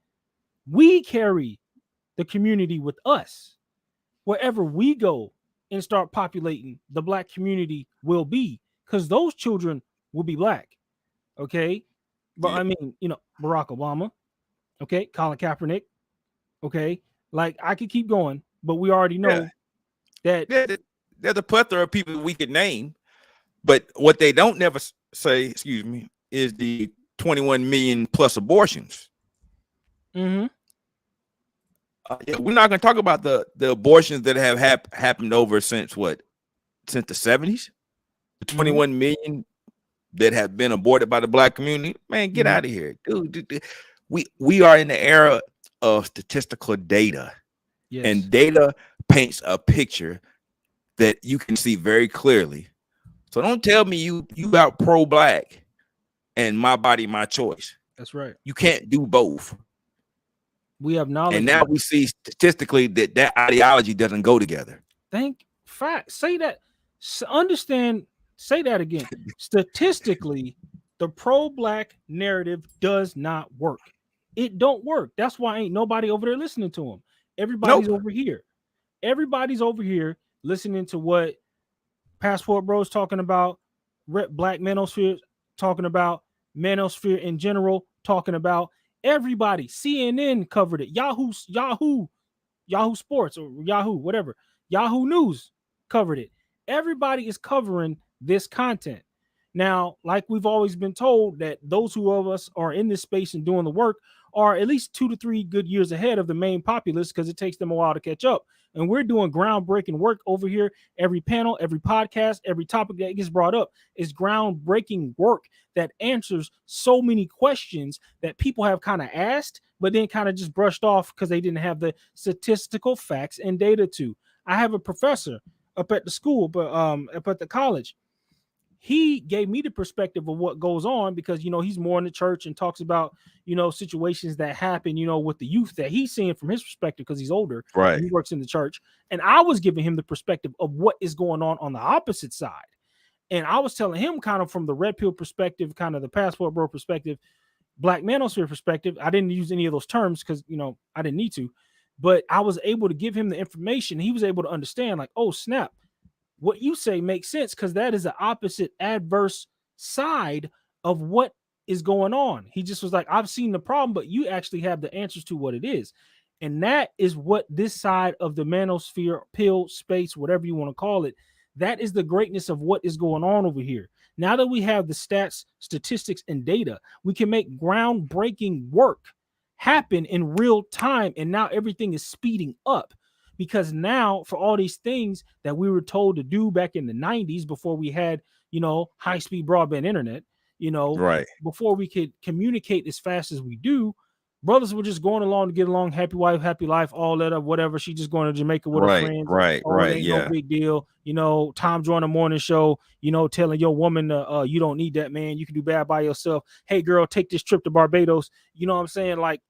we carry the community with us. Wherever we go and start populating, the black community will be, because those children will be black. Okay. But I mean, you know, Barack Obama, okay, Colin Kaepernick, okay, like I could keep going, but we already know that there's a plethora of people we could name, but what they don't never say, excuse me, is the 21 million plus abortions. Mm-hmm. Yeah, we're not going to talk about the abortions that have happened over since the 70s. The 21 million that have been aborted by the black community. Man, get out of here, dude. We are in the era of statistical data, and data paints a picture that you can see very clearly. So don't tell me you out pro-black and my body, my choice. That's right. You can't do both. We have knowledge, and now we see statistically that ideology doesn't go together. Say that. Understand. Say that again. Statistically, The pro-black narrative does not work. It don't work. That's why ain't nobody over there listening to him. Everybody's over here. Everybody's over here listening to what Passport Bros talking about, Black Manosphere talking about, Manosphere in general talking about. Everybody, CNN covered it. Yahoo Sports or Yahoo, whatever. Yahoo News covered it. Everybody is covering this content. Now, like we've always been told, that those who of us are in this space and doing the work are at least 2 to 3 good years ahead of the main populace, because it takes them a while to catch up. And we're doing groundbreaking work over here. Every panel, every podcast, every topic that gets brought up is groundbreaking work that answers so many questions that people have kind of asked, but then kind of just brushed off because they didn't have the statistical facts and data to. I have a professor up at the school, but up at the college. He gave me the perspective of what goes on, because, you know, he's more in the church and talks about, you know, situations that happen, you know, with the youth that he's seeing from his perspective, because he's older. Right. He works in the church. And I was giving him the perspective of what is going on the opposite side. And I was telling him kind of from the red pill perspective, kind of the Passport Bro perspective, Black Manosphere perspective. I didn't use any of those terms because, you know, I didn't need to. But I was able to give him the information. He was able to understand, like, oh, snap. What you say makes sense, because that is the opposite adverse side of what is going on. He just was like, I've seen the problem, but you actually have the answers to what it is. And that is what this side of the manosphere, pill space, whatever you want to call it, that is the greatness of what is going on over here. Now that we have the stats, statistics, and data, we can make groundbreaking work happen in real time. And now everything is speeding up. Because now, for all these things that we were told to do back in the 90s, before we had, you know, high-speed broadband internet, you know, right, before we could communicate as fast as we do, brothers were just going along to get along, happy wife, happy life, all that, whatever. She just going to Jamaica with her friends. Right, No big deal. You know, Tom joined a morning show, you know, telling your woman, you don't need that, man. You can do bad by yourself. Hey, girl, take this trip to Barbados. You know what I'm saying? Like,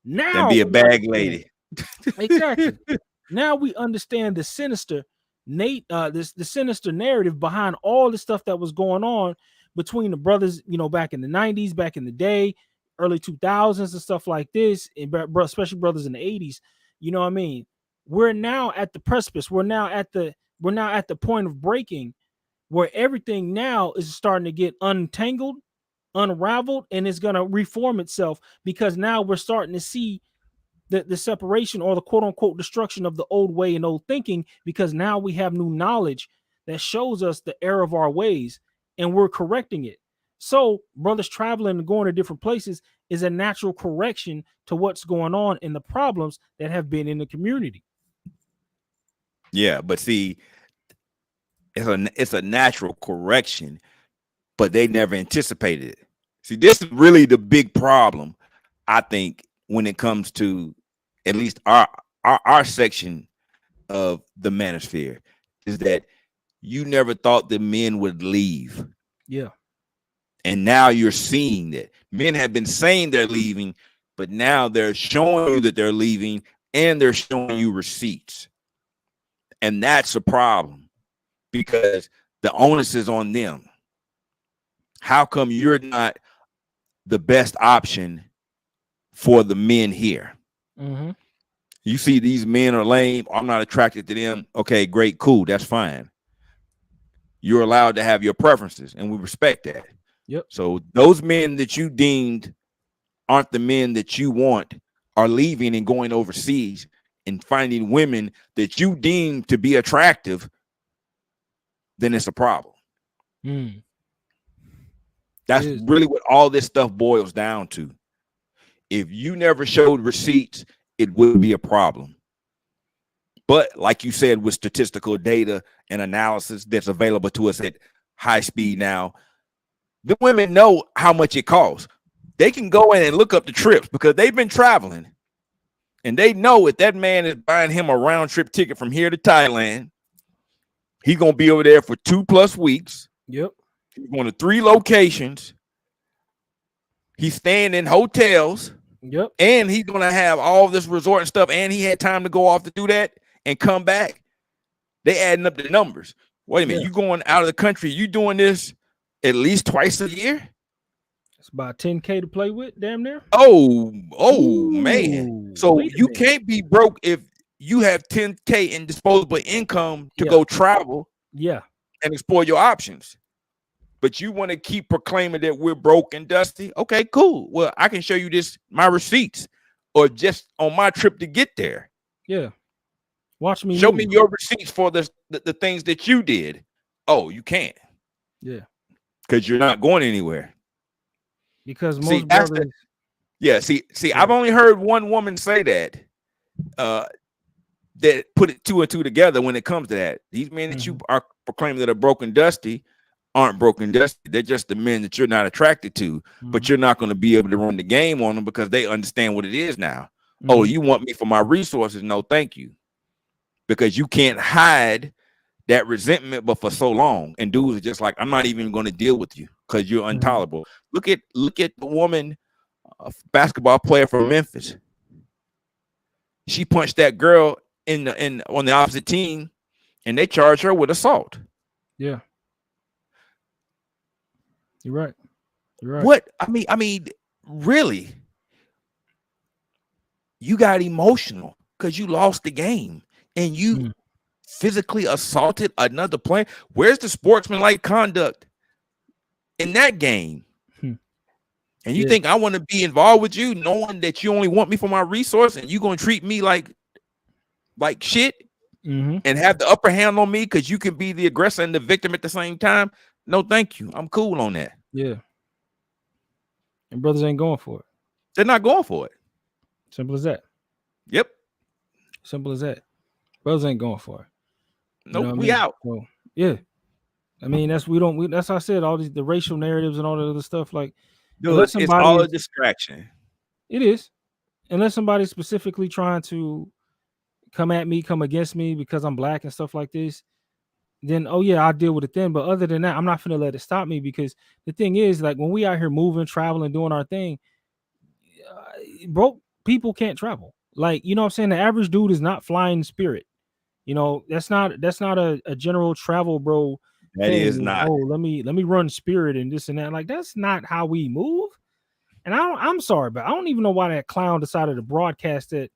now. And be a bag lady. Exactly. Now we understand the sinister the sinister narrative behind all the stuff that was going on between the brothers, you know, back in the 90s, back in the day, early 2000s and stuff like this, and especially brothers in the 80s. You know what I mean? We're now at the precipice. We're now at the point of breaking, where everything now is starting to get untangled, unraveled, and it's going to reform itself, because now we're starting to see the separation, or the quote unquote destruction of the old way and old thinking, because now we have new knowledge that shows us the error of our ways, and we're correcting it. So brothers traveling and going to different places is a natural correction to what's going on and the problems that have been in the community. Yeah, but see, it's a natural correction, but they never anticipated it. See, this is really the big problem, I think, when it comes to at least our section of the manosphere, is that you never thought that men would leave. Yeah. And now you're seeing that men have been saying they're leaving, but now they're showing you that they're leaving, and they're showing you receipts. And that's a problem, because the onus is on them. How come you're not the best option for the men here? Mm-hmm. You see these men are lame, I'm not attracted to them. Okay, great, cool, that's fine. You're allowed to have your preferences, and we respect that. Yep. So those men that you deemed aren't the men that you want are leaving and going overseas and finding women that you deem to be attractive. Then it's a problem. That's really what all this stuff boils down to. If you never showed receipts, it would be a problem. But like you said, with statistical data and analysis that's available to us at high speed now, the women know how much it costs. They can go in and look up the trips, because they've been traveling. And they know if that man is buying him a round trip ticket from here to Thailand, he's going to be over there for 2+ weeks. Yep. He's going to 3 locations. He's staying in hotels. Yep. And he's going to have all this resort and stuff. And he had time to go off to do that and come back. They adding up the numbers. Wait a minute. You going out of the country. You doing this at least twice a year? It's about 10K to play with, damn near. Oh man. Ooh, So wait a you minute. can't be broke if you have 10K in disposable income to Yeah. go travel Yeah. and explore your options. But you want to keep proclaiming that we're broke and dusty. Okay, cool. Well, I can show you my receipts, or just on my trip to get there. Yeah. Watch me. Show move. me your receipts for the things that you did. Oh, you can't, Yeah. because you're not going anywhere. Because most See, that's brothers. yeah. See, I've only heard one woman say that. That put it two and two together when it comes to that. These men that you are proclaiming that are broken dusty aren't broken dusty. They're just the men that you're not attracted to, but you're not going to be able to run the game on them because they understand what it is now. Oh, you want me for my resources? No, thank you. Because you can't hide that resentment, but for so long. And dudes are just like, I'm not even going to deal with you because you're intolerable. Look at the woman, basketball player from Memphis. She punched that girl on the opposite team, and they charged her with assault. Yeah. You're right. You're right. What I mean, really, you got emotional because you lost the game and you physically assaulted another player. Where's the sportsmanlike conduct in that game? And you think I want to be involved with you, knowing that you only want me for my resource, and you gonna treat me like shit, and have the upper hand on me because you can be the aggressor and the victim at the same time? No, thank you. I'm cool on that. Yeah. And brothers ain't going for it. They're not going for it. Simple as that. Yep. Simple as that. Brothers ain't going for it. Nope, we out. So, yeah. I mean, that's how I said all the racial narratives and all that other stuff. Like, dude, it's all a distraction. It is. Unless somebody's specifically trying to come against me because I'm black and stuff like this, then I'll deal with it then. But other than that, I'm not gonna let it stop me, because the thing is, like, when we out here moving, traveling, doing our thing, broke people can't travel. Like, you know what I'm saying? The average dude is not flying Spirit. You know, that's not a general travel bro. That is not. Oh, let me run Spirit and this and that. Like, that's not how we move. And I'm sorry, but I don't even know why that clown decided to broadcast it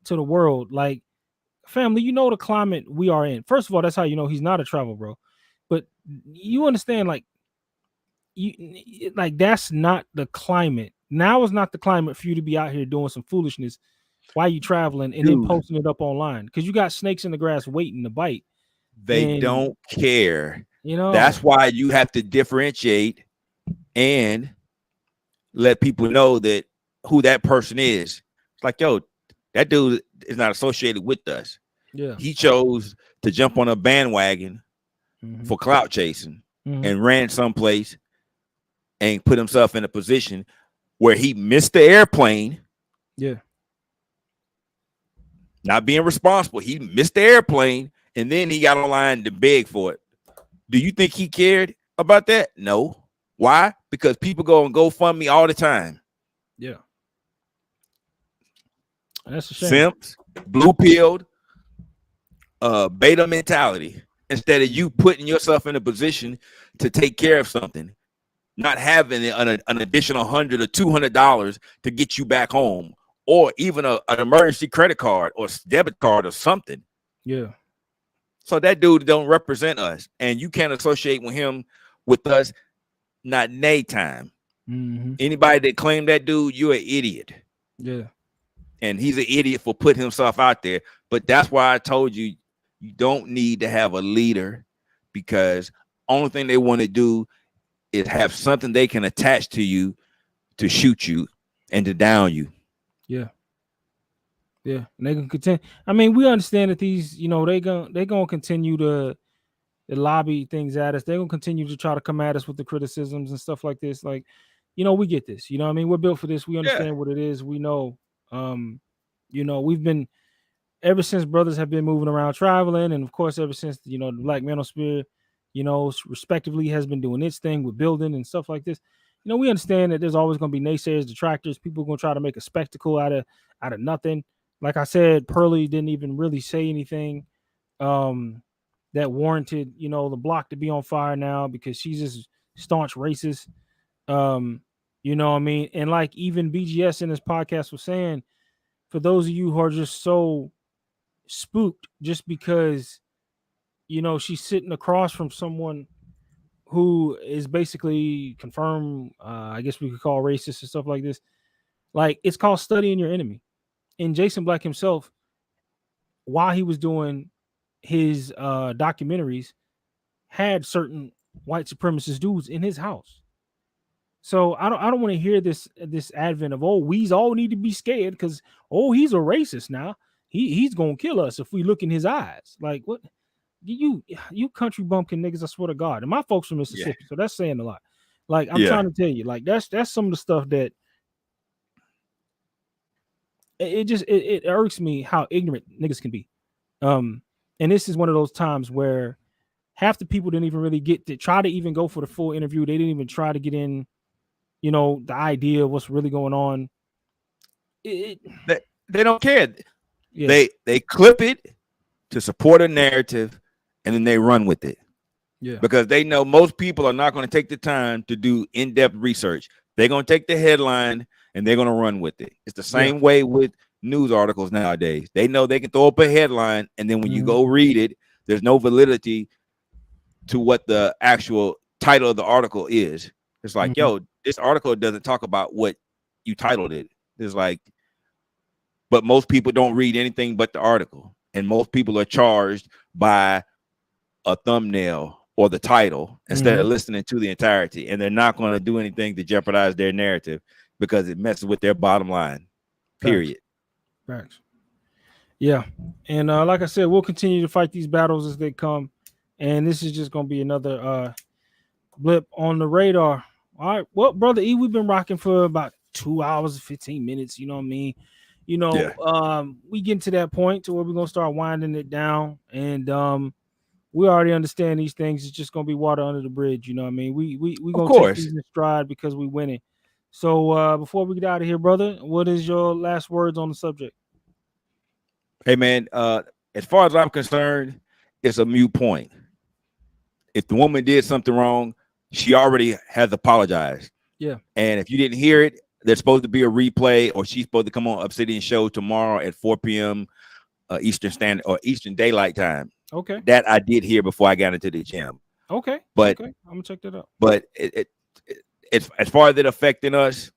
to the world. Like, family, you know the climate we are in. First of all, that's how you know he's not a travel bro. But you understand, like, that's not the climate. Now is not the climate for you to be out here doing some foolishness while you traveling and then posting it up online, because you got snakes in the grass waiting to bite. They don't care. You know, that's why you have to differentiate and let people know that who that person is. It's like, yo, that dude is not associated with us. Yeah. He chose to jump on a bandwagon for clout chasing and ran someplace and put himself in a position where he missed the airplane. Yeah. Not being responsible. He missed the airplane, and then he got online to beg for it. Do you think he cared about that? No. Why? Because people go and GoFundMe all the time. Yeah. And that's a shame. Simps, blue-pilled, beta mentality. Instead of you putting yourself in a position to take care of something, not having an additional $100 or $200 to get you back home, or even an emergency credit card or debit card or something. Yeah. So that dude don't represent us, and you can't associate with us, not nay time. Anybody that claimed that dude, you're an idiot. Yeah. And he's an idiot for putting himself out there. But that's why I told you, you don't need to have a leader, because only thing they want to do is have something they can attach to you to shoot you and to down you. Yeah. Yeah. And they can continue. I mean, we understand that these, you know, they're gonna continue to lobby things at us. They're gonna continue to try to come at us with the criticisms and stuff like this. Like, you know, we get this. You know what I mean? We're built for this. We understand what it is. We know. You know, we've been, ever since brothers have been moving around traveling, and of course ever since, you know, the Black Manosphere, you know, respectively, has been doing its thing with building and stuff like this. You know, we understand that there's always going to be naysayers, detractors, people going to try to make a spectacle out of nothing. Like I said, Pearly didn't even really say anything that warranted, you know, the block to be on fire now, because she's just staunch racist. You know what I mean? And like even BGS in his podcast was saying, for those of you who are just so spooked just because, you know, she's sitting across from someone who is basically confirmed, I guess we could call racist and stuff like this. Like, it's called studying your enemy. And Jason Black himself, while he was doing his documentaries, had certain white supremacist dudes in his house. So I don't want to hear this advent of, oh, we all need to be scared because, oh, he's a racist now. He's gonna kill us if we look in his eyes. Like, what? You country bumpkin niggas, I swear to God. And my folks from Mississippi, so that's saying a lot. Like, I'm trying to tell you, like, that's some of the stuff that it irks me how ignorant niggas can be. And this is one of those times where half the people didn't even really get to try to even go for the full interview. They didn't even try to get in, you know, the idea of what's really going on. They don't care. Yeah. They clip it to support a narrative, and then they run with it. Yeah. Because they know most people are not going to take the time to do in-depth research. They're going to take the headline and they're going to run with it. It's the same way with news articles nowadays. They know they can throw up a headline, and then when you go read it, there's no validity to what the actual title of the article is. It's like, yo, this article doesn't talk about what you titled it. It's like, but most people don't read anything but the article, and most people are charged by a thumbnail or the title instead of listening to the entirety, and they're not going to do anything to jeopardize their narrative because it messes with their bottom line. Period. Facts. Yeah, and like I said, we'll continue to fight these battles as they come, and this is just going to be another blip on the radar. All right, well, brother E, we've been rocking for about 2 hours and 15 minutes. You know what I mean? You know, we get to that point to where we're gonna start winding it down, and we already understand these things. It's just gonna be water under the bridge. You know what I mean? We gonna take these in stride because we winning. So before we get out of here, brother, what is your last words on the subject? Hey man, as far as I'm concerned, it's a moot point. If the woman did something wrong, she already has apologized. Yeah. And if you didn't hear it, there's supposed to be a replay, or she's supposed to come on Obsidian Show tomorrow at 4 p.m. Eastern Standard or Eastern Daylight Time. Okay. That I did hear before I got into the gym. Okay. But I'm gonna check that out. But it's as far as it affecting us,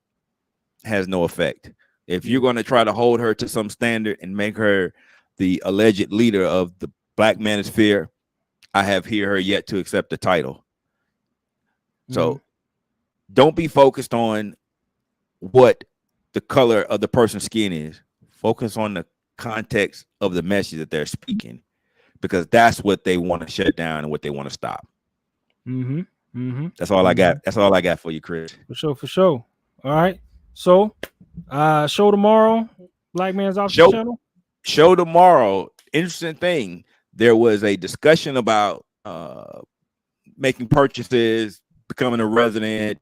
has no effect. If you're going to try to hold her to some standard and make her the alleged leader of the Black Manosphere, I have her yet to accept the title. So don't be focused on what the color of the person's skin is. Focus on the context of the message that they're speaking, because that's what they want to shut down and what they want to stop. That's all I got. That's all I got for you, Chris. For sure. All right. So, show tomorrow, Black Man's Options channel. Show tomorrow. Interesting thing. There was a discussion about making purchases, becoming a resident,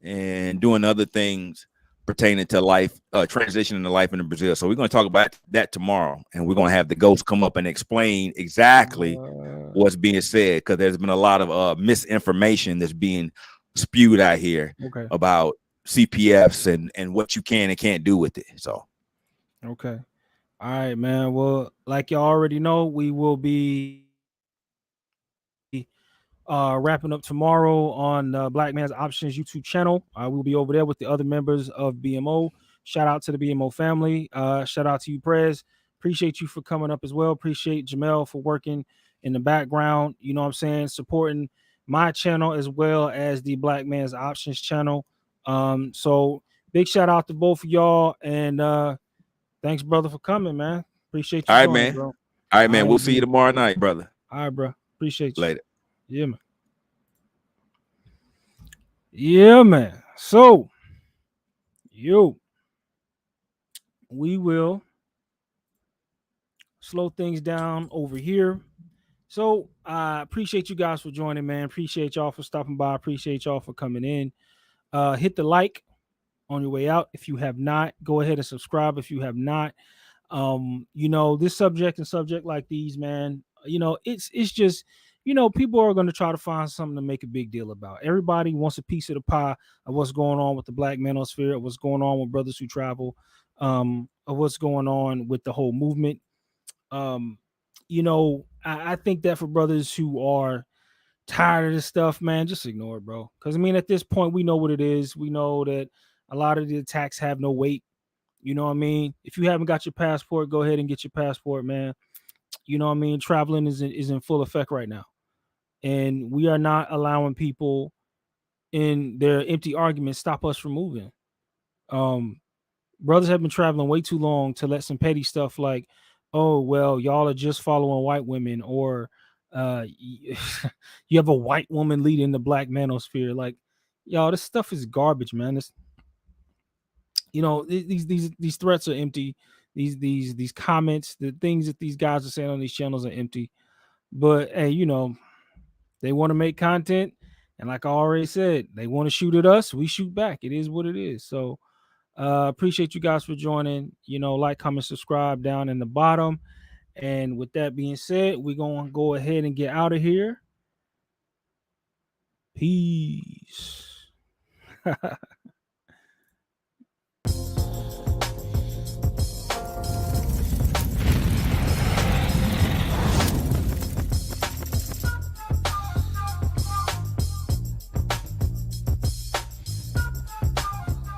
and doing other things pertaining to life, transitioning to life in Brazil. So we're going to talk about that tomorrow, and we're going to have the ghost come up and explain exactly what's being said, because there's been a lot of misinformation that's being spewed out here about CPFs and what you can and can't do with it. So, okay. All right, man. Well, like y'all already know, we will be wrapping up tomorrow on Black Man's Options YouTube channel. We'll be over there with the other members of BMO. Shout out to the BMO family. Shout out to you, Prez. Appreciate you for coming up as well. Appreciate Jamel for working in the background. You know what I'm saying? Supporting my channel as well as the Black Man's Options channel. So big shout out to both of y'all, and thanks, brother, for coming, man. Appreciate you. All right, man. Bro. All right, man. We'll see you tomorrow night, brother. All right, bro. Appreciate you. Later. Yeah, man. Yeah, man. So, we will slow things down over here. So, I appreciate you guys for joining, man. Appreciate y'all for stopping by. Appreciate y'all for coming in. Hit the like on your way out. If you have not, go ahead and subscribe. If you have not, you know, this subject and subject like these, man, you know, it's just, people are going to try to find something to make a big deal about. Everybody wants a piece of the pie of what's going on with the Black Manosphere, of what's going on with Brothers Who Travel, of what's going on with the whole movement. I think that for brothers who are tired of this stuff, man, just ignore it, bro. Because at this point, we know what it is. We know that a lot of the attacks have no weight. You know what I mean? If you haven't got your passport, go ahead and get your passport, man. You know what I mean? Traveling is in full effect right now. And we are not allowing people in their empty arguments stop us from moving. Brothers have been traveling way too long to let some petty stuff like, oh, well, y'all are just following white women, or you have a white woman leading the Black Manosphere. Like, y'all, this stuff is garbage, man. It's, these threats are empty. These comments, the things that these guys are saying on these channels are empty. But hey, they want to make content, and like I already said, they want to shoot at us, we shoot back. It is what it is. So appreciate you guys for joining. Like, comment, subscribe down in the bottom. And with that being said, we're gonna go ahead and get out of here. Peace.